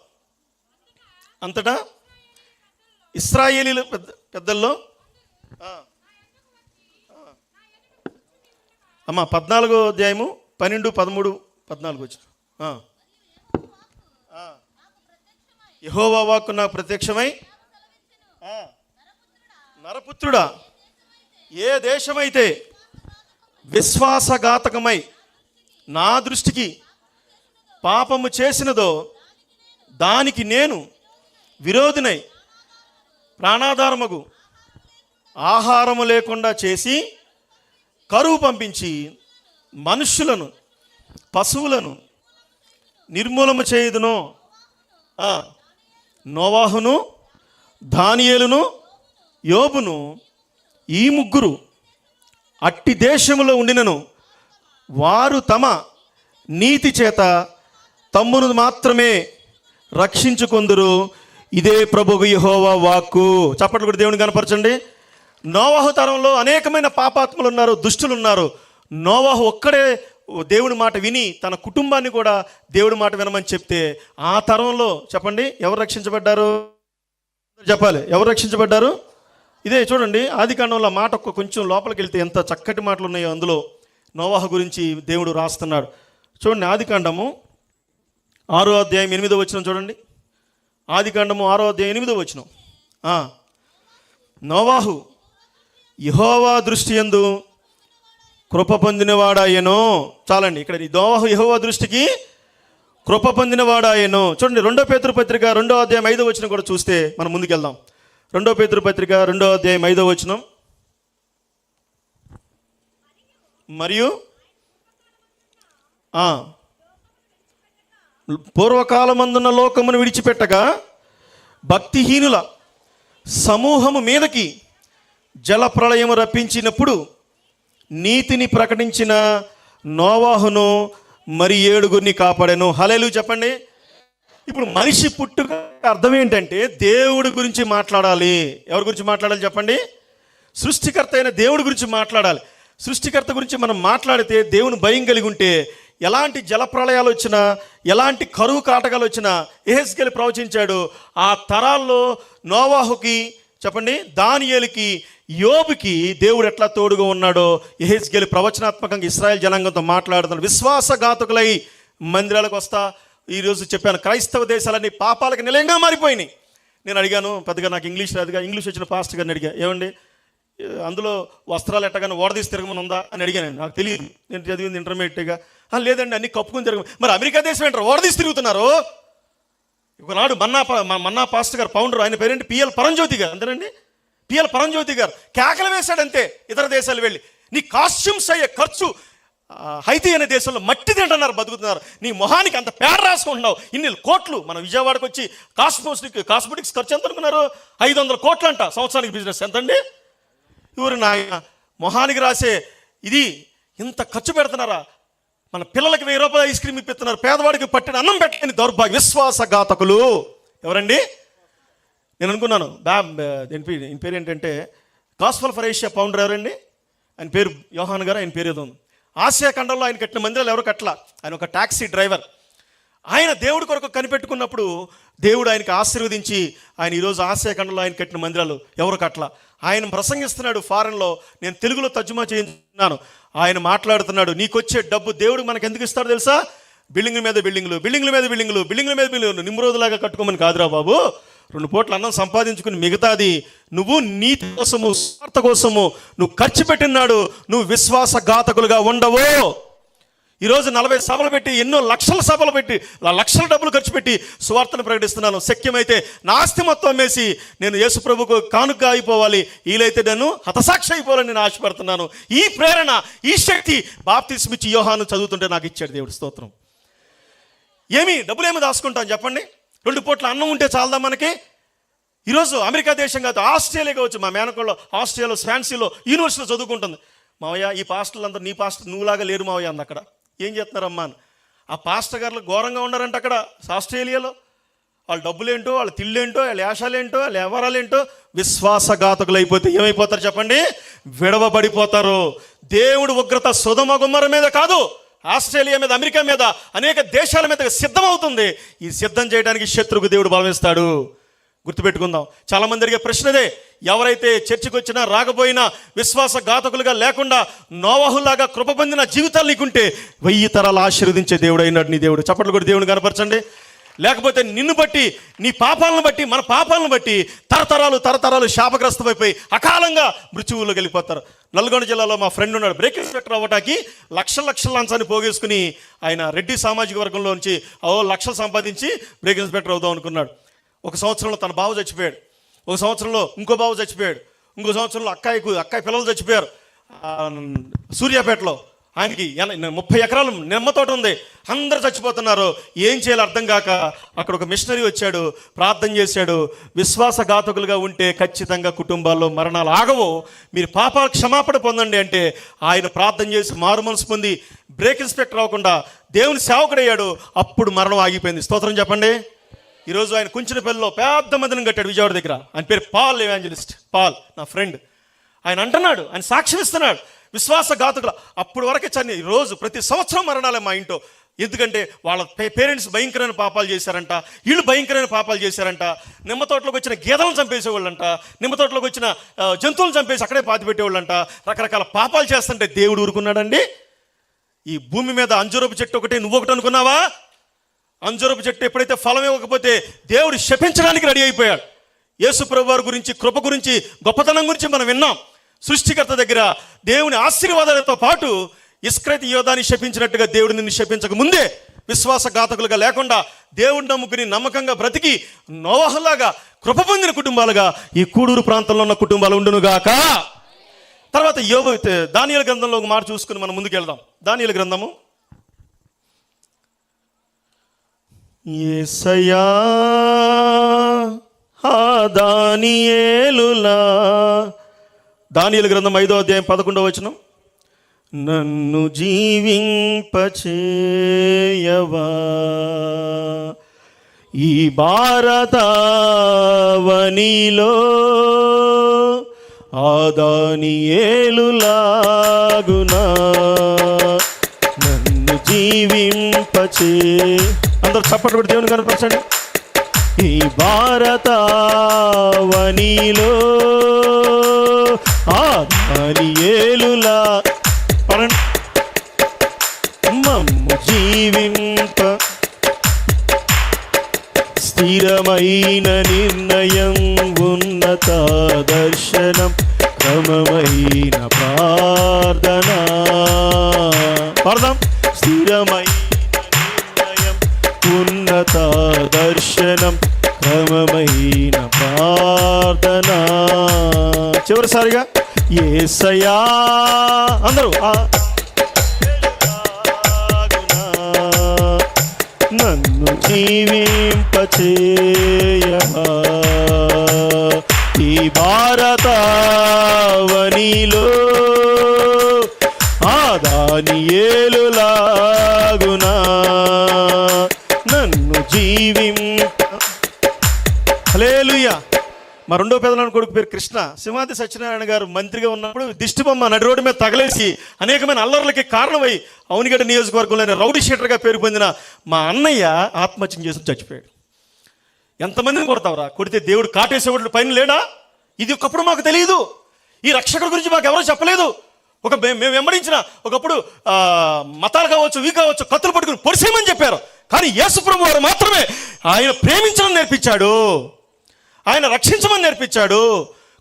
అంతటా ఇశ్రాయేలీల పెద్దల్లో అమ్మ 14వ అధ్యాయము 12, 13, 14 వచ్చిన. యెహోవా వాక్కు నాకు ప్రత్యక్షమై, నరపుత్రుడా, ఏ దేశమైతే విశ్వాసఘాతకమై నా దృష్టికి పాపము చేసినదో దానికి నేను విరోధినై ప్రాణాధారముగు ఆహారము లేకుండా చేసి కరువు పంపించి మనుష్యులను పశువులను నిర్మూలన చేయుదును. నోవాహును, దానియేలును, యోబును, ఈ 3 అట్టి దేశములో ఉండినను వారు తమ నీతి చేత తమ్మును మాత్రమే రక్షించుకొందురు. ఇదే ప్రభువు యెహోవా వాక్కు. చప్పట్లు కూడా దేవుని కనపరచండి. నోవాహు తరంలో అనేకమైన పాపాత్ములు ఉన్నారు, దుష్టులు ఉన్నారు. నోవాహు ఒక్కడే దేవుడి మాట విని తన కుటుంబాన్ని కూడా దేవుడి మాట వినమని చెప్తే, ఆ తరంలో చెప్పండి ఎవరు రక్షించబడ్డారు? చెప్పాలి, ఎవరు రక్షించబడ్డారు? ఇదే చూడండి, ఆదికాండంలో మాట కొంచెం లోపలికి వెళ్తే ఎంత చక్కటి మాటలు ఉన్నాయో అందులో నోవాహు గురించి దేవుడు రాస్తున్నాడు. చూడండి, ఆదికాండము 6వ అధ్యాయం 8వ వచనం చూడండి. ఆదికాండము 6వ అధ్యాయం 8వ వచనం. నోవాహు యెహోవా దృష్టి యందు కృప పొందినవాడాయెను. చాలండి, ఇక్కడ నోవాహు యెహోవా దృష్టికి కృప పొందినవాడాయెను. చూడండి, 2 పేతురు పత్రిక 2వ అధ్యాయం 5వ వచనం కూడా చూస్తే మనం ముందుకెళ్దాం. 2 పేతురు పత్రిక 2వ అధ్యాయం 5వ వచనం. మరియు పూర్వకాలమందున్న లోకమును విడిచిపెట్టగా భక్తిహీనుల సమూహము మీదకి జలప్రళయము రప్పించినప్పుడు నీతిని ప్రకటించిన నోవాహును మరి 7 కాపాడెను. హల్లెలూయా చెప్పండి. ఇప్పుడు మనిషి పుట్టుక అర్థం ఏంటంటే దేవుడి గురించి మాట్లాడాలి. ఎవరి గురించి మాట్లాడాలి చెప్పండి? సృష్టికర్త అయిన దేవుడి గురించి మాట్లాడాలి. సృష్టికర్త గురించి మనం మాట్లాడితే దేవుని భయం కలిగి ఉంటే ఎలాంటి జలప్రళయాలు వచ్చినా, ఎలాంటి కరువు కాటకాలు వచ్చినా యెహెజ్కేలు ప్రవచించాడు. ఆ తరాల్లో నోవాహుకి చెప్పండి, దానియేలుకి, యోబుకి దేవుడు ఎట్లా తోడుగా ఉన్నాడో యెహెజ్కేలు ప్రవచనాత్మకంగా ఇశ్రాయేల్ జనాంగంతో మాట్లాడుతున్నాడు. విశ్వాసఘాతకులై మందిరాలకు వస్తా. ఈరోజు చెప్పాను, క్రైస్తవ దేశాలన్నీ పాపాలకు నిలయంగా మారిపోయినాయి. నేను అడిగాను, పెద్దగా నాకు ఇంగ్లీష్ రాదుగా, ఇంగ్లీష్ వచ్చిన పాస్టర్ గారిని అడిగా, ఏమండి అందులో వస్త్రాలు ఎట్టగానే ఓడదీసి తిరగమని ఉందా అని అడిగాను. నాకు తెలియదు, నేను చదివింది ఇంటర్మీడియట్గా. లేదండి అన్ని కప్పుకొని తిరగ. మరి అమెరికా దేశం ఏంటారు ఓడదీసి తిరుగుతున్నారు? ఒకనాడు మన్నా పాస్టర్ గారు ఫౌండర్, ఆయన పేరేంటి, పిఎల్ పరంజ్యోతి గారు, అంతేనండి, పిఎల్ పరంజ్యోతి గారు కేకలు వేశాడంతే. ఇతర దేశాలు వెళ్ళి నీ కాస్ట్యూమ్స్ అయ్యే ఖర్చు హైతీ అనే దేశంలో మట్టి తింటున్నారు, బతుకుతున్నారు. నీ మొహానికి అంత పేడ రాసుకుంటున్నావు. ఇన్ని కోట్లు. మన విజయవాడకు వచ్చి కాస్మెటిక్స్ ఖర్చు ఎంత అనుకున్నారు? 500 కోట్లు అంట సంవత్సరానికి. బిజినెస్ ఎంతండి? ఇవరు నా మొహానికి రాసే ఇది ఇంత ఖర్చు పెడుతున్నారా? మన పిల్లలకి 1000 రూపాయలు ఐస్ క్రీమ్ ఇప్పిస్తున్నారు, పేదవాడికి పట్టిన అన్నం పెట్టని దౌర్భాగ్య విశ్వాసఘాతకులు. ఎవరండి? నేను అనుకున్నాను ఈయన పేరు ఏంటంటే గాస్పల్ ఫర్ ఏషియా ఫౌండర్ ఎవరండి? ఆయన పేరు యోహాన్ గారు. ఆయన పేరు ఏదో ఉంది. ఆసియా ఖండంలో ఆయన కట్టిన మందిరాలు ఎవరు కట్టలా. ఆయన ఒక టాక్సీ డ్రైవర్. ఆయన దేవుడి కొరకు కనిపెట్టుకున్నప్పుడు దేవుడు ఆయనకి ఆశీర్వదించి ఆయన ఈరోజు ఆసియా ఖండంలో ఆయన కట్టిన మందిరాలు ఎవరు కట్టలా. ఆయన ప్రసంగిస్తున్నాడు ఫారెన్లో. నేను తెలుగులో తర్జుమా చేయించున్నాను. ఆయన మాట్లాడుతున్నాడు, నీకొచ్చే డబ్బు దేవుడు మనకు ఎందుకు ఇస్తాడు తెలుసా? బిల్డింగ్ల మీద బిల్డింగ్లు, బిల్డింగ్ల మీద బిల్డింగ్లు, బిల్డింగ్ల మీద బిల్డింగ్లు. నిమ్రోజులాగా కట్టుకోమని కాదురా బాబు. 2 పూట్ల అన్నం సంపాదించుకుని మిగతాది నువ్వు నీతి కోసము, స్వార్థ కోసము నువ్వు ఖర్చు పెట్టినాడు. నువ్వు విశ్వాసఘాతకులుగా ఉండవు. ఈరోజు 40 సభలు పెట్టి, ఎన్నో లక్షల సభలు పెట్టి, లక్షల డబ్బులు ఖర్చు పెట్టి సువార్తను ప్రకటిస్తున్నాను. శక్యమైతే నా ఆస్తి మొత్తం అమ్మేసి నేను యేసు ప్రభుకు కానుక అయిపోవాలి, వీలైతే నేను హతసాక్షి అయిపోవాలని నేను ఆశపడుతున్నాను. ఈ ప్రేరణ, ఈ శక్తి బాప్తిస్మిచ్చి యోహాను చదువుతుంటే నాకు ఇచ్చాడు దేవుడు. స్తోత్రం. డబ్బులు ఏమి దాచుకుంటాం చెప్పండి? 2 పూట్ల అన్నం ఉంటే చాలదా మనకి? ఈరోజు అమెరికా దేశం కాదు, ఆస్ట్రేలియా కావచ్చు. మా మేనకోళ్ళు ఆస్ట్రేలియాలో స్వాన్సీలో యూనివర్సిటీలో చదువుకుంటుంది. మావయ్య ఈ పాస్టర్లు అందరూ నీ పాస్టర్ నువ్వులాగా లేరు మావయ్య అంది. అక్కడ ఏం చేస్తున్నారమ్మా అని. ఆ పాస్టర్ గారులు ఘోరంగా ఉన్నారంట అక్కడ ఆస్ట్రేలియాలో. వాళ్ళ డబ్బులేంటో, వాళ్ళ తిళ్ళేంటో, వాళ్ళ యాషాలేంటో, వాళ్ళ వ్యవహారాలేంటో. విశ్వాసఘాతకులు అయిపోతే ఏమైపోతారు చెప్పండి? విడవబడిపోతారు. దేవుడు ఉగ్రత సొదొమ గొమొర్రా మీద కాదు, ఆస్ట్రేలియా మీద, అమెరికా మీద, అనేక దేశాల మీద సిద్ధమవుతుంది. ఈ సిద్ధం చేయడానికి శత్రువుకు దేవుడు బలమిస్తాడు. గుర్తుపెట్టుకుందాం. చాలామంది అడిగే ప్రశ్నదే, ఎవరైతే చర్చికి వచ్చినా రాకపోయినా విశ్వాసఘాతకులుగా లేకుండా నోవహులాగా కృప పొందిన జీవితాలు నీకుంటే 1000 తరాలు ఆశీర్వదించే దేవుడు అయినాడు నీ దేవుడు. చప్పట్లు కూడా దేవుని కనపరచండి. లేకపోతే నిన్ను బట్టి, నీ పాపాలను బట్టి, మన పాపాలను బట్టి తరతరాలు శాపగ్రస్తమైపోయి అకాలంగా మృత్యువులోకి వెళ్ళిపోతారు. నల్గొండ జిల్లాలో మా ఫ్రెండ్ ఉన్నాడు. బ్రేక్ ఇన్స్పెక్టర్ అవ్వటానికి లక్షల లంచాన్ని పోగేసుకుని ఆయన రెడ్డి సామాజిక వర్గంలో నుంచి లక్షలు సంపాదించి బ్రేక్ ఇన్స్పెక్టర్ అవుదాం అనుకున్నాడు. 1 సంవత్సరంలో తన బావ చచ్చిపోయాడు. 1 సంవత్సరంలో ఇంకో బావ చచ్చిపోయాడు. ఇంకో సంవత్సరంలో అక్కాయి పిల్లలు చచ్చిపోయారు. సూర్యాపేటలో ఆయనకి 30 ఎకరాలు నిమ్మ తోట ఉంది. అందరు చచ్చిపోతున్నారు. ఏం చేయాలో అర్థం కాక అక్కడ ఒక మిషనరీ వచ్చాడు, ప్రార్థన చేశాడు. విశ్వాసఘాతకులుగా ఉంటే ఖచ్చితంగా కుటుంబాల్లో మరణాలు ఆగవు, మీరు పాపాల క్షమాపణ పొందండి అంటే ఆయన ప్రార్థన చేసి మారు మనసు పొంది బ్రేక్ ఇన్స్పెక్టర్ అవ్వకుండా దేవుని సేవకుడయ్యాడు. అప్పుడు మరణం ఆగిపోయింది. స్తోత్రం చెప్పండి. ఈరోజు ఆయన కుంచినపల్లిలో పెద్ద మందిరం కట్టాడు విజయవాడ దగ్గర. ఆయన పేరు పాల్ ఎవాంజలిస్ట్. పాల్ నా ఫ్రెండ్. ఆయన అంటున్నాడు, ఆయన సాక్ష్యం ఇస్తున్నాడు, విశ్వాసఘాతకులు అప్పుడు వరకే చని రోజు ప్రతి సంవత్సరం మరణాలే మా ఇంట్లో. ఎందుకంటే వాళ్ళ పేరెంట్స్ భయంకరమైన పాపాలు చేశారంట, వీళ్ళు భయంకరమైన పాపాలు చేశారంట. నిమ్మ తోటలోకి వచ్చిన గేదెలను చంపేసేవాళ్ళంట, నిమ్మ తోటలోకి వచ్చిన జంతువులను చంపేసి అక్కడే పాతి పెట్టేవాళ్ళంట. రకరకాల పాపాలు చేస్తుంటే దేవుడు ఊరుకున్నాడండి? ఈ భూమి మీద అంజూరపు చెట్టు ఒకటి, నువ్వు ఒకటి అనుకున్నావా? అంజూరపు చెట్టు ఎప్పుడైతే ఫలం ఇవ్వకపోతే దేవుడు శపించడానికి రెడీ అయిపోయాడు. యేసు ప్రభు వారి గురించి, కృప గురించి, గొప్పతనం గురించి మనం విన్నాం. సృష్టికర్త దగ్గర దేవుని ఆశీర్వాదాలతో పాటు ఇస్కరియోతు యోధాని శపించినట్టుగా దేవుడు నిన్ను శపించక ముందే విశ్వాసఘాతకులుగా లేకుండా దేవుడిని నమ్ముకుని నమ్మకంగా బ్రతికి నోవహులాగా కృప పొందిన కుటుంబాలుగా ఈ కూడూరు ప్రాంతంలో ఉన్న కుటుంబాలు ఉండునుగాక. తర్వాత దానియేలు గ్రంథంలో ఒక మాట చూసుకుని మనం ముందుకెళ్దాం. దానియేలు గ్రంథము. యేసయ్యా దానియేలులా, దానియేలు గ్రంథం 5వ అధ్యాయం 11వ వచనం. నన్ను జీవింపచేయవా ఈ భారతావనిలో ఆ దానియేలులాగునా, నన్ను జీవింపచే. అందరూ చప్పట్లు పెట్టి దేవుని కనపరచండి. ఈ భారతావనిలో ఆ దానియేలులా మమ్ము జీవింప స్థిరమైన నిర్ణయం, ఉన్నత దర్శనం, క్రమమైన ప్రార్థన. పాడదాం. స్థిరమైన నిర్ణయం, ఉన్నత దర్శనం, క్రమమైన ప్రార్థన. చివరిసారిగా యేసయ్యా అందరూ జీవింపచేయగా ఈ భారతావనిలో ఆ దానియేలులాగునా నన్ను హల్లెలూయా. మా రెండో పెదనాన్న కొడుకు పేరు కృష్ణ. సింహాద్రి సత్యనారాయణ గారు మంత్రిగా ఉన్నప్పుడు దిష్టిబొమ్మ నడి రోడ్డు మీద తగలేసి అనేకమైన అల్లర్లకి కారణమై అవునిగడ్డ నియోజకవర్గంలోని రౌడీ షీటర్గా పేరు పొందిన మా అన్నయ్య ఆత్మహత్య చేసి చచ్చిపోయాడు. ఎంతమందిని కొడతావురా? కొడితే దేవుడు కాటేసేవాడు పైన లేడా? ఇది ఒకప్పుడు మాకు తెలియదు. ఈ రక్షకుడి గురించి మాకు ఎవరో చెప్పలేదు. మేము వెంబడించిన ఒకప్పుడు మతాలు కావచ్చు, ఇవి కావచ్చు, కత్తులు పట్టుకుని పొడిసేయమని చెప్పారు. కానీ యేసు ప్రభు వారు మాత్రమే ఆయన ప్రేమించడం నేర్పించాడు, ఆయన రక్షించమని నేర్పించాడు,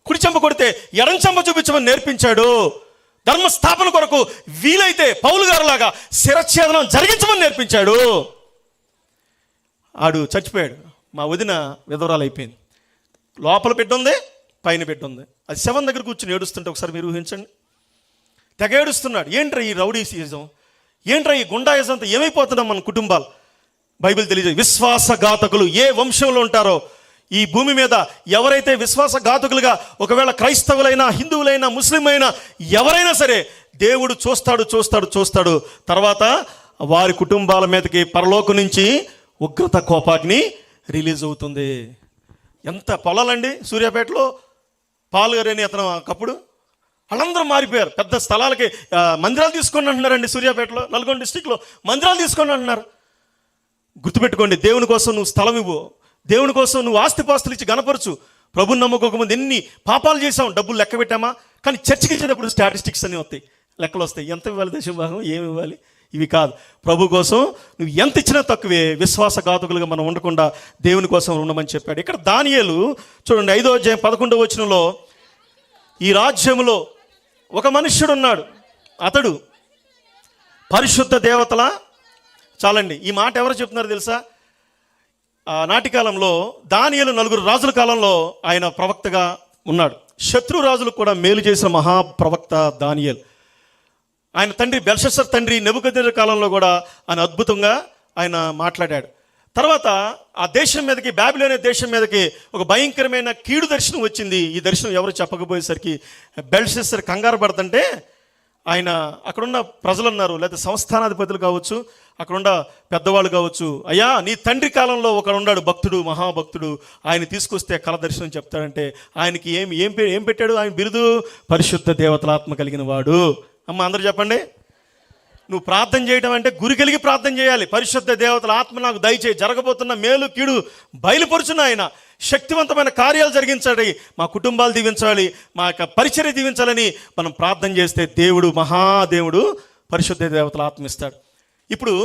కుడి చెంప కొడితే ఎడం చెంప చూపించమని నేర్పించాడు, ధర్మస్థాపన కొరకు వీలైతే పౌలు గారులాగా శిరఛేదనం జరిగించమని నేర్పించాడు. ఆడు చచ్చిపోయాడు. మా వదిన విధవరాలు అయిపోయింది. లోపల బిడ్డ ఉంది, పైన బిడ్డ ఉంది. అది శవం దగ్గర కూర్చుని ఏడుస్తుంటే ఒకసారి మీరు ఊహించండి. తెగ ఏడుస్తున్నాడు. ఏంట్రా ఈ రౌడీసిజం, ఏంట్రా ఈ గుండాయిజం అంతా ఏమైపోతున్నాం మన కుటుంబాలు? బైబిల్ తెలియజేది విశ్వాసఘాతకులు ఏ వంశంలో ఉంటారో ఈ భూమి మీద ఎవరైతే విశ్వాసఘాతకులుగా ఒకవేళ క్రైస్తవులైనా, హిందువులైనా, ముస్లిం అయినా ఎవరైనా సరే దేవుడు చూస్తాడు. తర్వాత వారి కుటుంబాల మీదకి పరలోకం నుంచి ఉగ్రత కోపాగ్ని రిలీజ్ అవుతుంది. ఎంత పొలాలండి సూర్యాపేటలో. పాల్గారు అని అతను ఒకప్పుడు వాళ్ళందరూ మారిపోయారు. పెద్ద స్థలాలకి మందిరాలు తీసుకోండి అంటున్నారండి. సూర్యాపేటలో, నల్గొండ డిస్టిక్లో మందిరాలు తీసుకోండి అంటున్నారు. గుర్తుపెట్టుకోండి, దేవుని కోసం నువ్వు స్థలం ఇవ్వు, దేవుని కోసం నువ్వు ఆస్తిపాస్తులు ఇచ్చి గణపరచు. ప్రభుని నమ్ముకోకముందు ఎన్ని పాపాలు చేసాం, డబ్బులు లెక్క పెట్టామా? కానీ చర్చికి ఇచ్చేటప్పుడు స్టాటిస్టిక్స్ అన్నీ వస్తాయి, లెక్కలు వస్తాయి. ఎంత ఇవ్వాలి దశభాగం, ఏమి ఇవ్వాలి, ఇవి కాదు. ప్రభు కోసం నువ్వు ఎంత ఇచ్చినా తక్కువే. విశ్వాసఘాతకులుగా మనం ఉండకుండా దేవుని కోసం ఉండమని చెప్పాడు. ఇక్కడ దానియేలు చూడండి 5వ అధ్యాయం 11వ వచనంలో, ఈ రాజ్యములో ఒక మనుష్యుడు ఉన్నాడు, అతడు పరిశుద్ధ దేవతల. చాలండి, ఈ మాట ఎవరు చెప్తున్నారు తెలుసా? నాటి కాలంలో దానియేలు 4 రాజుల కాలంలో ఆయన ప్రవక్తగా ఉన్నాడు. శత్రు రాజులకు కూడా మేలు చేసిన మహాప్రవక్త దానియేలు. ఆయన తండ్రి బెల్షస్సర్ తండ్రి నెబుకద్నెజర్ కాలంలో కూడా ఆయన అద్భుతంగా ఆయన మాట్లాడాడు. తర్వాత ఆ దేశం మీదకి, బాబిలోనే దేశం మీదకి ఒక భయంకరమైన కీడు దర్శనం వచ్చింది. ఈ దర్శనం ఎవరు చెప్పకపోయేసరికి బెల్షస్సర్ కంగారు పడుతుంటే ఆయన అక్కడున్న ప్రజలు అన్నారు, లేదా సంస్థానాధిపతులు కావచ్చు, అక్కడున్న పెద్దవాళ్ళు కావచ్చు, అయ్యా నీ తండ్రి కాలంలో ఒకడు ఉన్నాడు భక్తుడు, మహాభక్తుడు, ఆయన తీసుకొస్తే కళ దర్శనం చెప్తాడంటే ఆయనకి ఏం పెట్టాడు? ఆయన బిరుదు పరిశుద్ధ దేవతల ఆత్మ కలిగిన వాడు. అమ్మ అందరూ చెప్పండి. నువ్వు ప్రార్థన చేయడం అంటే గురి కలిగి ప్రార్థన చేయాలి. పరిశుద్ధ దేవతల ఆత్మ నాకు దయచేయి, జరగబోతున్న మేలు కీడు బయలుపరుచున్న ఆయన శక్తివంతమైన కార్యాలు జరిగించాలి, మా కుటుంబాలు దీవించాలి, మా యొక్క పరిచర్య దీవించాలని మనం ప్రార్థన చేస్తే దేవుడు, మహాదేవుడు పరిశుద్ధ దేవతల ఆత్మ ఇస్తాడు. ఇప్పుడు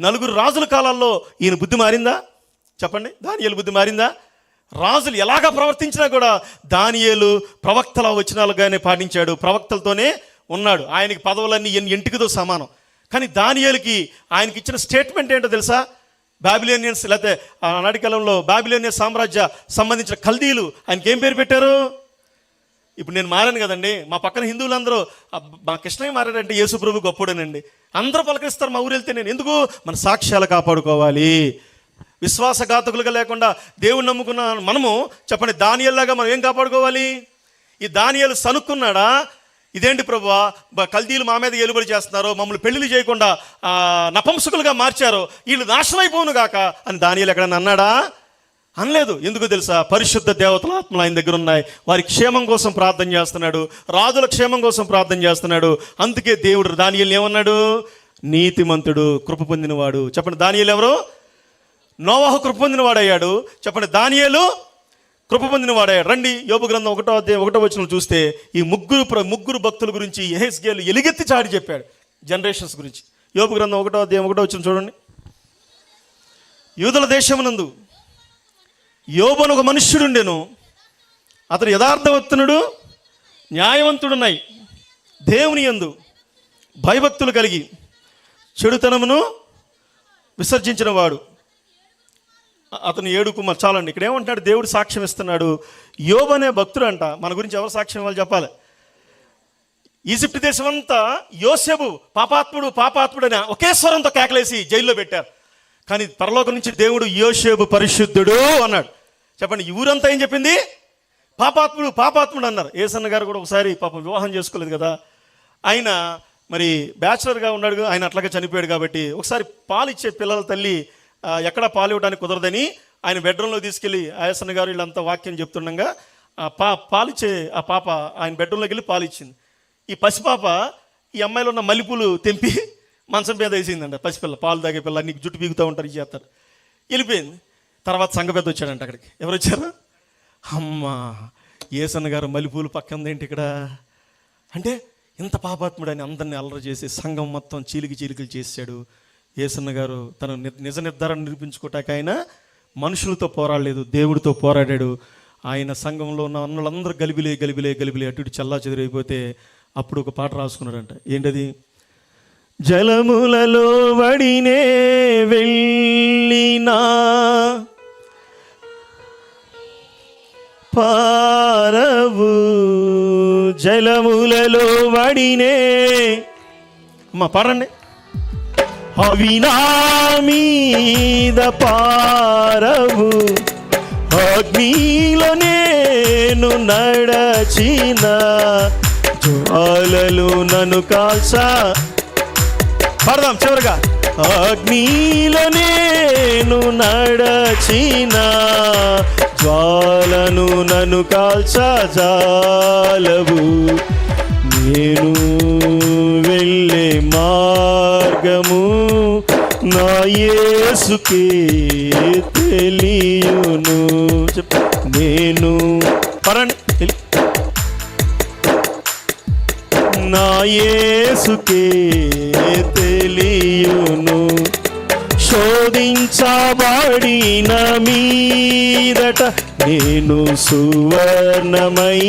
4 రాజుల కాలాల్లో ఈయన బుద్ధి మారిందా? చెప్పండి. దానియేలు బుద్ధి మారిందా? రాజులు ఎలాగా ప్రవర్తించినా కూడా దానియేలు ప్రవక్తల వచనాలుగానే పాటించాడు, ప్రవక్తలతోనే ఉన్నాడు. ఆయనకి పదవులన్నీ ఎంటికతో సమానం. కానీ దానియేలుకి ఆయనకి ఇచ్చిన స్టేట్మెంట్ ఏంటో తెలుసా? బాబిలోనియన్స్, లేకపోతే ఆనాటి కాలంలో బాబిలోనియన్ సామ్రాజ్య సంబంధించిన కల్దీలు ఆయనకి ఏం పేరు పెట్టారు? ఇప్పుడు నేను మారాను కదండి, మా పక్కన హిందువులందరూ మా కృష్ణయ్య మారాడంటే యేసు ప్రభు గొప్పడేనండి అందరూ పలకరిస్తారు. మా ఊరు వెళ్తే నేను ఎందుకు? మన సాక్ష్యాలు కాపాడుకోవాలి. విశ్వాసఘాతకులుగా లేకుండా దేవుని నమ్ముకున్న మనము చెప్పండి, దానియేలులాగా మనం ఏం కాపాడుకోవాలి? ఈ దానియేలు సనుక్కున్నాడా? ఇదేంటి ప్రభువా, కల్దీలు మా మీద ఏలుబడి చేస్తున్నారు, మమ్మల్ని పెళ్లిళ్ళు చేయకుండా నపంసకులుగా మార్చారు, వీళ్ళు నాశనం అయిపోను గాక అని దానియేలు ఎక్కడన్నా అన్నాడా? అనలేదు. ఎందుకు తెలుసా? పరిశుద్ధ దేవతల ఆత్మలు ఆయన దగ్గర ఉన్నాయి. వారి క్షేమం కోసం ప్రార్థన చేస్తున్నాడు, రాజుల క్షేమం కోసం ప్రార్థన చేస్తున్నాడు. అందుకే దేవుడు దానియేలుని ఏమన్నాడు? నీతిమంతుడు, కృప పొందినవాడు. చెప్పండి, దానియేలు ఎవరు? నోవాహు కృప పొందినవాడయ్యాడు. చెప్పండి, దానియేలు కృప పొందినవాడయ్యాడు. రండి యోబు గ్రంథం 1వ అధ్యాయం 1వ వచనం చూస్తే ఈ ముగ్గురు భక్తుల గురించి యెహెజ్కేలు ఎలుగెత్తి చాటి చెప్పాడు, జనరేషన్స్ గురించి. యోబు గ్రంథం 1వ అధ్యాయం 1వ వచనం చూడండి. యూదుల దేశమునందు యోబు అని ఒక మనుష్యుడు ఉండెను, అతడు యథార్థవంతునుడు, న్యాయవంతుడున్నాయి, దేవుని యందు భయభక్తులు కలిగి చెడుతనమును విసర్జించిన వాడు. అతను 7 కుమార్. చాలండి, ఇక్కడ ఏమంటాడు? దేవుడు సాక్ష్యం ఇస్తున్నాడు. యోబు అనే భక్తుడు అంట. మన గురించి ఎవరు సాక్ష్యం ఇవ్వాలి చెప్పాలి? ఈజిప్ట్ దేశం అంతా యోసేపు పాపాత్ముడు అని ఒకే స్వరంతో కేకలేసి జైల్లో పెట్టారు. కానీ పరలోకం నుంచి దేవుడు యోసేపు పరిశుద్ధుడు అన్నాడు. చెప్పండి, ఈ ఊరంతా ఏం చెప్పింది? పాపాత్ముడు పాపాత్ముడు అన్నారు. యేసన్న గారు కూడా ఒకసారి పాపం వివాహం చేసుకోలేదు కదా, ఆయన మరి బ్యాచులర్గా ఉన్నాడు, ఆయన అట్లాగే చనిపోయాడు కాబట్టి ఒకసారి పాలు ఇచ్చే పిల్లల తల్లి ఎక్కడా పాలు ఇవ్వడానికి కుదరదని ఆయన బెడ్రూమ్లో తీసుకెళ్ళి యేసన్న గారు వీళ్ళంతా వాక్యం చెప్తుండగా పాలిచ్చే ఆ పాప ఆయన బెడ్రూమ్లోకి వెళ్ళి పాలు ఇచ్చింది. ఈ పసిపాప ఈ అమ్మాయిలో ఉన్న మల్లెపూలు తెంపి మంచం మీద వేసిందంట. పసిపిల్ల, పాలు తాగే పిల్ల, నీకు జుట్టు పీగుతూ ఉంటారు, ఇది చేస్తారు. వెళ్ళిపోయింది. తర్వాత సంఘ పెద్ద వచ్చాడంట అక్కడికి. ఎవరు వచ్చారు? అమ్మా, యేసన్న గారు మల్లెపూలు పక్కన ఏంటి ఇక్కడ అంటే, ఇంత పాపాత్ముడని అందరినీ అల్లరి చేసి సంఘం మొత్తం చీలికలు చేశాడు. యేసన్న గారు తన నిజ నిర్ధారణ నిరూపించుకోవటానికి ఆయన మనుషులతో పోరాడలేదు, దేవుడితో పోరాడాడు. ఆయన సంఘంలో ఉన్న అన్నులందరూ గలిబిలే అటు ఇటు చల్లా చెదిరైపోతే అప్పుడు ఒక పాట రాసుకున్నాడంట. ఏంటది? జలములలో వడినే వెళ్ళినా పారవు, జలములలో వడినే, అమ్మా పాడండి. అవి నా మీద పారవు, అగ్నిలో నేను నడచిన, జ్వాలలు నన్ను కాల్చా. పాడదాం చివరిగా. అగ్నిలో నేను నడచిన, జ్వాలను నన్ను కాల్చా జాలవు, నేను వెళ్ళే మార్గము నా యేసుకే తెలియును. నేను పరండి, నా యేసుకే తెలియును. శోధించబడిన మీదట నేను సువర్ణమై,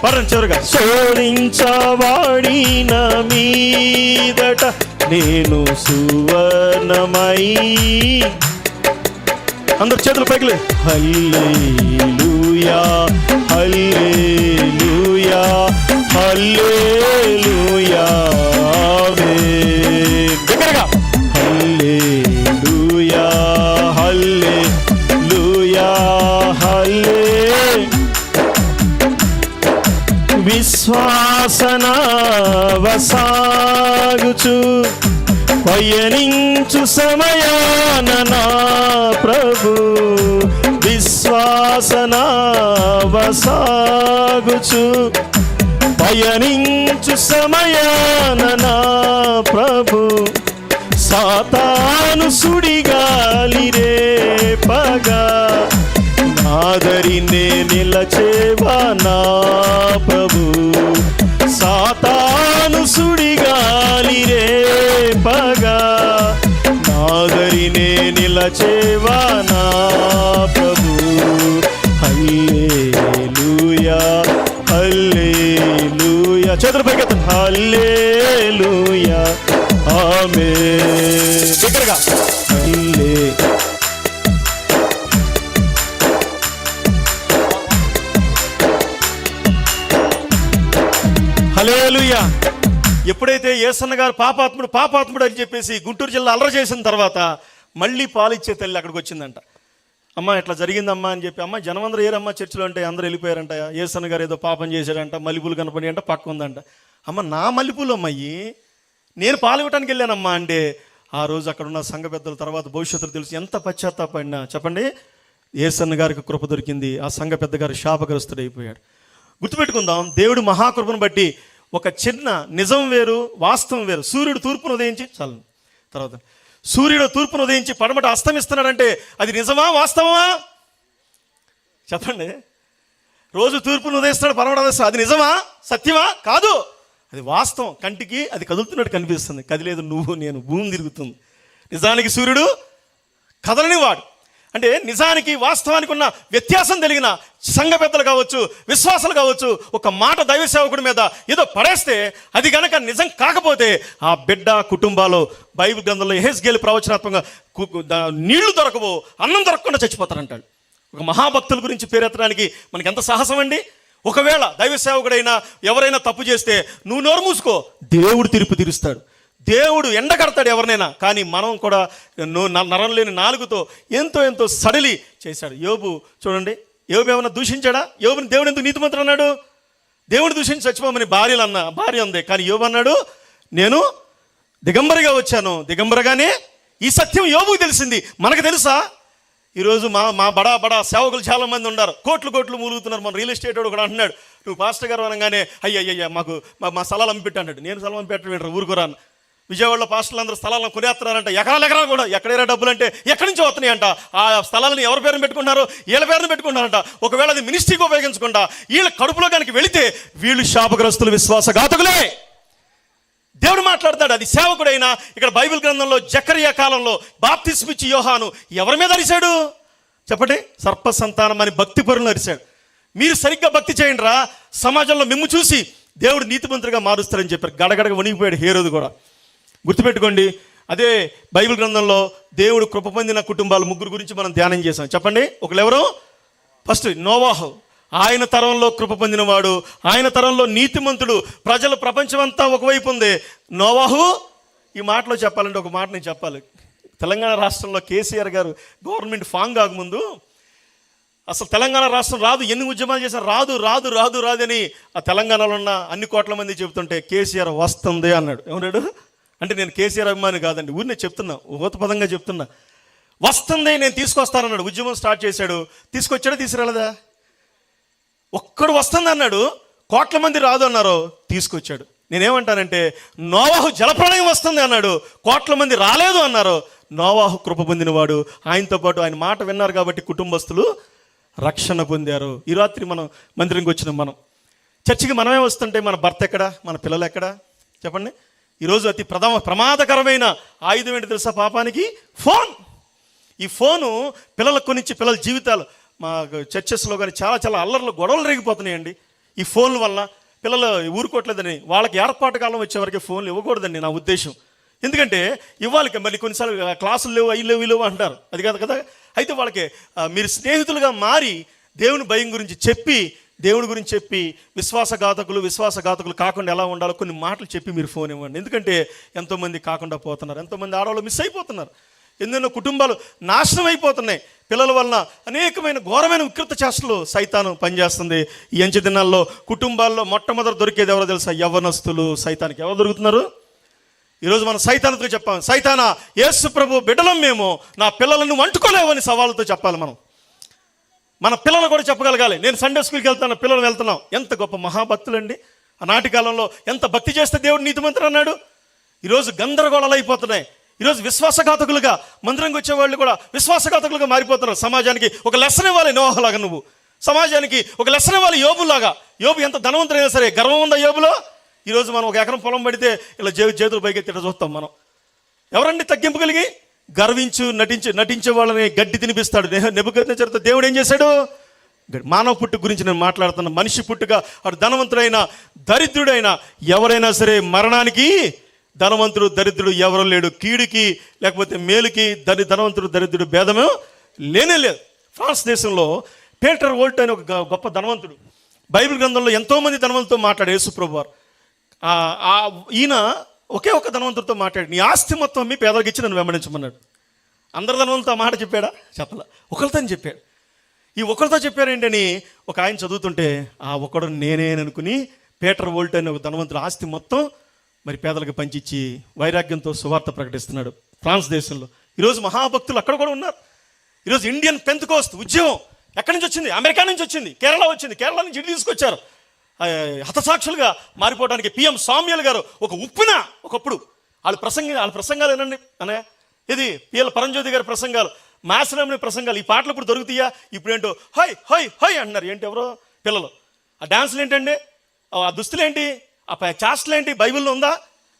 పరండి చివరిగా. శోధించబడిన మీదట నేను సువర్ణమై, అందరు చేతులు పైకి. హల్లెలూయా హల్లెలూయా హల్లెలూయా, దగ్గరగా. హల్లెలూయా హల్లెలూయా హల్లే, విశ్వాసన వసాగుచు పయనించు సమయాన నా ప్రభు, విశ్వాసన వసాగుచు పయనించు సమయాన నా ప్రభు, సాతాను సుడిగాలి రేపగా నాదరినే నిలచేవా నా ప్రభు, సాతాను సుడిగాలి రేపగా నాదరినే నిలచేవా నా ప్రభు. హల్లెలూయా హల్లెలూయా, చేతులు పైకెత్తండి. హల్లెలూయా ఆమేన్, దగ్గరగా. హల్లెలూయా. ఎప్పుడైతే యేసన్న గారు పాపాత్ముడు అని చెప్పేసి గుంటూరు జిల్లా అల్లరి చేసిన తర్వాత మళ్ళీ పాలిచ్చే తల్లి అక్కడికి వచ్చిందంట. అమ్మ ఇట్లా జరిగిందమ్మా అని చెప్పి, అమ్మ జనం అందరూ ఏరమ్మా చర్చిలో అంటే అందరూ వెళ్ళిపోయారంట, యేసన్న గారు ఏదో పాపం చేశాడంట, మల్లెపూలు కనపడి అంట పక్క ఉందంట. అమ్మ నా మల్లెపూలు అమ్మాయి, నేను పాలు ఇవ్వటానికి వెళ్ళానమ్మా అంటే ఆ రోజు అక్కడ ఉన్న సంఘ పెద్దల తర్వాత భవిష్యత్తులో తెలిసి ఎంత పశ్చాత్తాపడినా చెప్పండి, యేసన్న గారికి కృప దొరికింది. ఆ సంఘ పెద్ద గారు శాపగ్రస్తుడైపోయాడు. గుర్తుపెట్టుకుందాం, దేవుడు మహాకృపను బట్టి ఒక చిన్న నిజం వేరు, వాస్తవం వేరు. సూర్యుడు తూర్పును ఉదయించి తర్వాత సూర్యుడు తూర్పును ఉదయించి పడమట అస్తమిస్తున్నాడంటే అది నిజమా వాస్తవమా? చెప్పండి. రోజు తూర్పును ఉదయిస్తున్నాడు, పడమట ఉదయిస్తాడు, అది నిజమా సత్యమా? కాదు, అది వాస్తవం. కంటికి అది కదులుతున్నట్టు కనిపిస్తుంది, కదిలేదు నువ్వు నేను, భూమి తిరుగుతుంది. నిజానికి సూర్యుడు కదలని వాడు. అంటే నిజానికి వాస్తవానికి ఉన్న వ్యత్యాసం తెలిగిన సంఘ పెద్దలు కావచ్చు, విశ్వాసాలు కావచ్చు, ఒక మాట దైవ సేవకుడి మీద ఏదో పడేస్తే అది గనక నిజం కాకపోతే ఆ బిడ్డ కుటుంబాలు బైబిల్ గ్రంథంలో యెహెజ్కేలు ప్రవచనాత్మకంగా నీళ్లు దొరకవు, అన్నం దొరకకుండా చచ్చిపోతారంటాడు. ఒక మహాభక్తుల గురించి పేరెత్తడానికి మనకి ఎంత సాహసం అండి. ఒకవేళ దైవ సేవకుడైనా ఎవరైనా తప్పు చేస్తే నువ్వు నోరు మూసుకో, దేవుడు తీర్పు తీరుస్తాడు. దేవుడు ఎండగడతాడు ఎవరినైనా, కానీ మనం కూడా నరం లేని నాలుగుతో ఎంతో ఎంతో సడిలి చేశాడు. యోబు చూడండి, యోబు ఏమన్నా దూషించాడా? యోబుని దేవుడు ఎందుకు నీతిమంతుడు అన్నాడు? దేవుడు దూషించి చచ్చిపోమని భార్య ఉంది, కానీ యోబు అన్నాడు, నేను దిగంబరిగా వచ్చాను, దిగంబరగానే ఈ సత్యం యోబుకు తెలిసింది. మనకు తెలుసా? ఈరోజు మా బడా సేవకులు చాలామంది ఉన్నారు, కోట్లు మూలుగుతున్నారు. మన రియల్ ఎస్టేట్ వాడు కూడా అంటున్నాడు, నువ్వు పాస్టర్ గారు అనగానే అయ్యయ్య మాకు మా స్థలాలు అమ్మిపెట్టు అంటాడు. నేను స్థలం అమ్మిపెట్టడం ఏంటారు, ఊరుకురాను. విజయవాడలో పాస్టర్లు అందరూ స్థలాలను కొనేస్తున్నారంట, ఎకరాలు కూడా. ఎక్కడైనా డబ్బులు అంటే ఎక్కడి నుంచి వస్తున్నాయంట? ఆ స్థలాలను ఎవరి పేరుని పెట్టుకున్నారు? వీళ్ళ పేరుని పెట్టుకున్నారంట. ఒకవేళ అది మినిస్ట్రీకి ఉపయోగించకుండా వీళ్ళ కడుపులో కనుక వెళితే వీళ్ళు శాపగ్రస్తులు, విశ్వాసఘాతకులే. దేవుడు మాట్లాడతాడు, అది సేవకుడైనా. ఇక్కడ బైబిల్ గ్రంథంలో జకరియా కాలంలో బాప్తిస్మిచ్చి యోహాను ఎవరి మీద అరిశాడు చెప్పండి? సర్ప సంతానం అని భక్తి పరులను అరిశాడు. మీరు సరిగ్గా భక్తి చేయండి రా, సమాజంలో మిమ్ము చూసి దేవుడు నీతిమంతుడిగా మారుస్తారని చెప్పారు. గడగడగా వణిగిపోయాడు హేరోదు కూడా. గుర్తుపెట్టుకోండి, అదే బైబిల్ గ్రంథంలో దేవుడు కృప పొందిన కుటుంబాలు 3 గురించి మనం ధ్యానం చేసాం. చెప్పండి, ఒకళ్ళెవరు? ఫస్ట్ నోవాహు, ఆయన తరంలో కృప పొందినవాడు, ఆయన తరంలో నీతిమంతుడు. ప్రజల ప్రపంచం అంతా ఒకవైపు ఉంది. నోవాహు, ఈ మాటలో చెప్పాలంటే ఒక మాట నేను చెప్పాలి. తెలంగాణ రాష్ట్రంలో కేసీఆర్ గారు గవర్నమెంట్ ఫామ్ కాకముందు అసలు తెలంగాణ రాష్ట్రం రాదు, ఎన్ని ఉద్యమాలు చేశారు, రాదు అని ఆ తెలంగాణలో ఉన్న అన్ని కోట్ల మంది చెబుతుంటే కేసీఆర్ వస్తుంది అన్నాడు. ఏమన్నాడు అంటే, నేను కేసీఆర్ అభిమాని కాదండి, ఊరినే చెప్తున్నా, ఊతపదంగా చెప్తున్నా. వస్తుంది, నేను తీసుకొస్తానన్నాడు. ఉద్యమం స్టార్ట్ చేశాడు, తీసుకొచ్చాడా తీసుకురాలేదా? ఒక్కడు వస్తుంది అన్నాడు, కోట్ల మంది రాదు అన్నారు, తీసుకొచ్చాడు. నేనేమంటానంటే, నోవాహు జలప్రళయం వస్తుంది అన్నాడు, కోట్ల మంది రాలేదు అన్నారు. నోవాహు కృప పొందినవాడు, ఆయనతో పాటు ఆయన మాట విన్నారు కాబట్టి కుటుంబస్తులు రక్షణ పొందారు. ఈ రాత్రి మనం మందిరంకి వచ్చిన మనం చర్చికి మనమే వస్తుంటే మన భర్త ఎక్కడా, మన పిల్లలు ఎక్కడా చెప్పండి? ఈరోజు అతి ప్రమాదకరమైన ఆయుధం ఏంటి తెలుసా పాపానికి? ఫోన్. ఈ ఫోను పిల్లలకు కొనిచ్చి పిల్లల జీవితాలు, మా చర్చెస్లో కానీ చాలా అల్లర్లు, గొడవలు రేగిపోతున్నాయండి ఈ ఫోన్ల వల్ల. పిల్లలు ఊరుకోవట్లేదని వాళ్ళకి ఏర్పాటు కాలం వచ్చేవరకు ఫోన్లు ఇవ్వకూడదండి నా ఉద్దేశం. ఎందుకంటే ఇవ్వాలి, మళ్ళీ కొన్నిసార్లు క్లాసులు లేవు, అవి లేవు అంటారు, అది కాదు కదా. అయితే వాళ్ళకి మీరు స్నేహితులుగా మారి దేవుని భయం గురించి చెప్పి, దేవుడి గురించి చెప్పి, విశ్వాసఘాతకులు కాకుండా ఎలా ఉండాలో కొన్ని మాటలు చెప్పి మీరు ఫోన్ ఇవ్వండి. ఎందుకంటే ఎంతోమంది కాకుండా పోతున్నారు, ఎంతోమంది ఆడవాళ్ళు మిస్ అయిపోతున్నారు, ఎన్నెన్నో కుటుంబాలు నాశనం అయిపోతున్నాయి పిల్లల వలన. అనేకమైన ఘోరమైన వికృత చేష్టలు సైతాను పనిచేస్తుంది. ఈ అంచె దినాల్లో కుటుంబాల్లో మొట్టమొదటి దొరికేది ఎవరో తెలుసా? యవ్వనస్తులు. సైతానికి ఎవరు దొరుకుతున్నారు? ఈరోజు మనం సైతానుతో చెప్పాం, సైతానా, యేసు ప్రభు బిడ్డలం మేము, నా పిల్లలను అంటుకోలేవని సవాళ్ళతో చెప్పాలి. మన పిల్లలు కూడా చెప్పగలగాలి, నేను సండే స్కూల్కి వెళ్తాను, పిల్లలు వెళ్తున్నాం. ఎంత గొప్ప మహాభక్తులండి ఆనాటి కాలంలో. ఎంత భక్తి చేస్తే దేవుడు నీతిమంతుడు అన్నాడు. ఈరోజు గందరగోళాలు అయిపోతున్నాయి. ఈరోజు విశ్వాసఘాతకులుగా మందిరంకి వచ్చేవాళ్ళు కూడా విశ్వాసఘాతకులుగా మారిపోతున్నారు. సమాజానికి ఒక లెసన్ ఇవ్వాలి నోవాహులాగా, నువ్వు సమాజానికి ఒక లెసన్ ఇవ్వాలి యోబులాగా. యోబు ఎంత ధనవంతుడైనా సరే గర్వం ఉందా యోబులో? ఈరోజు మనం ఒక ఎకరం పొలం పడితే ఇలా చేతులు పైకి తిట్ట చూస్తాం మనం. ఎవరండి తగ్గింపు కలిగి? గర్వించు నటించే వాళ్ళని గడ్డి తినిపిస్తాడు. నెబుకద్నెజరుతో దేవుడు ఏం చేశాడు? మానవ పుట్టుక గురించి నేను మాట్లాడుతున్నా. మనిషి పుట్టుక, అటు ధనవంతుడైనా దరిద్రుడైనా ఎవరైనా సరే మరణానికి ధనవంతుడు దరిద్రుడు ఎవరు లేడు. కీడుకి లేకపోతే మేలుకి ధనవంతుడు దరిద్రుడు భేదమే లేనే లేదు. ఫ్రాన్స్ దేశంలో పీటర్ వోల్ట్ అనే ఒక గొప్ప ధనవంతుడు, బైబిల్ గ్రంథంలో ఎంతోమంది ధనవంతులతో మాట్లాడు యేసు ప్రభు వారు. ఈయన ఒకే ఒక ధనవంతుడితో మాట్లాడు, నీ ఆస్తి మొత్తం మీ పేదలకు ఇచ్చి నన్ను వెంబడించమన్నాడు. అందరు ధనవంతులతో ఆ మాట చెప్పాడా? చెప్పలా, ఒకరితో చెప్పాడు. ఈ ఒకరితో చెప్పారేంటని ఒక ఆయన చదువుతుంటే, ఆ ఒకడు నేనేననుకుని పీటర్ వోల్ట్ అనే ఒక ధనవంతుడు ఆస్తి మొత్తం మరి పేదలకు పంచిచ్చి వైరాగ్యంతో సువార్త ప్రకటిస్తున్నాడు ఫ్రాన్స్ దేశంలో. ఈరోజు మహాభక్తులు అక్కడ కూడా ఉన్నారు. ఈరోజు ఇండియన్ పెంతెకోస్తు ఉద్యమం ఎక్కడి నుంచి వచ్చింది? అమెరికా నుంచి వచ్చింది, కేరళ వచ్చింది. కేరళ నుంచి ఇటు తీసుకొచ్చారు. హతసాక్షులుగా మారిపోవడానికి పిఎం సామ్యుల్ గారు ఒక ఉప్పిన ఒకప్పుడు వాళ్ళ ప్రసంగాలు ఏనండి అనే ఇది పిఎల్ పరంజ్యోతి గారి ప్రసంగాలు, మాసరామని ప్రసంగాలు. ఈ పాటలు ఇప్పుడు దొరుకుతాయా? ఇప్పుడు ఏంటో హై హై హై అంటున్నారు. ఏంటి ఎవరో పిల్లలు. ఆ డాన్సులు ఏంటండి? ఆ దుస్తులు ఏంటి? ఆ చేష్టలు ఏంటి? బైబిల్లో ఉందా?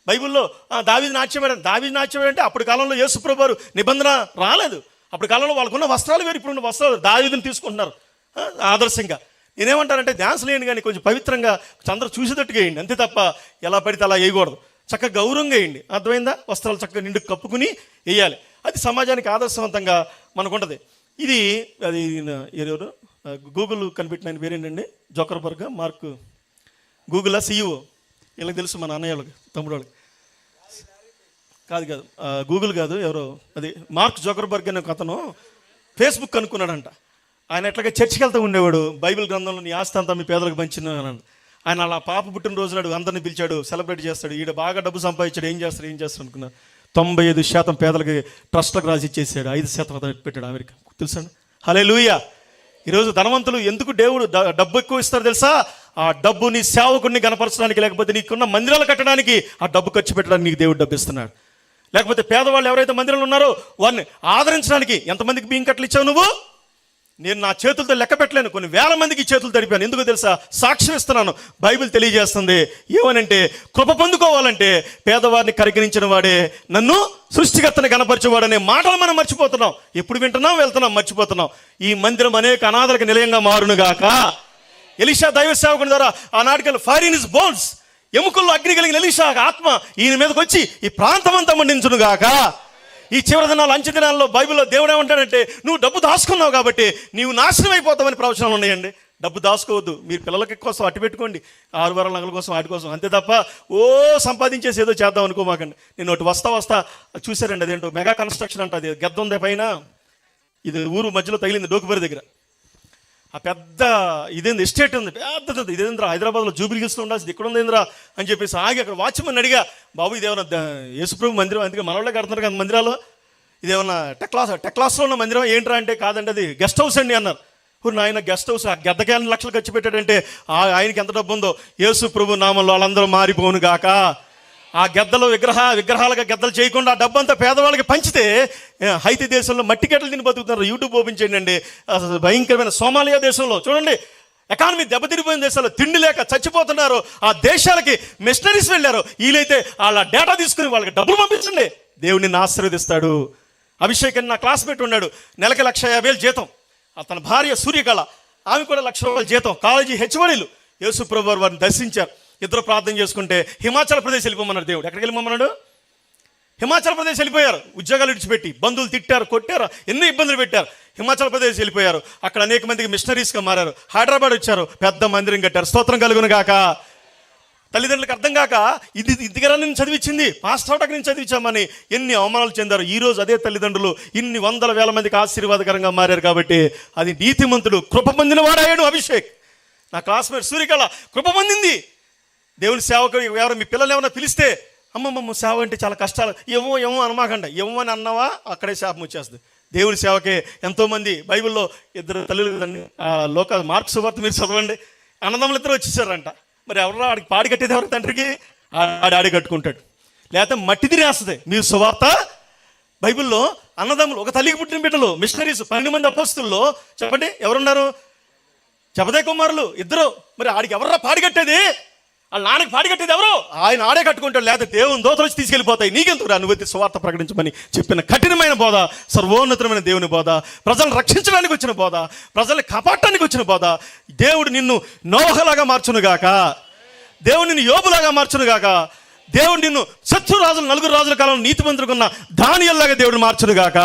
బైబిల్లో దావీదు నాట్యం అంటే అప్పటి కాలంలో యేసు ప్రభువారు నిబంధన రాలేదు. అప్పటి కాలంలో వాళ్ళకున్న వస్త్రాలు వేరు, ఇప్పుడున్న వస్త్రాలు. దావీదుని తీసుకుంటున్నారు ఆదర్శంగా. నేనేమంటానంటే డ్యాన్స్ లేని కానీ కొంచెం పవిత్రంగా అందరూ చూసేటట్టుగా వేయండి, అంతే తప్ప ఎలా పడితే అలా వేయకూడదు. చక్కగా గౌరవంగా వేయండి, అర్థమైందా? వస్త్రాలు చక్కగా నిండు కప్పుకుని వేయాలి. అది సమాజానికి ఆదర్శవంతంగా మనకు ఉంటుంది. ఇది అది ఎవరు గూగుల్ కనిపెట్టిన ఆయన పేరేంటండి? Zuckerberg, mark. గూగుల్ CEO వీళ్ళకి తెలుసు, మన అన్నయ్య వాళ్ళకి, తమ్ముడు వాళ్ళకి. కాదు గూగుల్ కాదు, ఎవరో అది మార్క్ జోకర్బర్గ్ అనే ఒక అతను ఫేస్బుక్ అనుకున్నాడంట. ఆయన ఎట్లాగా చర్చికి వెళ్తూ ఉండేవాడు. బైబిల్ గ్రంథంలో నీ ఆస్తి అంతా మీ పేదలకు పంచిన ఆయన అలా పాప పుట్టినరోజు నాడు అందరిని పిలిచాడు, సెలబ్రేట్ చేస్తాడు. ఈడ బాగా డబ్బు సంపాదించాడు, ఏం చేస్తాడు అనుకున్నారు. 95% పేదలకి ట్రస్ట్లకు రాసి ఇచ్చేసాడు, 5% అతను పెట్టాడు అమెరికా. తెలుసా? హల్లెలూయా. ఈరోజు ధనవంతులు ఎందుకు దేవుడు డబ్బు ఎక్కువ ఇస్తారు తెలుసా? ఆ డబ్బు నీ సేవకుడిని గణపరచడానికి, లేకపోతే నీకున్న మందిరాలు కట్టడానికి, ఆ డబ్బు ఖర్చు పెట్టడానికి నీకు దేవుడు డబ్బు ఇస్తున్నాడు. లేకపోతే పేదవాళ్ళు ఎవరైతే మందిరంలో ఉన్నారో వారిని ఆదరించడానికి ఎంతమందికి బియ్యం కట్టలు ఇచ్చావు నువ్వు? నేను నా చేతులతో లెక్క పెట్టలేను, కొన్ని వేల మందికి చేతులు తడిపాను. ఎందుకు తెలుసా? సాక్ష్యం ఇస్తున్నాను. బైబిల్ తెలియజేస్తుంది ఏమనంటే, కృప పొందుకోవాలంటే పేదవారిని కరిగించిన వాడే నన్ను సృష్టికర్తని కనపరిచేవాడనే మాటలు మనం మర్చిపోతున్నాం. ఎప్పుడు వింటున్నాం, వెళ్తున్నాం, మర్చిపోతున్నాం. ఈ మందిరం అనేక అనాథలకు నిలయంగా మారునుగాక. ఎలీషా దైవ సేవకుని ద్వారా ఆనాటికల్ ఫైర్ ఇన్ హిస్ బోన్స్, ఎముకల్లో అగ్ని కలిగిన ఎలీషా ఆత్మ ఈయన మీదకి వచ్చి ఈ ప్రాంతం అంతా మండించునుగాక. ఈ చివరి దినాలు, అంచె దినాల్లో బైబిల్లో దేవుడు ఏమంటాడంటే, నువ్వు డబ్బు దాచుకున్నావు కాబట్టి నీవు నాశనం అయిపోతావని ప్రవచనాలు ఉన్నాయండి. డబ్బు దాచుకోవద్దు. మీరు పిల్లలకి కోసం అట్టు పెట్టుకోండి, 6 వారాల నగల కోసం, వాటి కోసం, అంతే తప్ప సంపాదించేసి ఏదో చేద్దాం అనుకోమాకండి. నేను ఒకటి వస్తా చూసారండి, అదేంటో మెగా కన్స్ట్రక్షన్ అంట, అది గద్ద ఉంది పైన, ఇది ఊరు మధ్యలో తగిలింది డోకుబరి దగ్గర. ఆ పెద్ద ఇదేంది ఎస్టేట్ ఉంది, పెద్దది. ఇదేంద్రా హైదరాబాద్లో జూబిలీ హిల్స్లో ఉండాల్సింది, ఇక్కడ ఉందేంద్రా అని చెప్పేసి ఆగి అక్కడ వాచ్మెన్ అడిగా, బాబు ఇదేమన్నా యేసుప్రభు మందిరం, అందుకే మనోళ్ళే కడుతున్నారు కదా మందిరాలు, ఇదేమన్నా టెక్లాస్లో ఉన్న మందిరం ఏంట్రా అంటే, కాదండి అది గెస్ట్ హౌస్ అండి అన్నారు. ఆయన గెస్ట్ హౌస్ ఆ గద్దకి 1 లక్షలు ఖర్చు పెట్టాడంటే ఆయనకి ఎంత డబ్బు ఉందో. యేసుప్రభు నామంలో వాళ్ళందరూ మారిపోను గాక. ఆ గెద్దలు విగ్రహాలుగా గెద్దలు చేయకుండా ఆ డబ్బంతా పేదవాళ్ళకి పంచితే హైతి దేశంలో మట్టి గెట్టలు తిని బతుకుతున్నారు. యూట్యూబ్ ఓపెన్ చేయండి, అసలు భయంకరమైన సోమాలియా దేశంలో చూడండి, ఎకానమీ దెబ్బతిరిపోయిన దేశాల్లో తిండి లేక చచ్చిపోతున్నారు. ఆ దేశాలకి మిషనరీస్ వెళ్ళారు. వీలైతే వాళ్ళ డేటా తీసుకుని వాళ్ళకి డబ్బులు పంపించండి, దేవుడు నిన్ను ఆశీర్వదిస్తాడు. అభిషేక్ అని నా క్లాస్మేట్ ఉన్నాడు, నెలకి 1,50,000 జీతం. అతని భార్య సూర్యకళ, ఆమె కూడా 1,00,000 రూపాయలు జీతం. కాలేజీ హెచ్ఓడీలు యేసుప్రభు వారిని దర్శించారు. ఇద్దరు ప్రార్థన చేసుకుంటే హిమాచల్ ప్రదేశ్ వెళ్ళిపోమన్నాడు దేవుడు. ఎక్కడికి వెళ్ళిపోమన్నాడు? హిమాచల్ ప్రదేశ్ వెళ్ళిపోయారు. ఉద్యోగాలు విడిచిపెట్టి, బంధువులు తిట్టారు, కొట్టారు, ఎన్నో ఇబ్బందులు పెట్టారు. హిమాచల్ ప్రదేశ్ వెళ్ళిపోయారు. అక్కడ అనేక మందికి మిషనరీస్గా మారారు. హైదరాబాద్ వచ్చారు, పెద్ద మందిరం కట్టారు. స్తోత్రం కలుగును గాక. తల్లిదండ్రులకు అర్థం కాక ఇదిగరా నేను చదివించింది, పాస్ట్ అవటానికి నేను చదివించామని ఎన్ని అవమానాలు చెందారు. ఈరోజు అదే తల్లిదండ్రులు ఇన్ని 100,000 మందికి ఆశీర్వాదకరంగా మారారు. కాబట్టి అది నీతిమంతుడు, కృప పొందిన వాడాడు అభిషేక్. నా క్లాస్మేట్ సూర్యకళ కృప పొందింది. దేవుని సేవకు ఎవరు మీ పిల్లలు ఏమైనా పిలిస్తే, అమ్మమ్మ సేవ అంటే చాలా కష్టాలు, ఏమో అనమాకండి. ఏమో అని అన్నావా అక్కడే శాపం వచ్చేస్తుంది. దేవుని సేవకే ఎంతోమంది బైబిల్లో 2 తల్లులు మార్క్ సువార్త మీరు చదవండి, అన్నదమ్ములు 2 వచ్చేసారంట. మరి ఎవరో ఆడికి పాడి కట్టేది ఎవరు? తండ్రికి ఆడి కట్టుకుంటాడు, లేకపోతే మట్టి తినేస్తుంది. మీరు సువార్త బైబిల్లో అన్నదమ్ములు, ఒక తల్లికి పుట్టిన బిడ్డలు, మిషనరీస్ 12 మంది అపోస్తుల్లో చెప్పండి ఎవరున్నారు? జబదే కుమారులు 2. మరి ఆడికి ఎవర్రా పాడి కట్టేది? వాళ్ళ నాన్నకి పాడి కట్టేది ఎవరు? ఆయన ఆడే కట్టుకుంటాడు, లేకపోతే దేవుని దోతలు వచ్చి తీసుకెళ్ళిపోతాయి. నీకెందుకు అనుమతి సువార్త ప్రకటించమని చెప్పిన కఠినమైన బోధ, సర్వోన్నతమైన దేవుని బోధ, ప్రజలను రక్షించడానికి వచ్చిన బోధ, ప్రజల్ని కాపాడటానికి వచ్చిన బోధ. దేవుడు నిన్ను నోహలాగా మార్చునుగాక, దేవుడు నిన్ను యోబులాగా మార్చునుగాక, దేవుడు నిన్ను శత్రురాజులు 4 రాజుల కాలంలో నీతిమంతులుకున్న దానియేలులాగా దేవుడు మార్చునుగాక.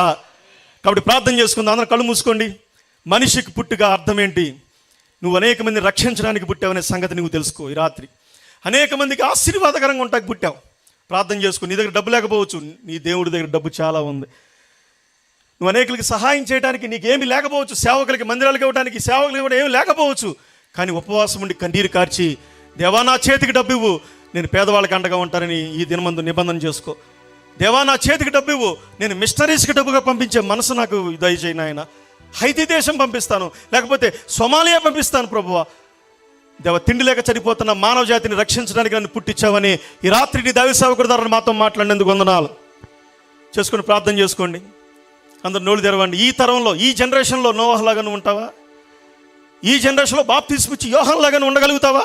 కాబట్టి ప్రార్థన చేసుకుందాం. అందరూ కళ్ళు మూసుకోండి. మనిషికి పుట్టుక అర్థం ఏంటి? నువ్వు అనేక మందిని రక్షించడానికి పుట్టావనే సంగతి నువ్వు తెలుసుకో. ఈ రాత్రి అనేక మందికి ఆశీర్వాదకరంగా ఉంటాకి పుట్టావు. ప్రార్థన చేసుకో. నీ దగ్గర డబ్బు లేకపోవచ్చు, నీ దేవుడి దగ్గర డబ్బు చాలా ఉంది. నువ్వు అనేకులకి సహాయం చేయడానికి నీకేమీ లేకపోవచ్చు, సేవకులకి మందిరాలకు ఇవ్వడానికి, సేవకులకి ఇవ్వడం ఏమీ లేకపోవచ్చు. కానీ ఉపవాసం ఉండి కన్నీరు కార్చి, దేవా నా చేతికి డబ్బు ఇవ్వు, నేను పేదవాళ్ళకి అండగా ఉంటానని ఈ దినమందు నిబంధన చేసుకో. దేవా నా చేతికి డబ్బు ఇవ్వు, నేను మిషనరీస్కి డబ్బుగా పంపించే మనసు నాకు దయచేయి నాయన. హైతీ దేశం పంపిస్తాను, లేకపోతే సోమాలియా పంపిస్తాను ప్రభువా. దేవ, తిండి లేక చనిపోతున్న మానవ జాతిని రక్షించడానికి నన్ను పుట్టించావని ఈ రాత్రి నీ దైవ సేవకుడి ద్వారా మాతో మాట్లాడినందుకు వందనాలు. చేసుకొని ప్రార్థన చేసుకోండి. అందరు నోళ్ళు తెరవండి. ఈ తరంలో, ఈ జనరేషన్లో నోవాహులాగా నువ్వు ఉంటావా? ఈ జనరేషన్లో బాప్తిస్మం ఇచ్చి యోహానులాగా నువ్వు ఉండగలుగుతావా?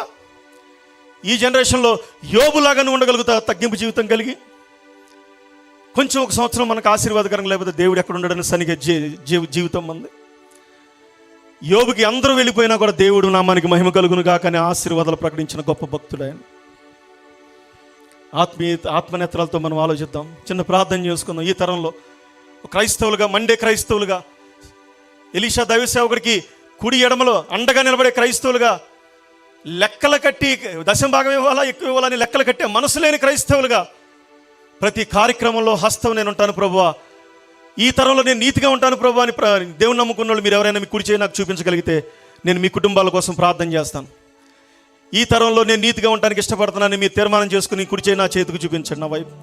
ఈ జనరేషన్లో యోబులాగా నువ్వు ఉండగలుగుతావా? తగ్గింపు జీవితం కలిగి కొంచెం 1 సంవత్సరం మనకు ఆశీర్వాదకరంగా, లేకపోతే దేవుడు ఎక్కడ ఉండడని సనిగే జీవితం మంది. యోబుకి అందరూ వెళ్ళిపోయినా కూడా దేవుడు నామానికి మహిమ కలుగును గాక అని ఆశీర్వాదాలు ప్రకటించిన గొప్ప భక్తుడు ఆయన. ఆత్మనేత్రాలతో మనం ఆలోచిద్దాం. చిన్న ప్రార్థన చేసుకుందాం. ఈ తరంలో క్రైస్తవులుగా, మండే క్రైస్తవులుగా, ఎలీషా దైవ సేవకుడికి కుడి ఎడమలో అండగా నిలబడే క్రైస్తవులుగా, లెక్కలు కట్టి 10వ భాగం ఇవ్వాలా ఎక్కువ ఇవ్వాలని లెక్కలు కట్టే మనసు లేని క్రైస్తవులుగా, ప్రతి కార్యక్రమంలో హస్తం నేను ఉంటాను ప్రభువా. ఈ తరంలో నేను నీతిగా ఉంటాను ప్రభు అని దేవుని నమ్ముకున్న వాళ్ళు మీరు ఎవరైనా మీ కుడి చేయి నాకు చూపించగలిగితే నేను మీ కుటుంబాల కోసం ప్రార్థన చేస్తాను. ఈ తరంలో నేను నీతిగా ఉండడానికి ఇష్టపడుతున్నానని మీరు తీర్మానం చేసుకుని కుడి చేయి నా చేతికి చూపించండి నా వైపు.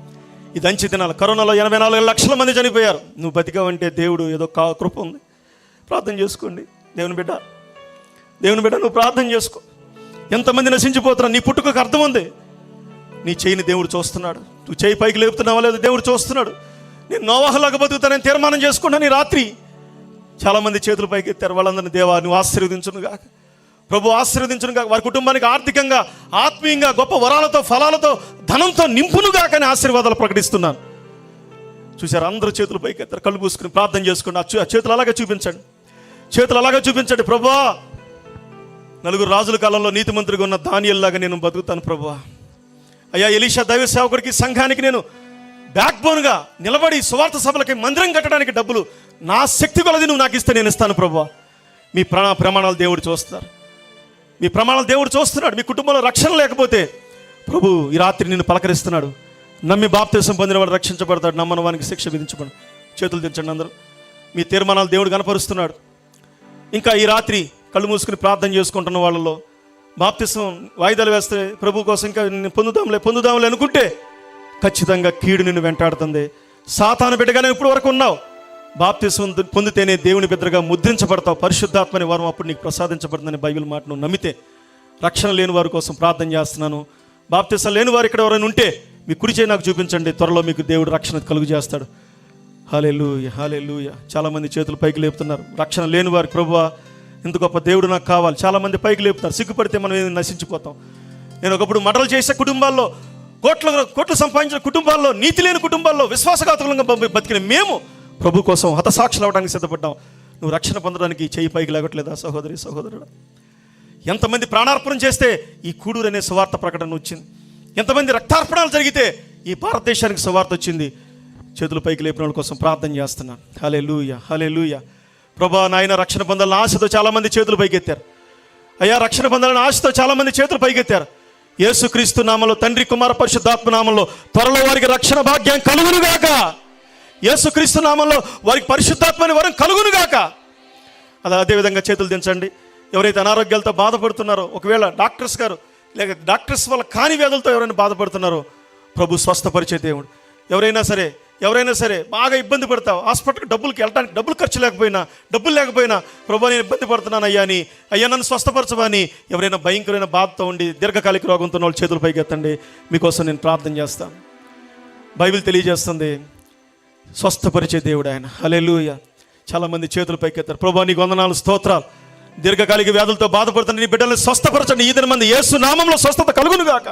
ఇది అంచె దినాలు. కరోనాలో 84 లక్షల మంది చనిపోయారు. నువ్వు బతికావంటే దేవుడు ఏదో కృప ఉంది. ప్రార్థన చేసుకోండి. దేవుని బిడ్డ నువ్వు ప్రార్థన చేసుకో. ఎంతమంది నశించిపోతున్నా నీ పుట్టుకకు అర్థం ఉంది. నీ చేయిని దేవుడు చూస్తున్నాడు. నువ్వు చేయి పైకి లేపుతున్నావా లేదా దేవుడు చూస్తున్నాడు. నేను నోవాహులాగా బతుకుతానని తీర్మానం చేసుకున్నాను. ఈ రాత్రి చాలామంది చేతుల పైకి ఎత్తారు. వాళ్ళందరినీ దేవా నువ్వు ఆశీర్వదించును గాక, ప్రభు ఆశీర్వదించును గాక, వారి కుటుంబానికి ఆర్థికంగా ఆత్మీయంగా గొప్ప వరాలతో ఫలాలతో ధనంతో నింపును గాక అని ఆశీర్వాదాలు ప్రకటిస్తున్నాను. చూసారు, అందరూ చేతుల పైకి ఎత్తారు. కళ్ళు పూసుకుని ప్రార్థన చేసుకోండి. ఆ చేతులు అలాగే చూపించండి. చేతులు అలాగే చూపించండి. ప్రభువా, నలుగురు రాజుల కాలంలో నీతిమంతుడిగా ఉన్న దానియేలులాగా నేను బతుకుతాను ప్రభువా. అయ్యా, ఎలీషా దైవ సేవకుడికి సంఘానికి నేను బ్యాక్ బోన్గా నిలబడి సువార్త సభలకి మందిరం కట్టడానికి డబ్బులు నా శక్తి కొలది నువ్వు నాకు ఇస్తే నేను ఇస్తాను ప్రభువా. మీ ప్రమాణాలు దేవుడు చూస్తారు. మీ ప్రమాణాలు దేవుడు చూస్తున్నాడు. మీ కుటుంబంలో రక్షణ లేకపోతే ప్రభు ఈ రాత్రి నిన్ను పలకరిస్తున్నాడు. నమ్మి బాప్తిసం పొందినవాడు రక్షించబడతాడు, నమ్మని వానికి శిక్ష విధించబడు. చేతులు తెచ్చండి అందరూ. మీ తీర్మానాలు దేవుడు కనపరుస్తున్నాడు. ఇంకా ఈ రాత్రి కళ్ళు మూసుకుని ప్రార్థన చేసుకుంటున్న వాళ్ళలో బాప్తిసం వాయిదాలు వేస్తే ప్రభు కోసం ఇంకా పొందుదాంలే అనుకుంటే ఖచ్చితంగా కీడు నిన్ను వెంటాడుతుంది. సాతాను బిడ్డగానే ఇప్పుడు వరకు ఉన్నావు. బాప్తిసం పొందితేనే దేవుని బిడ్డగా ముద్రించబడతావు. పరిశుద్ధాత్మని వరం అప్పుడు నీకు ప్రసాదించబడుతుందని బైబిల్ మాట నువ్వు నమ్మితే రక్షణ లేని వారి కోసం ప్రార్థన చేస్తున్నాను. బాప్తిసం లేని వారు ఇక్కడ ఎవరైనా ఉంటే మీ కుడి చేయి నాకు చూపించండి. త్వరలో మీకు దేవుడు రక్షణ కలుగు చేస్తాడు. హల్లెలూయా, హల్లెలూయా. చాలామంది చేతులు పైకి లేపుతున్నారు. రక్షణ లేని వారికి ప్రభువా ఇంత గొప్ప దేవుడు నాకు కావాలి. చాలామంది పైకి లేపుతారు. సిగ్గుపడితే మనం ఏమి నశించిపోతాం. నేను ఒకప్పుడు మటలు చేసే కుటుంబాల్లో కోట్లు సంపాదించిన కుటుంబాల్లో, నీతి లేని కుటుంబాల్లో విశ్వాసఘాతకంగా బతికిన మేము ప్రభు కోసం హతసాక్షులు అవడానికి సిద్ధపడ్డాం. నువ్వు రక్షణ పొందడానికి చెయ్యి పైకి లేగట్లేదా సహోదరి సహోదరుడు? ఎంతమంది ప్రాణార్పణం చేస్తే ఈ కూడూరు అనే సువార్త ప్రకటన వచ్చింది. ఎంతమంది రక్తార్పణాలు జరిగితే ఈ భారతదేశానికి సువార్త వచ్చింది. చేతులు పైకి లేపిన వాళ్ళ కోసం ప్రార్థన చేస్తున్నాను. హల్లెలూయా, హల్లెలూయా. ప్రభా నాయన, రక్షణ పొందాలని ఆశతో చాలామంది చేతులు పైకెత్తారు. అయ్యా, రక్షణ పొందాలని ఆశతో చాలామంది చేతులు పైకెత్తారు. యేసుక్రీస్తు నామంలో, తండ్రి కుమార పరిశుద్ధాత్మ నామంలో త్వరలో వారికి రక్షణ భాగ్యం కలుగునుగాక. యేసుక్రీస్తు నామంలో వారికి పరిశుద్ధాత్మని వరం కలుగునుగాక. అదేవిధంగా చేతులు దించండి. ఎవరైతే అనారోగ్యాలతో బాధపడుతున్నారో, ఒకవేళ డాక్టర్స్ గారు లేక డాక్టర్స్ వల్ల కాని వ్యాధులతో ఎవరైనా బాధపడుతున్నారో ప్రభు స్వస్థపరిచే దేవుడు. ఎవరైనా సరే బాగా ఇబ్బంది పడతావు, హాస్పిటల్కి వెళ్ళడానికి డబ్బులు ఖర్చు లేకపోయినా ప్రభు నేను ఇబ్బంది పడుతున్నాను అయ్యా నన్ను స్వస్థపరచమని ఎవరైనా భయంకరమైన బాధతో ఉండి దీర్ఘకాలిక రోగంతో వాళ్ళు చేతుల పైకి ఎత్తండి. మీకోసం నేను ప్రార్థన చేస్తాను. బైబిల్ తెలియజేస్తుంది స్వస్థపరిచే దేవుడు ఆయన. హల్లెలూయా. చాలామంది చేతుల పైకి ఎత్తారు. ప్రభు నీకు వందనాలు, స్తోత్రాలు. దీర్ఘకాలిక వ్యాధులతో బాధపడుతున్న నీ బిడ్డల్ని స్వస్థపరచండి. ఈ దినమంది యేసు నామంలో స్వస్థత కలుగునుగాక.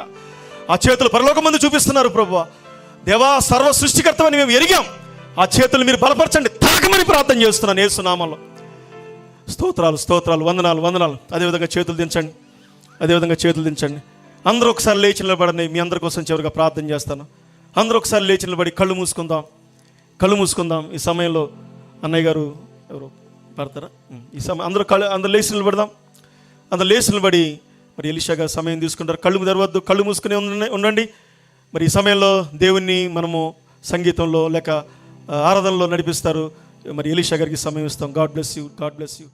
ఆ చేతులు పరలోకమందు చూపిస్తున్నారు. ప్రభు దేవా, సర్వ సృష్టికర్తమని మేము ఎరిగాం. ఆ చేతులు మీరు బలపరచండి, తాకమని ప్రార్థన చేస్తున్నాను యేసు నామంలో. స్తోత్రాలు, వందనాలు. అదేవిధంగా చేతులు దించండి. అందరూ ఒకసారి లేచి నిలబడండి. మీ అందరి కోసం చివరిగా ప్రార్థన చేస్తాను. అందరూ ఒకసారి లేచి నిలబడి కళ్ళు మూసుకుందాం. ఈ సమయంలో అన్నయ్య గారు ఎవరు పడతారా? ఈ సమయం అందరూ లేచి నిలబడదాం. అందరూ లేచి నిలబడి మరి ఎలీషా గారు సమయం తీసుకుంటారు. కళ్ళు తెరవద్దు, కళ్ళు మూసుకుని ఉండండి. మరి ఈ సమయంలో దేవుణ్ణి మనము సంగీతంలో లేక ఆరాధనలో నడిపిస్తారు. మరి ఎలీషా గారికి సమయం ఇస్తాం. God bless you.